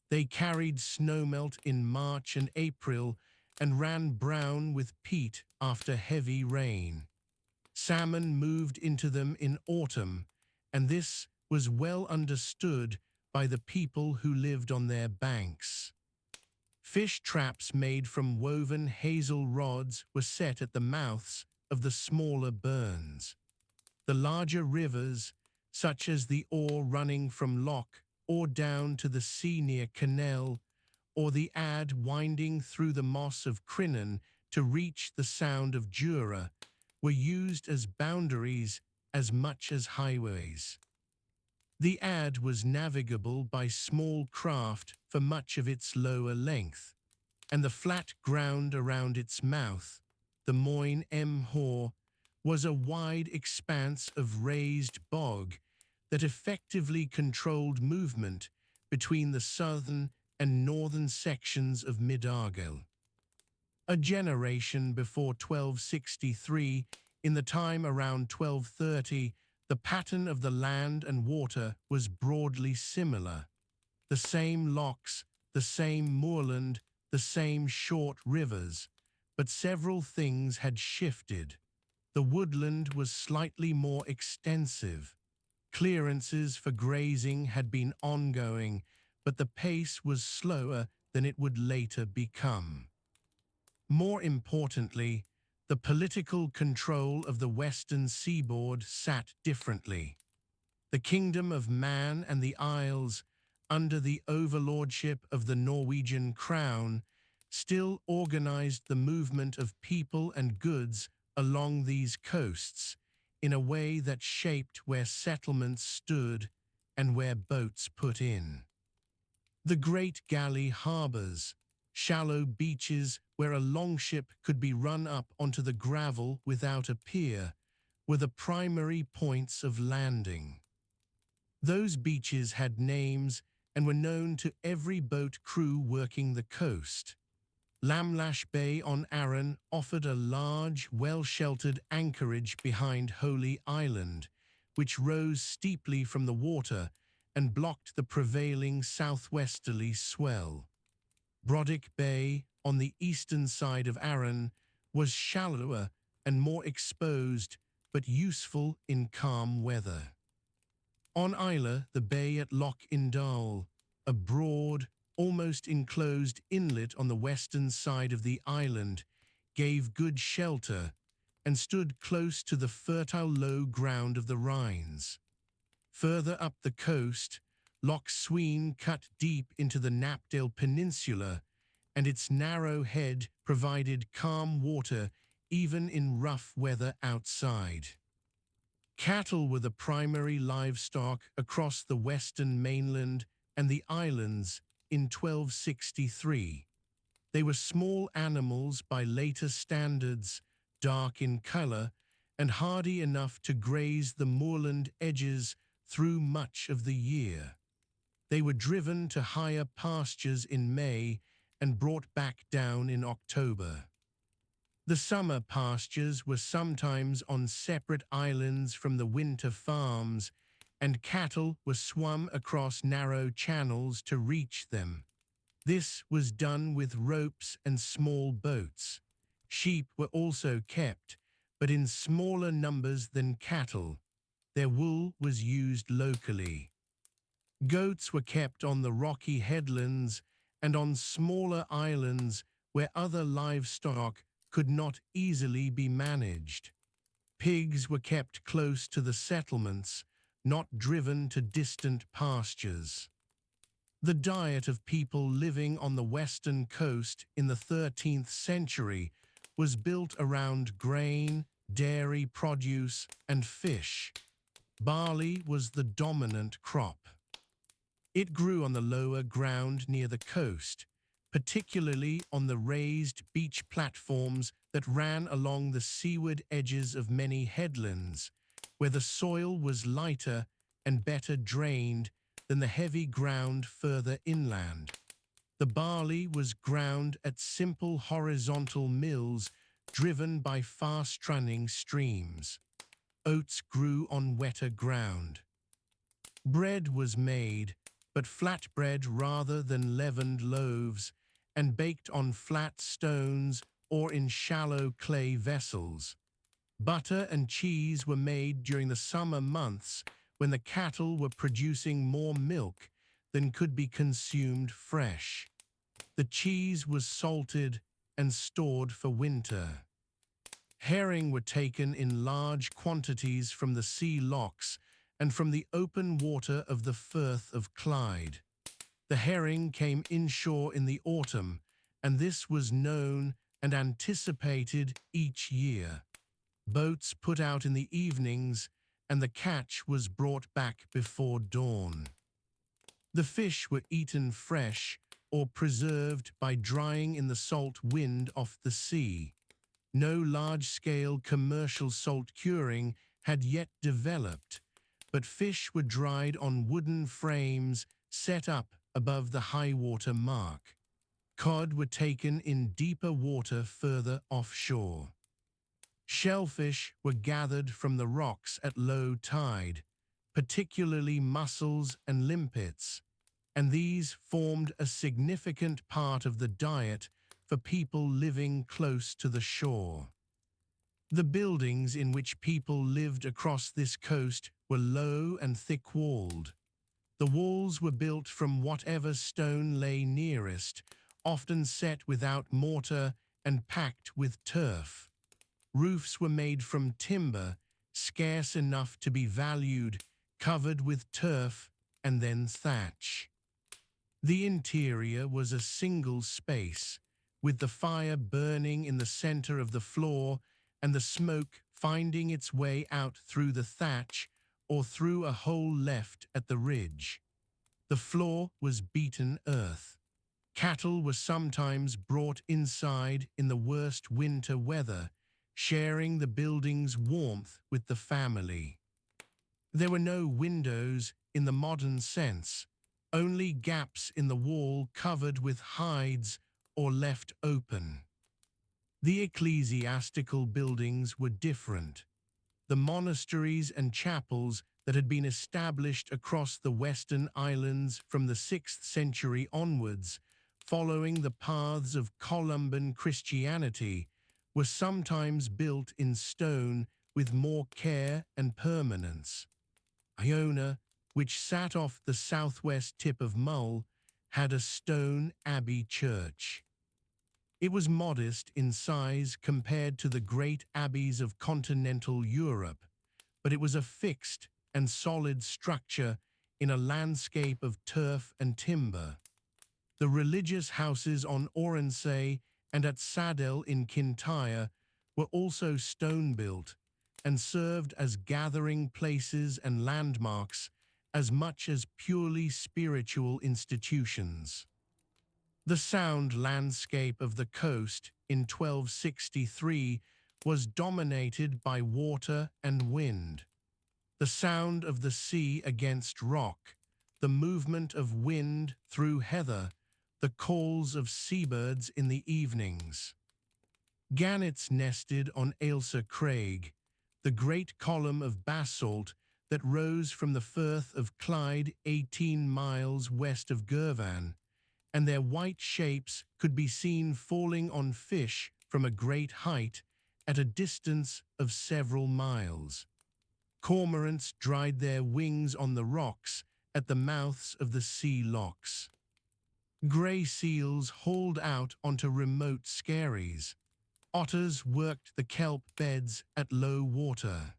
S1: They carried snowmelt in March and April and ran brown with peat after heavy rain. Salmon moved into them in autumn, and this was well understood by the people who lived on their banks. Fish traps made from woven hazel rods were set at the mouths of the smaller burns. The larger rivers, such as the Ore running from Loch or down to the sea near Canal, or the Ad winding through the moss of Crinan to reach the Sound of Jura, were used as boundaries as much as highways. The Ad was navigable by small craft for much of its lower length, and the flat ground around its mouth, the Moyne Hor, was a wide expanse of raised bog that effectively controlled movement between the southern and northern sections of Mid-Argyll. A generation before 1263, in the time around 1230, the pattern of the land and water was broadly similar. The same lochs, the same moorland, the same short rivers, but several things had shifted. The woodland was slightly more extensive. Clearances for grazing had been ongoing, but the pace was slower than it would later become. More importantly, the political control of the western seaboard sat differently. The Kingdom of Man and the Isles, under the overlordship of the Norwegian crown, still organized the movement of people and goods along these coasts in a way that shaped where settlements stood and where boats put in. The great galley harbors, shallow beaches where a longship could be run up onto the gravel without a pier, were the primary points of landing. Those beaches had names and were known to every boat crew working the coast. Lamlash Bay on Arran offered a large, well-sheltered anchorage behind Holy Island, which rose steeply from the water and blocked the prevailing southwesterly swell. Brodick Bay, on the eastern side of Arran, was shallower and more exposed, but useful in calm weather. On Islay, the bay at Loch Indal, a broad, almost enclosed inlet on the western side of the island, gave good shelter and stood close to the fertile low ground of the Rhines. Further up the coast, Loch Sween cut deep into the Knapdale Peninsula, and its narrow head provided calm water even in rough weather outside. Cattle were the primary livestock across the western mainland and the islands in 1263. They were small animals by later standards, dark in colour, and hardy enough to graze the moorland edges through much of the year. They were driven to higher pastures in May and brought back down in October. The summer pastures were sometimes on separate islands from the winter farms, and cattle were swum across narrow channels to reach them. This was done with ropes and small boats. Sheep were also kept, but in smaller numbers than cattle. Their wool was used locally. Goats were kept on the rocky headlands and on smaller islands where other livestock could not easily be managed. Pigs were kept close to the settlements, not driven to distant pastures. The diet of people living on the western coast in the 13th century was built around grain, dairy produce, and fish. Barley was the dominant crop. It grew on the lower ground near the coast, particularly on the raised beach platforms that ran along the seaward edges of many headlands, where the soil was lighter and better drained than the heavy ground further inland. The barley was ground at simple horizontal mills driven by fast-running streams. Oats grew on wetter ground. Bread was made, but flatbread rather than leavened loaves, and baked on flat stones or in shallow clay vessels. Butter and cheese were made during the summer months when the cattle were producing more milk than could be consumed fresh. The cheese was salted and stored for winter. Herring were taken in large quantities from the sea lochs and from the open water of the Firth of Clyde. The herring came inshore in the autumn, and this was known and anticipated each year. Boats put out in the evenings, and the catch was brought back before dawn. The fish were eaten fresh or preserved by drying in the salt wind off the sea. No large-scale commercial salt curing had yet developed, but fish were dried on wooden frames set up above the high-water mark. Cod were taken in deeper water further offshore. Shellfish were gathered from the rocks at low tide, particularly mussels and limpets, and these formed a significant part of the diet for people living close to the shore. The buildings in which people lived across this coast were low and thick-walled. The walls were built from whatever stone lay nearest, often set without mortar and packed with turf. Roofs were made from timber, scarce enough to be valued, covered with turf and then thatch. The interior was a single space, with the fire burning in the center of the floor and the smoke finding its way out through the thatch or through a hole left at the ridge. The floor was beaten earth. Cattle were sometimes brought inside in the worst winter weather, sharing the building's warmth with the family. There were no windows in the modern sense, only gaps in the wall covered with hides or left open. The ecclesiastical buildings were different. The monasteries and chapels that had been established across the Western Islands from the 6th century onwards, following the paths of Columban Christianity, were sometimes built in stone with more care and permanence. Iona, which sat off the southwest tip of Mull, had a stone abbey church. It was modest in size compared to the great abbeys of continental Europe, but it was a fixed and solid structure in a landscape of turf and timber. The religious houses on Oronsay and at Sadell in Kintyre were also stone-built and served as gathering places and landmarks as much as purely spiritual institutions. The sound landscape of the coast in 1263 was dominated by water and wind. The sound of the sea against rock, the movement of wind through heather, the calls of seabirds in the evenings. Gannets nested on Ailsa Craig, the great column of basalt that rose from the Firth of Clyde 18 miles west of Girvan, and their white shapes could be seen falling on fish from a great height at a distance of several miles. Cormorants dried their wings on the rocks at the mouths of the sea locks. Grey seals hauled out onto remote skerries. Otters worked the kelp beds at low water.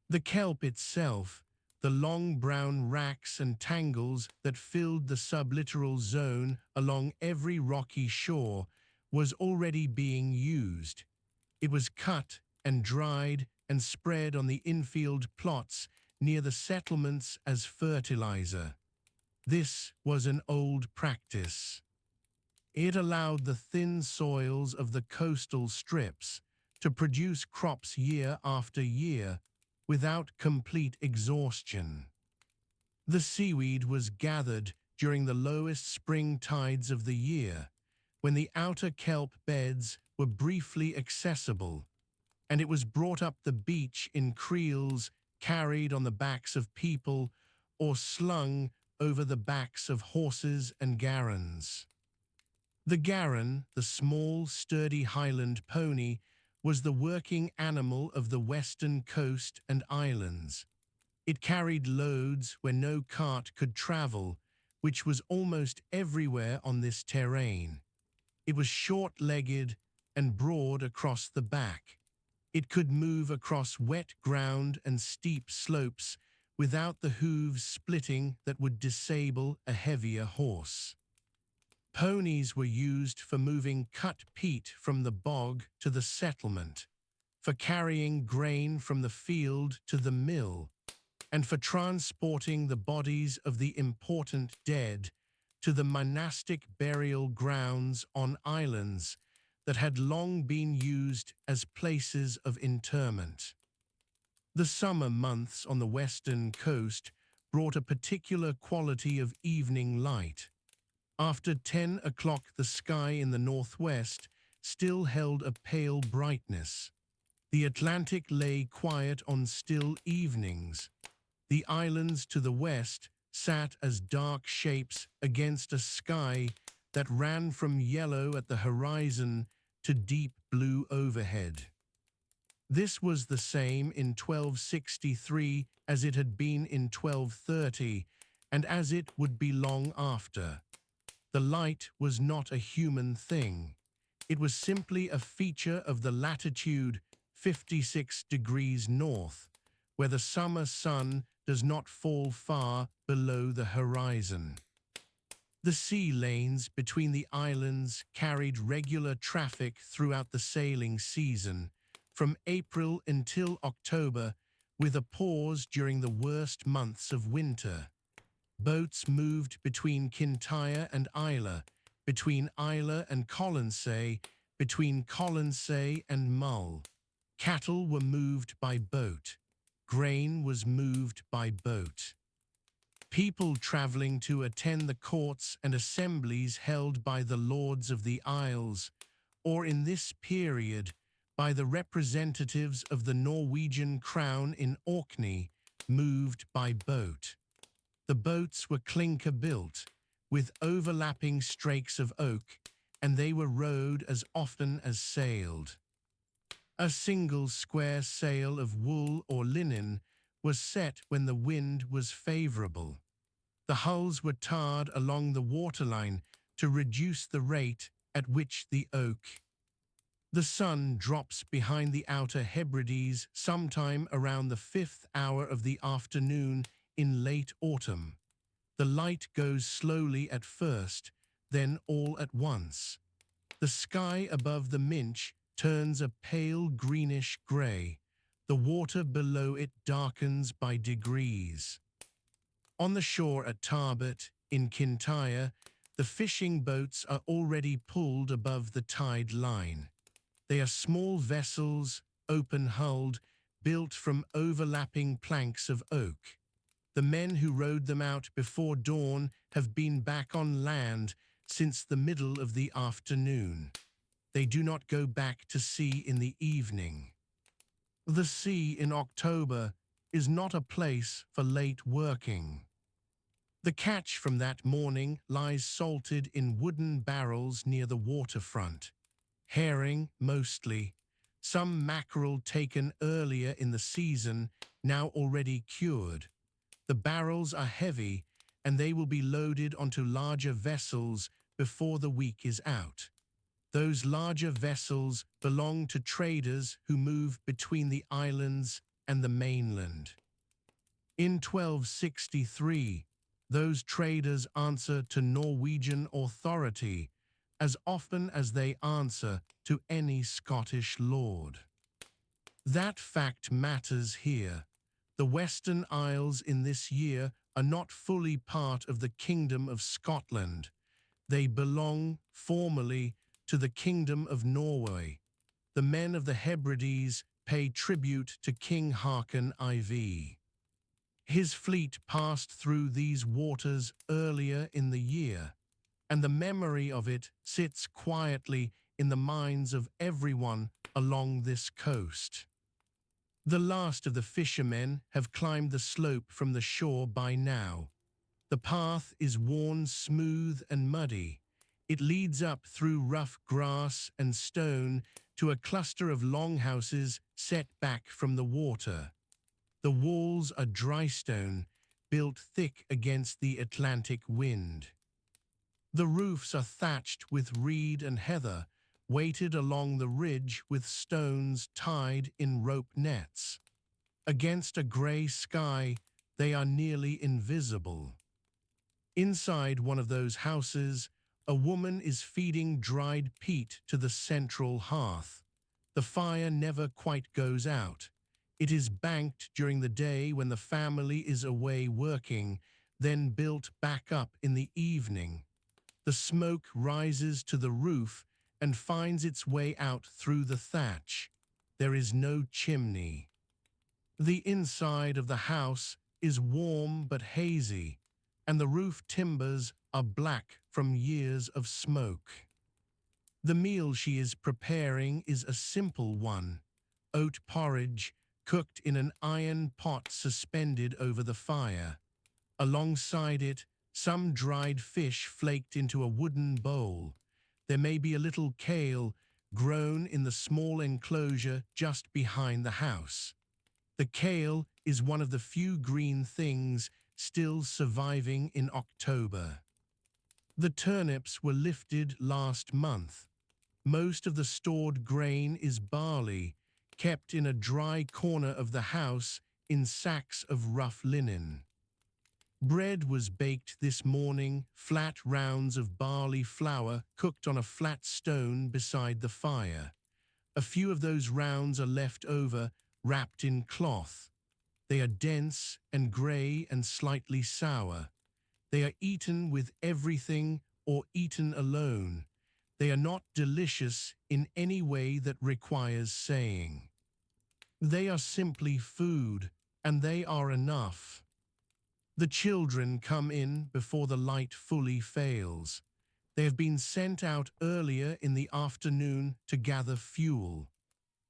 S1: The kelp itself, the long brown racks and tangles that filled the sublittoral zone along every rocky shore, was already being used. It was cut and dried and spread on the infield plots near the settlements as fertilizer. This was an old practice. It allowed the thin soils of the coastal strips to produce crops year after year without complete exhaustion. The seaweed was gathered during the lowest spring tides of the year, when the outer kelp beds were briefly accessible, and it was brought up the beach in creels carried on the backs of people or slung over the backs of horses and garrans. The garran, the small, sturdy Highland pony, was the working animal of the western coast and islands. It carried loads where no cart could travel, which was almost everywhere on this terrain. It was short-legged and broad across the back. It could move across wet ground and steep slopes without the hooves splitting that would disable a heavier horse. Ponies were used for moving cut peat from the bog to the settlement, for carrying grain from the field to the mill, and for transporting the bodies of the important dead to the monastic burial grounds on islands that had long been used as places of interment. The summer months on the western coast brought a particular quality of evening light. After 10 o'clock, the sky in the northwest still held a pale brightness. The Atlantic lay quiet on still evenings. The islands to the west sat as dark shapes against a sky that ran from yellow at the horizon to deep blue overhead. This was the same in 1263 as it had been in 1230, and as it would be long after. The light was not a human thing. It was simply a feature of the latitude 56 degrees north, where the summer sun does not fall far below the horizon. The sea lanes between the islands carried regular traffic throughout the sailing season, from April until October, with a pause during the worst months of winter. Boats moved between Kintyre and Islay, between Islay and Colonsay, between Colonsay and Mull. Cattle were moved by boat. Grain was moved by boat. People travelling to attend the courts and assemblies held by the Lords of the Isles, or in this period, by the representatives of the Norwegian crown in Orkney, moved by boat. The boats were clinker-built, with overlapping strakes of oak, and they were rowed as often as sailed. A single square sail of wool or linen was set when the wind was favourable. The hulls were tarred along the waterline to reduce the rate at which the oak. The sun drops behind the outer Hebrides sometime around the 5th hour of the afternoon in late autumn. The light goes slowly at first, then all at once. The sky above the Minch turns a pale greenish grey. The water below it darkens by degrees. On the shore at Tarbet, in Kintyre, the fishing boats are already pulled above the tide line. They are small vessels, open-hulled, built from overlapping planks of oak. The men who rowed them out before dawn have been back on land since the middle of the afternoon. They do not go back to sea in the evening. The sea in October is not a place for late working. The catch from that morning lies salted in wooden barrels near the waterfront. Herring, mostly. Some mackerel taken earlier in the season, now already cured. The barrels are heavy, and they will be loaded onto larger vessels before the week is out. Those larger vessels belong to traders who move between the islands and the mainland. In 1263, those traders answer to Norwegian authority as often as they answer to any Scottish lord. That fact matters here. The Western Isles in this year are not fully part of the Kingdom of Scotland. They belong, formally, to the Kingdom of Norway. The men of the Hebrides pay tribute to King Haakon IV. His fleet passed through these waters earlier in the year, and the memory of it sits quietly in the minds of everyone along this coast. The last of the fishermen have climbed the slope from the shore by now. The path is worn smooth and muddy. It leads up through rough grass and stone to a cluster of longhouses set back from the water. The walls are dry stone, built thick against the Atlantic wind. The roofs are thatched with reed and heather, weighted along the ridge with stones tied in rope nets. Against a grey sky, they are nearly invisible. Inside one of those houses, a woman is feeding dried peat to the central hearth. The fire never quite goes out. It is banked during the day when the family is away working, then built back up in the evening. The smoke rises to the roof and finds its way out through the thatch. There is no chimney. The inside of the house is warm but hazy, and the roof timbers are black from years of smoke. The meal she is preparing is a simple one: oat porridge cooked in an iron pot suspended over the fire. Alongside it, some dried fish flaked into a wooden bowl. There may be a little kale grown in the small enclosure just behind the house. The kale is one of the few green things still surviving in October. The turnips were lifted last month. Most of the stored grain is barley, kept in a dry corner of the house in sacks of rough linen. Bread was baked this morning, flat rounds of barley flour cooked on a flat stone beside the fire. A few of those rounds are left over, wrapped in cloth. They are dense and grey and slightly sour. They are eaten with everything or eaten alone. They are not delicious in any way that requires saying. They are simply food, and they are enough. The children come in before the light fully fails. They have been sent out earlier in the afternoon to gather fuel.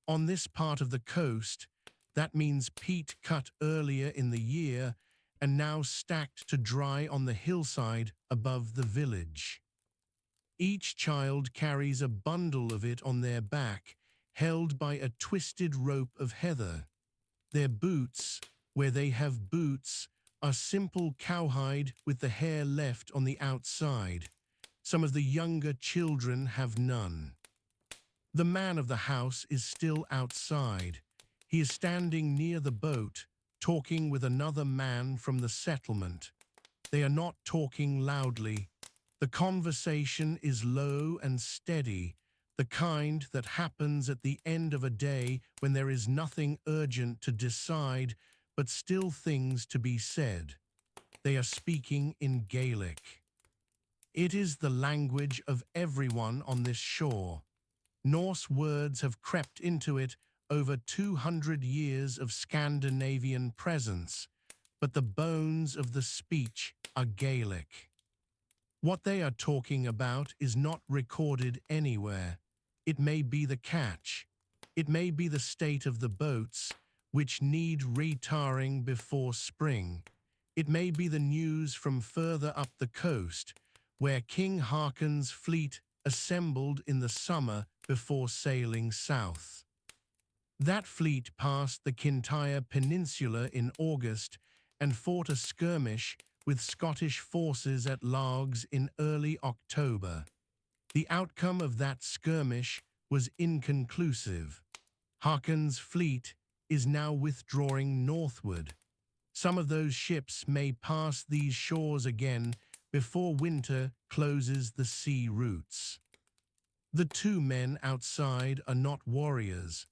S1: On this part of the coast, that means peat cut earlier in the year and now stacked to dry on the hillside above the village. Each child carries a bundle of it on their back, held by a twisted rope of heather. Their boots, where they have boots, are simple cowhide with the hair left on the outside. Some of the younger children have none. The man of the house is still outside. He is standing near the boat, talking with another man from the settlement. They are not talking loudly. The conversation is low and steady, the kind that happens at the end of a day when there is nothing urgent to decide, but still things to be said. They are speaking in Gaelic. It is the language of everyone on this shore. Norse words have crept into it over 200 years of Scandinavian presence, but the bones of the speech are Gaelic. What they are talking about is not recorded anywhere. It may be the catch. It may be the state of the boats, which need retarring before spring. It may be the news from further up the coast, where King Haakon's fleet assembled in the summer before sailing south. That fleet passed the Kintyre Peninsula in August and fought a skirmish with Scottish forces at Largs in early October. The outcome of that skirmish was inconclusive. Haakon's fleet is now withdrawing northward. Some of those ships may pass these shores again before winter closes the sea routes. The two men outside are not warriors.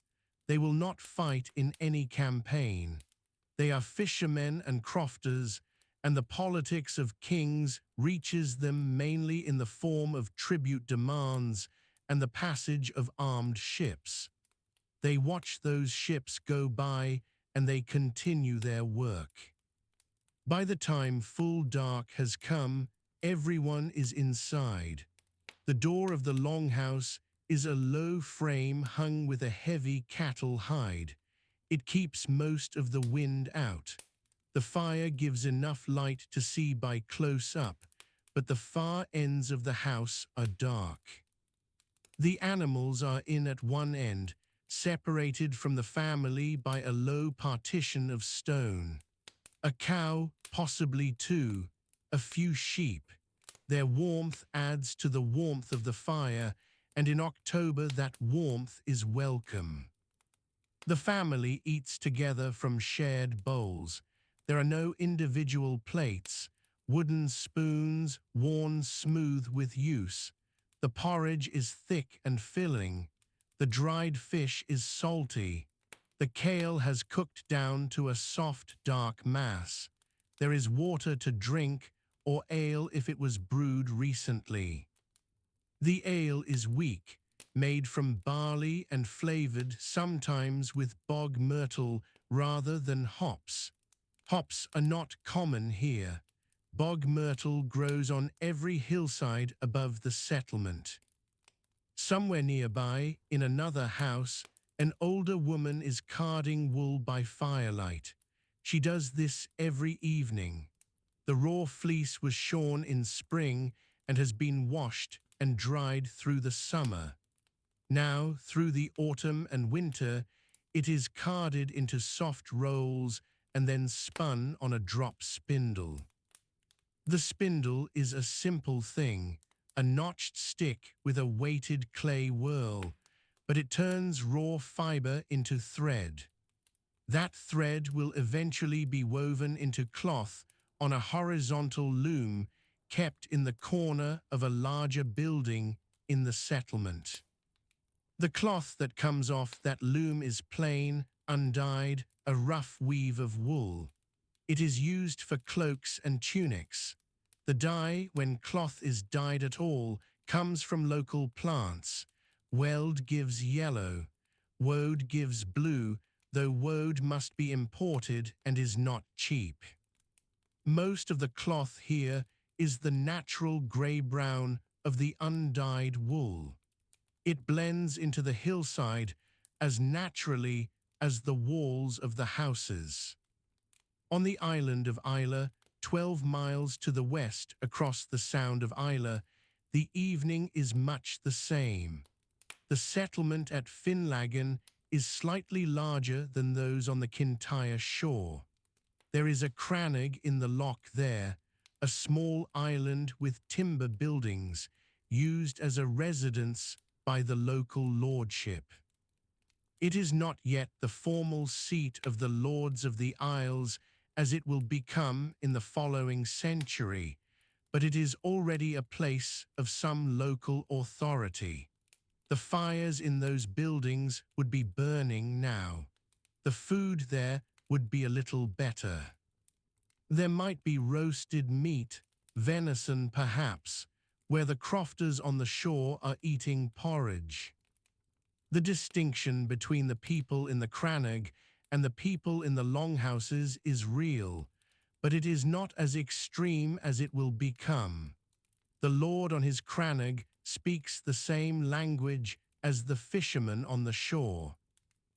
S1: They will not fight in any campaign. They are fishermen and crofters, and the politics of kings reaches them mainly in the form of tribute demands and the passage of armed ships. They watch those ships go by and they continue their work. By the time full dark has come, everyone is inside. The door of the longhouse is a low frame hung with a heavy cattle hide. It keeps most of the wind out. The fire gives enough light to see by close up, but the far ends of the house are dark. The animals are in at one end, separated from the family by a low partition of stone. A cow, possibly two, a few sheep. Their warmth adds to the warmth of the fire, and in October that warmth is welcome. The family eats together from shared bowls. There are no individual plates, wooden spoons worn smooth with use. The porridge is thick and filling. The dried fish is salty. The kale has cooked down to a soft, dark mass. There is water to drink, or ale if it was brewed recently. The ale is weak, made from barley and flavored sometimes with bog myrtle rather than hops. Hops are not common here. Bog myrtle grows on every hillside above the settlement. Somewhere nearby, in another house, an older woman is carding wool by firelight. She does this every evening. The raw fleece was shorn in spring and has been washed and dried through the summer. Now, through the autumn and winter, it is carded into soft rolls and then spun on a drop spindle. The spindle is a simple thing, a notched stick with a weighted clay whirl, but it turns raw fiber into thread. That thread will eventually be woven into cloth on a horizontal loom kept in the corner of a larger building in the settlement. The cloth that comes off that loom is plain, undyed, a rough weave of wool. It is used for cloaks and tunics. The dye, when cloth is dyed at all, comes from local plants. Weld gives yellow. Woad gives blue, though woad must be imported and is not cheap. Most of the cloth here is the natural grey-brown of the undyed wool. It blends into the hillside as naturally as the walls of the houses. On the island of Islay, 12 miles to the west across the Sound of Islay, the evening is much the same. The settlement at Finlaggan is slightly larger than those on the Kintyre shore. There is a crannog in the loch there, a small island with timber buildings, used as a residence by the local lordship. It is not yet the formal seat of the Lords of the Isles as it will become in the following century, but it is already a place of some local authority. The fires in those buildings would be burning now. The food there would be a little better. There might be roasted meat, venison perhaps, where the crofters on the shore are eating porridge. The distinction between the people in the crannog and the people in the longhouses is real, but it is not as extreme as it will become. The lord on his crannog speaks the same language as the fisherman on the shore.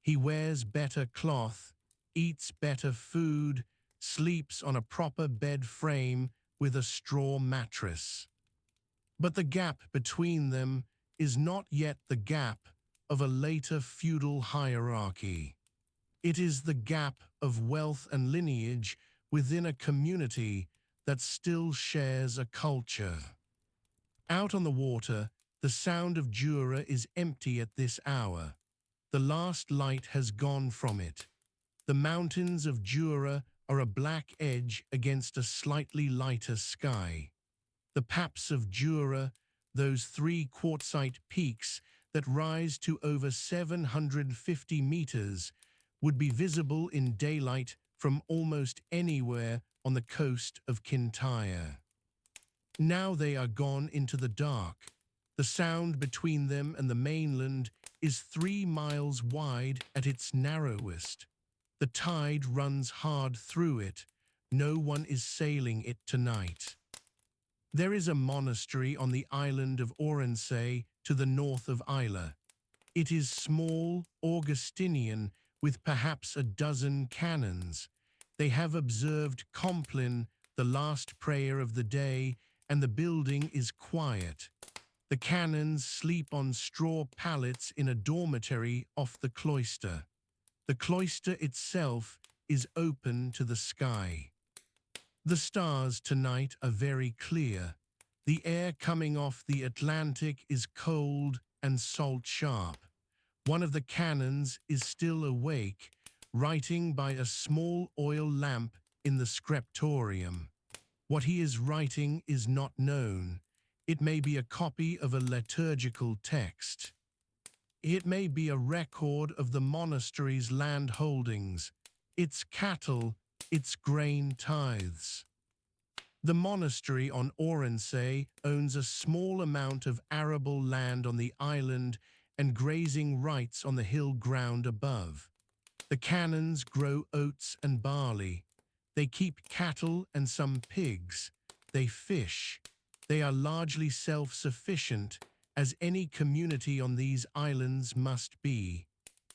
S1: He wears better cloth, eats better food, sleeps on a proper bed frame with a straw mattress. But the gap between them is not yet the gap of a later feudal hierarchy. It is the gap of wealth and lineage within a community that still shares a culture. Out on the water, the Sound of Jura is empty at this hour. The last light has gone from it. The mountains of Jura are a black edge against a slightly lighter sky. The paps of Jura, those three quartzite peaks that rise to over 750 meters, would be visible in daylight from almost anywhere on the coast of Kintyre. Now they are gone into the dark. The sound between them and the mainland is 3 miles wide at its narrowest. The tide runs hard through it. No one is sailing it tonight. There is a monastery on the island of Oronsay to the north of Islay. It is small, Augustinian, with perhaps a dozen canons. They have observed Compline, the last prayer of the day, and the building is quiet. The canons sleep on straw pallets in a dormitory off the cloister. The cloister itself is open to the sky. The stars tonight are very clear. The air coming off the Atlantic is cold and salt-sharp. One of the canons is still awake, writing by a small oil lamp in the scriptorium. What he is writing is not known. It may be a copy of a liturgical text. It may be a record of the monastery's land holdings, its cattle, its grain tithes. The monastery on Oronsay owns a small amount of arable land on the island and grazing rights on the hill ground above. The canons grow oats and barley. They keep cattle and some pigs. They fish. They are largely self-sufficient, as any community on these islands must be.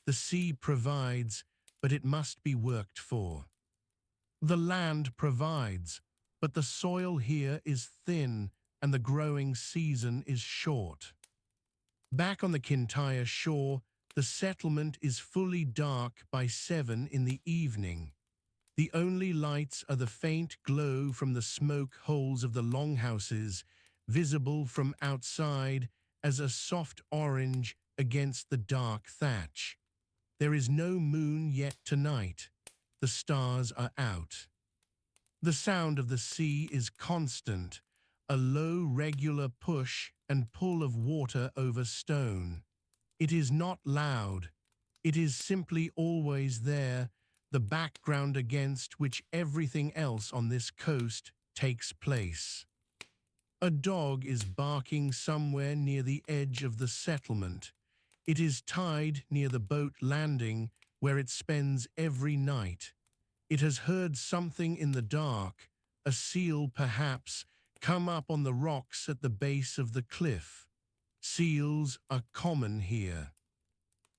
S1: The sea provides, but it must be worked for. The land provides, but the soil here is thin and the growing season is short. Back on the Kintyre shore, the settlement is fully dark by 7 in the evening. The only lights are the faint glow from the smoke holes of the longhouses, visible from outside as a soft orange against the dark thatch. There is no moon yet tonight. The stars are out. The sound of the sea is constant, a low regular push and pull of water over stone. It is not loud. It is simply always there, the background against which everything else on this coast takes place. A dog is barking somewhere near the edge of the settlement. It is tied near the boat landing where it spends every night. It has heard something in the dark, a seal perhaps, come up on the rocks at the base of the cliff. Seals are common here.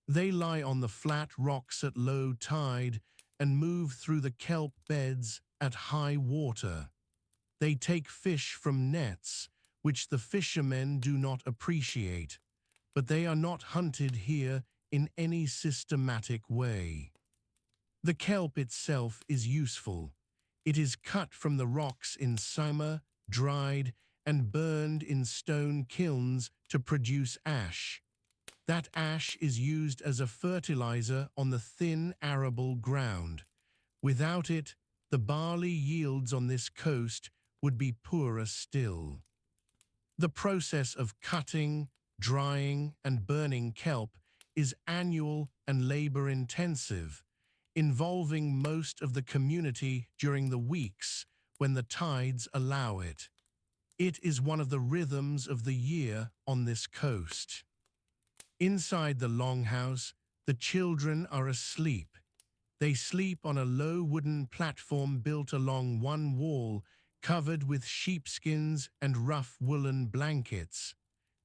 S1: They lie on the flat rocks at low tide and move through the kelp beds at high water. They take fish from nets, which the fishermen do not appreciate, but they are not hunted here in any systematic way. The kelp itself is useful. It is cut from the rocks in summer, dried, and burned in stone kilns to produce ash. That ash is used as a fertilizer on the thin arable ground. Without it, the barley yields on this coast would be poorer still. The process of cutting, drying, and burning kelp is annual and labor-intensive, involving most of the community during the weeks when the tides allow it. It is one of the rhythms of the year on this coast. Inside the longhouse, the children are asleep. They sleep on a low wooden platform built along one wall, covered with sheepskins and rough woolen blankets.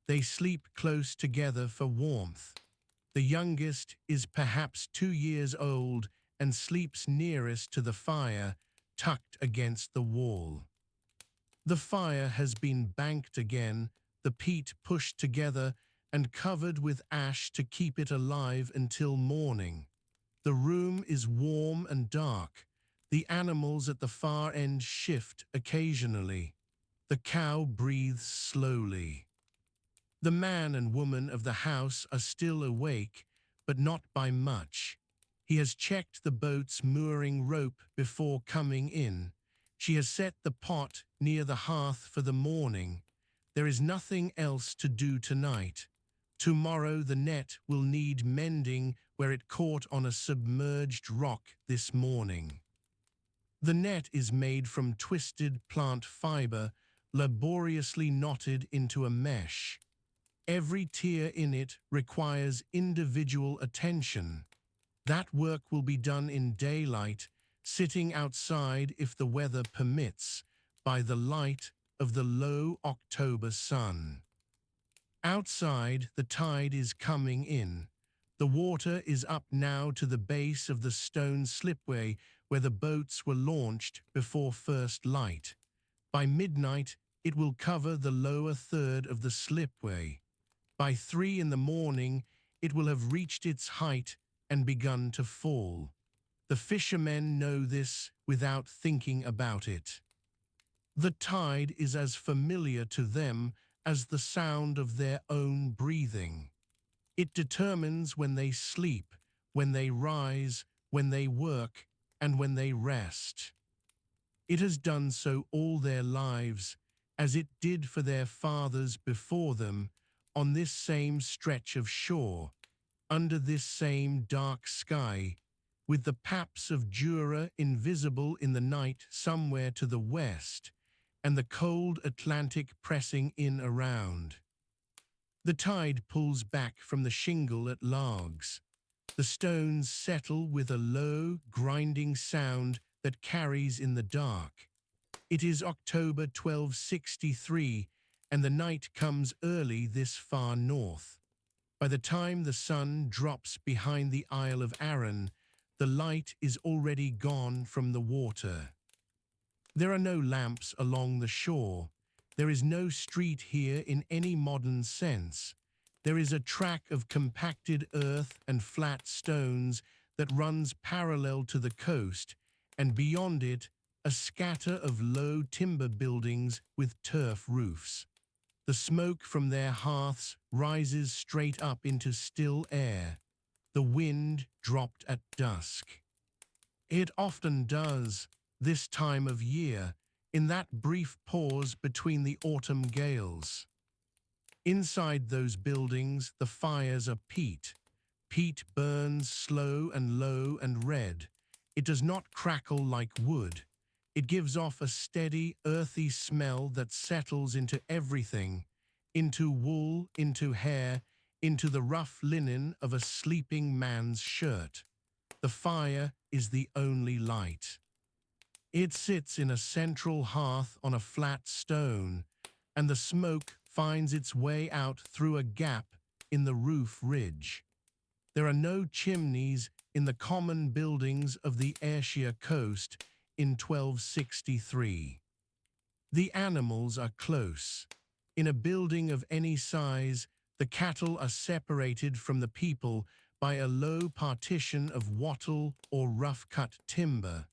S1: They sleep close together for warmth. The youngest is perhaps 2 years old and sleeps nearest to the fire, tucked against the wall. The fire has been banked again, the peat pushed together and covered with ash to keep it alive until morning. The room is warm and dark. The animals at the far end shift occasionally. The cow breathes slowly. The man and woman of the house are still awake, but not by much. He has checked the boat's mooring rope before coming in. She has set the pot near the hearth for the morning. There is nothing else to do tonight. Tomorrow the net will need mending where it caught on a submerged rock this morning. The net is made from twisted plant fiber, laboriously knotted into a mesh. Every tier in it requires individual attention. That work will be done in daylight, sitting outside if the weather permits, by the light of the low October sun. Outside, the tide is coming in. The water is up now to the base of the stone slipway where the boats were launched before first light. By midnight, it will cover the lower third of the slipway. By 3 in the morning, it will have reached its height and begun to fall. The fishermen know this without thinking about it. The tide is as familiar to them as the sound of their own breathing. It determines when they sleep, when they rise, when they work, and when they rest. It has done so all their lives, as it did for their fathers before them, on this same stretch of shore, under this same dark sky, with the paps of Jura invisible in the night somewhere to the west, and the cold Atlantic pressing in around. The tide pulls back from the shingle at Largs. The stones settle with a low, grinding sound that carries in the dark. It is October 1263, and the night comes early this far north. By the time the sun drops behind the Isle of Arran, the light is already gone from the water. There are no lamps along the shore. There is no street here in any modern sense. There is a track of compacted earth and flat stones that runs parallel to the coast, and beyond it, a scatter of low timber buildings with turf roofs. The smoke from their hearths rises straight up into still air. The wind dropped at dusk. It often does, this time of year, in that brief pause between the autumn gales. Inside those buildings, the fires are peat. Peat burns slow and low and red. It does not crackle like wood. It gives off a steady, earthy smell that settles into everything, into wool, into hair, into the rough linen of a sleeping man's shirt. The fire is the only light. It sits in a central hearth on a flat stone, and the smoke finds its way out through a gap in the roof ridge. There are no chimneys in the common buildings of the Ayrshire coast in 1263. The animals are close. In a building of any size, the cattle are separated from the people by a low partition of wattle or rough-cut timber.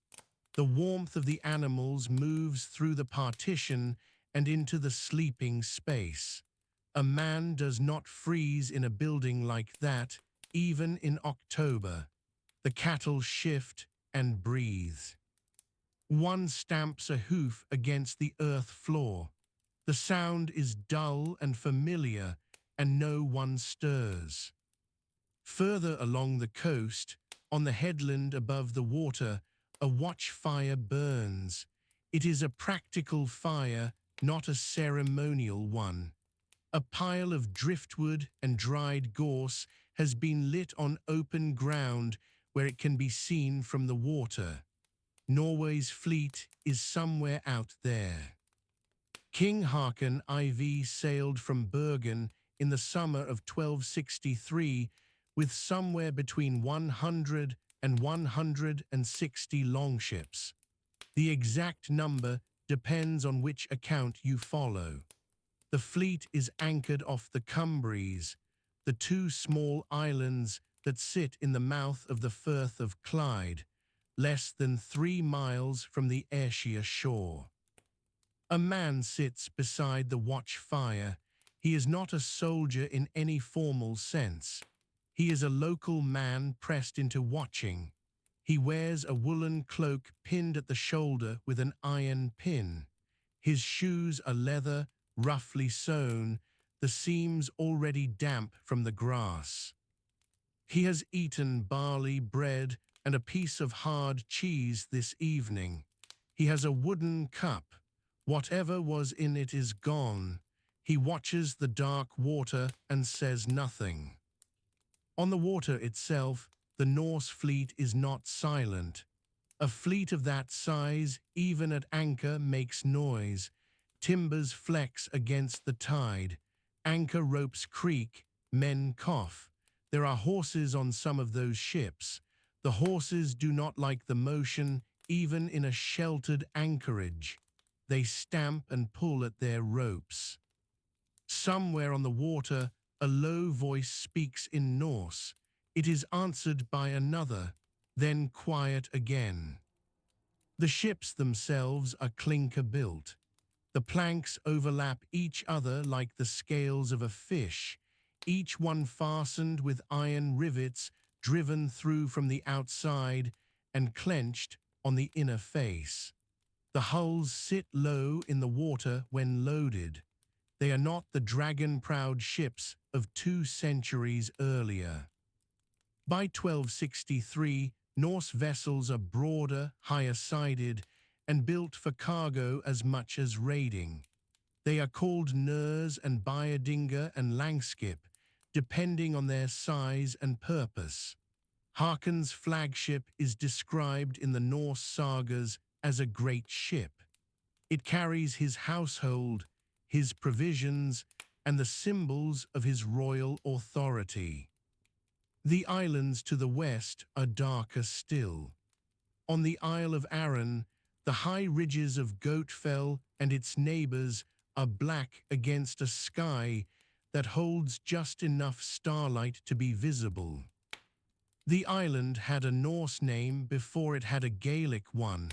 S1: The warmth of the animals moves through the partition and into the sleeping space. A man does not freeze in a building like that, even in October. The cattle shift and breathe. One stamps a hoof against the earth floor. The sound is dull and familiar, and no one stirs. Further along the coast, on the headland above the water, a watchfire burns. It is a practical fire, not a ceremonial one. A pile of driftwood and dried gorse has been lit on open ground where it can be seen from the water. Norway's fleet is somewhere out there. King Haakon IV sailed from Bergen in the summer of 1263 with somewhere between 100 and 160 longships. The exact number depends on which account you follow. The fleet is anchored off the Cumbries, the two small islands that sit in the mouth of the Firth of Clyde, less than 3 miles from the Ayrshire shore. A man sits beside the watchfire. He is not a soldier in any formal sense. He is a local man pressed into watching. He wears a woolen cloak pinned at the shoulder with an iron pin. His shoes are leather, roughly sewn, the seams already damp from the grass. He has eaten barley bread and a piece of hard cheese this evening. He has a wooden cup. Whatever was in it is gone. He watches the dark water and says nothing. On the water itself, the Norse fleet is not silent. A fleet of that size, even at anchor, makes noise. Timbers flex against the tide. Anchor ropes creak, men cough. There are horses on some of those ships. The horses do not like the motion, even in a sheltered anchorage. They stamp and pull at their ropes. Somewhere on the water, a low voice speaks in Norse. It is answered by another, then quiet again. The ships themselves are clinker-built. The planks overlap each other like the scales of a fish, each one fastened with iron rivets driven through from the outside and clenched on the inner face. The hulls sit low in the water when loaded. They are not the dragon-proud ships of 2 centuries earlier. By 1263, Norse vessels are broader, higher-sided, and built for cargo as much as raiding. They are called Nurs and Byrdinga and Langskip, depending on their size and purpose. Haakon's flagship is described in the Norse sagas as a great ship. It carries his household, his provisions, and the symbols of his royal authority. The islands to the west are darker still. On the Isle of Arran, the high ridges of Goatfell and its neighbours are black against a sky that holds just enough starlight to be visible. The island had a Norse name before it had a Gaelic one,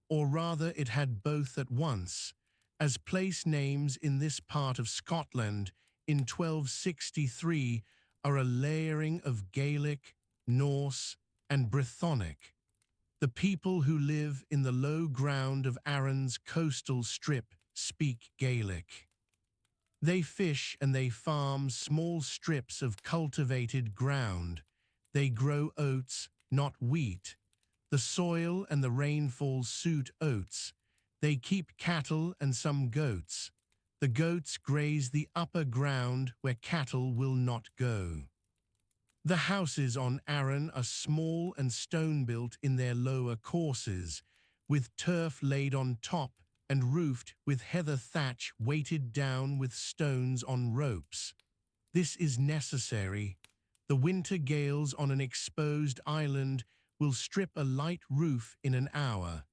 S1: or rather it had both at once, as place names in this part of Scotland in 1263 are a layering of Gaelic, Norse, and Brythonic. The people who live in the low ground of Arran's coastal strip speak Gaelic. They fish and they farm small strips of cultivated ground. They grow oats, not wheat. The soil and the rainfall suit oats. They keep cattle and some goats. The goats graze the upper ground where cattle will not go. The houses on Arran are small and stone-built in their lower courses, with turf laid on top and roofed with heather thatch weighted down with stones on ropes. This is necessary. The winter gales on an exposed island will strip a light roof in an hour.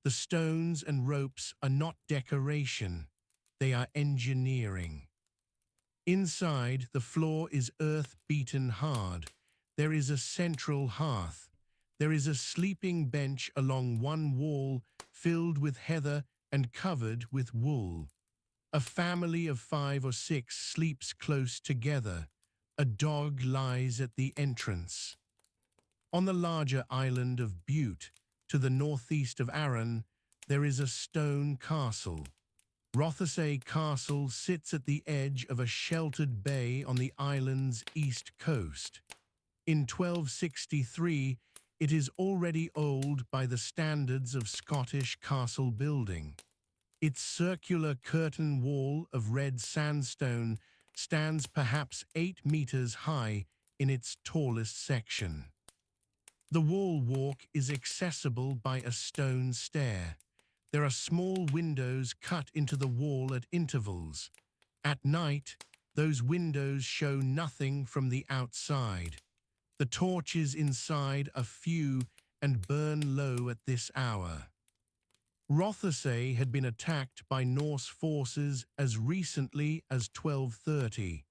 S1: The stones and ropes are not decoration. They are engineering. Inside, the floor is earth beaten hard. There is a central hearth. There is a sleeping bench along one wall filled with heather and covered with wool. A family of 5 or 6 sleeps close together. A dog lies at the entrance. On the larger island of Bute, to the northeast of Arran, there is a stone castle. Rothesay Castle sits at the edge of a sheltered bay on the island's east coast. In 1263, it is already old by the standards of Scottish castle building. Its circular curtain wall of red sandstone stands perhaps 8 meters high in its tallest section. The wall walk is accessible by a stone stair. There are small windows cut into the wall at intervals. At night, those windows show nothing from the outside. The torches inside are few and burn low at this hour. Rothesay had been attacked by Norse forces as recently as 1230.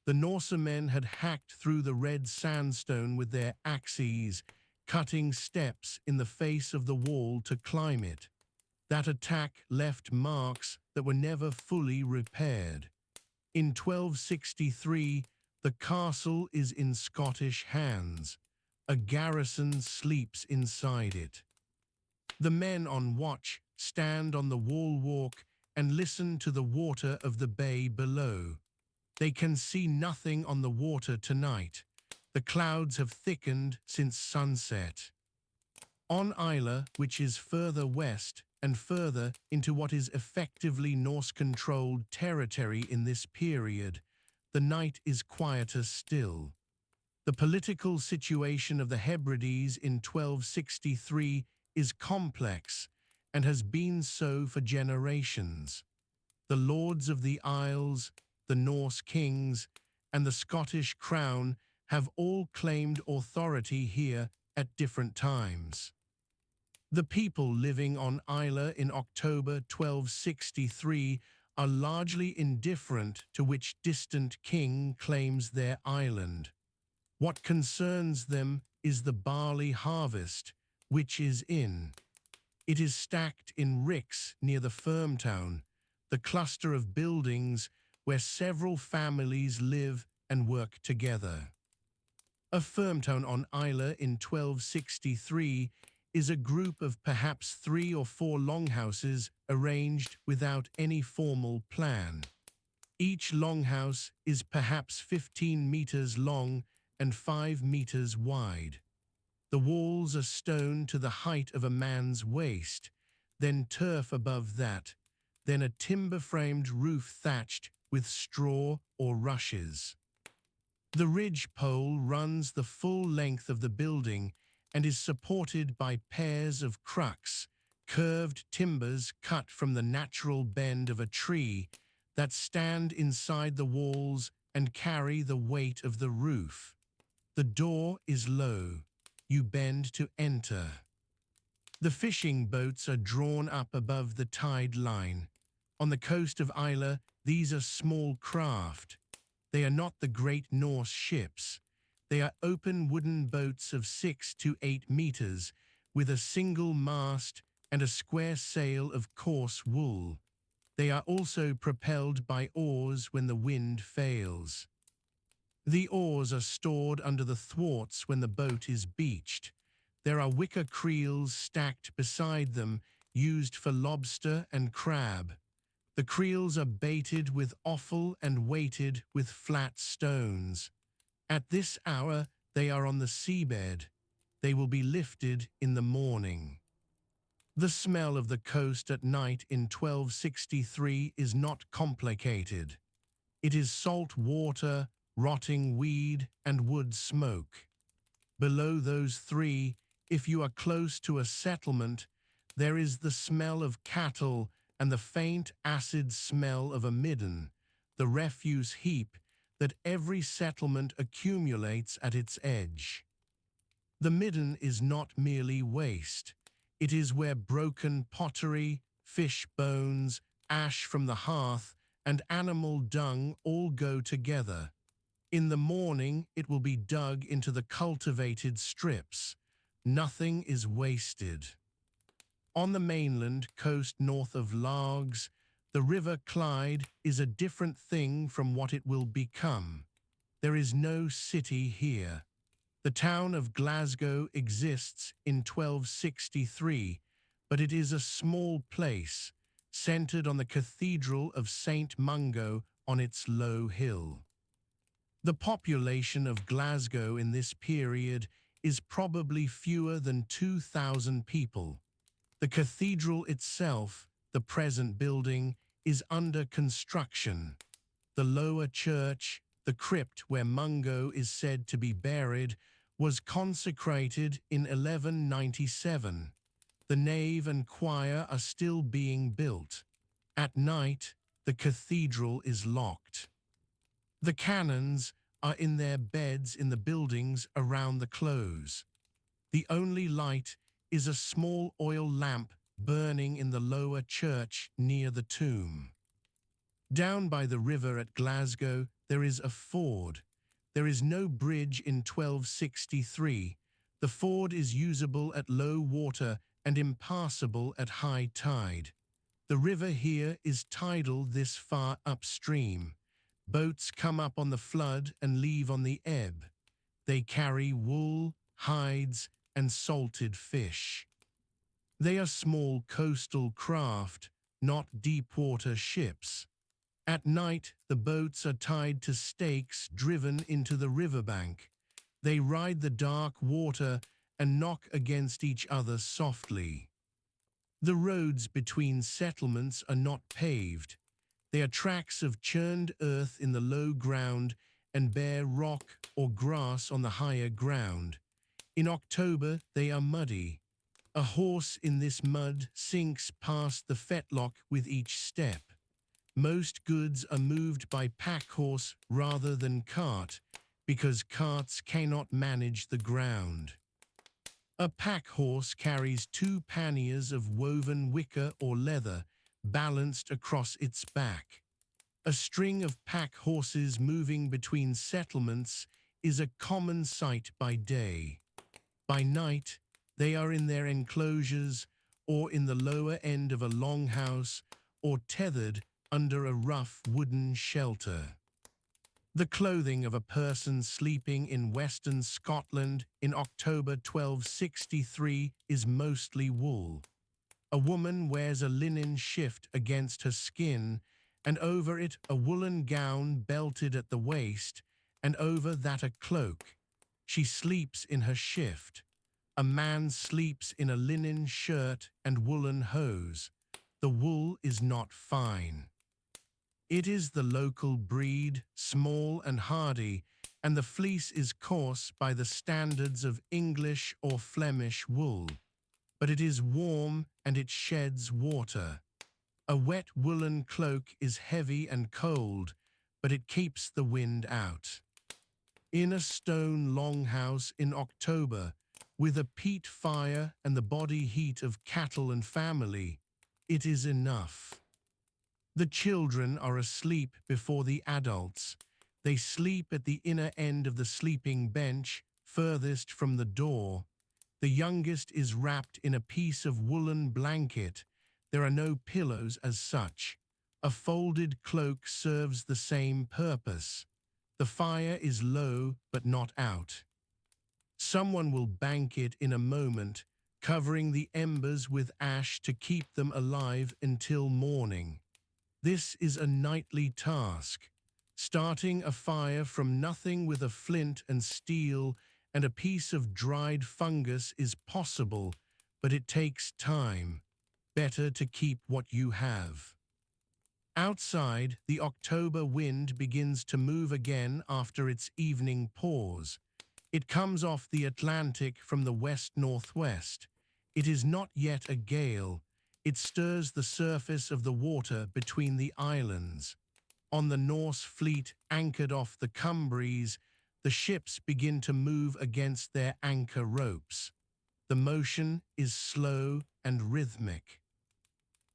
S1: The Norsemen had hacked through the red sandstone with their axes, cutting steps in the face of the wall to climb it. That attack left marks that were never fully repaired. In 1263, the castle is in Scottish hands. A garrison sleeps inside it. The men on watch stand on the wall walk and listen to the water of the bay below. They can see nothing on the water tonight. The clouds have thickened since sunset. On Islay, which is further west and further into what is effectively Norse-controlled territory in this period, the night is quieter still. The political situation of the Hebrides in 1263 is complex and has been so for generations. The lords of the Isles, the Norse kings, and the Scottish crown have all claimed authority here at different times. The people living on Islay in October 1263 are largely indifferent to which distant king claims their island. What concerns them is the barley harvest, which is in. It is stacked in ricks near the firm town, the cluster of buildings where several families live and work together. A firm town on Islay in 1263 is a group of perhaps 3 or 4 longhouses arranged without any formal plan. Each longhouse is perhaps 15 meters long and 5 meters wide. The walls are stone to the height of a man's waist, then turf above that, then a timber-framed roof thatched with straw or rushes. The ridge pole runs the full length of the building and is supported by pairs of crux, curved timbers cut from the natural bend of a tree that stand inside the walls and carry the weight of the roof. The door is low. You bend to enter. The fishing boats are drawn up above the tide line. On the coast of Islay, these are small craft. They are not the great Norse ships. They are open wooden boats of 6 to 8 meters with a single mast and a square sail of coarse wool. They are also propelled by oars when the wind fails. The oars are stored under the thwarts when the boat is beached. There are wicker creels stacked beside them, used for lobster and crab. The creels are baited with offal and weighted with flat stones. At this hour, they are on the seabed. They will be lifted in the morning. The smell of the coast at night in 1263 is not complicated. It is salt water, rotting weed, and wood smoke. Below those 3, if you are close to a settlement, there is the smell of cattle and the faint acid smell of a midden, the refuse heap that every settlement accumulates at its edge. The midden is not merely waste. It is where broken pottery, fish bones, ash from the hearth, and animal dung all go together. In the morning, it will be dug into the cultivated strips. Nothing is wasted. On the mainland coast north of Largs, the River Clyde is a different thing from what it will become. There is no city here. The town of Glasgow exists in 1263, but it is a small place, centred on the Cathedral of St. Mungo on its low hill. The population of Glasgow in this period is probably fewer than 2,000 people. The cathedral itself, the present building, is under construction. The lower church, the crypt where Mungo is said to be buried, was consecrated in 1197. The nave and choir are still being built. At night, the cathedral is locked. The canons are in their beds in the buildings around the close. The only light is a small oil lamp burning in the lower church near the tomb. Down by the river at Glasgow, there is a ford. There is no bridge in 1263. The ford is usable at low water and impassable at high tide. The river here is tidal this far upstream. Boats come up on the flood and leave on the ebb. They carry wool, hides, and salted fish. They are small coastal craft, not deep-water ships. At night, the boats are tied to stakes driven into the riverbank. They ride the dark water and knock against each other softly. The roads between settlements are not paved. They are tracks of churned earth in the low ground and bare rock or grass on the higher ground. In October, they are muddy. A horse in this mud sinks past the fetlock with each step. Most goods are moved by pack horse rather than cart, because carts cannot manage the ground. A pack horse carries 2 panniers of woven wicker or leather, balanced across its back. A string of pack horses moving between settlements is a common sight by day. By night, they are in their enclosures or in the lower end of a longhouse or tethered under a rough wooden shelter. The clothing of a person sleeping in Western Scotland in October 1263 is mostly wool. A woman wears a linen shift against her skin, and over it a woolen gown belted at the waist, and over that a cloak. She sleeps in her shift. A man sleeps in a linen shirt and woolen hose. The wool is not fine. It is the local breed, small and hardy, and the fleece is coarse by the standards of English or Flemish wool. But it is warm and it sheds water. A wet woolen cloak is heavy and cold, but it keeps the wind out. In a stone longhouse in October, with a peat fire and the body heat of cattle and family, it is enough. The children are asleep before the adults. They sleep at the inner end of the sleeping bench, furthest from the door. The youngest is wrapped in a piece of woolen blanket. There are no pillows as such. A folded cloak serves the same purpose. The fire is low but not out. Someone will bank it in a moment, covering the embers with ash to keep them alive until morning. This is a nightly task. Starting a fire from nothing with a flint and steel and a piece of dried fungus is possible, but it takes time. Better to keep what you have. Outside, the October wind begins to move again after its evening pause. It comes off the Atlantic from the west-northwest. It is not yet a gale. It stirs the surface of the water between the islands. On the Norse fleet anchored off the Cumbries, the ships begin to move against their anchor ropes. The motion is slow and rhythmic.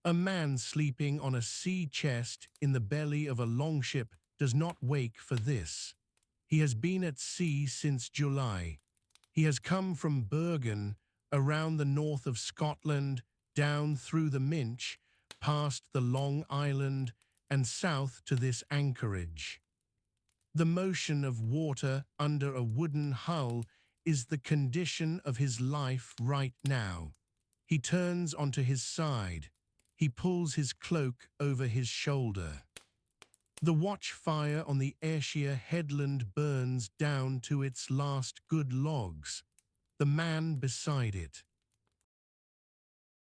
S1: A man sleeping on a sea chest in the belly of a longship does not wake for this. He has been at sea since July. He has come from Bergen, around the north of Scotland, down through the Minch, past the Long Island, and south to this anchorage. The motion of water under a wooden hull is the condition of his life right now. He turns onto his side. He pulls his cloak over his shoulder. The watchfire on the Ayrshire headland burns down to its last good logs. The man beside it,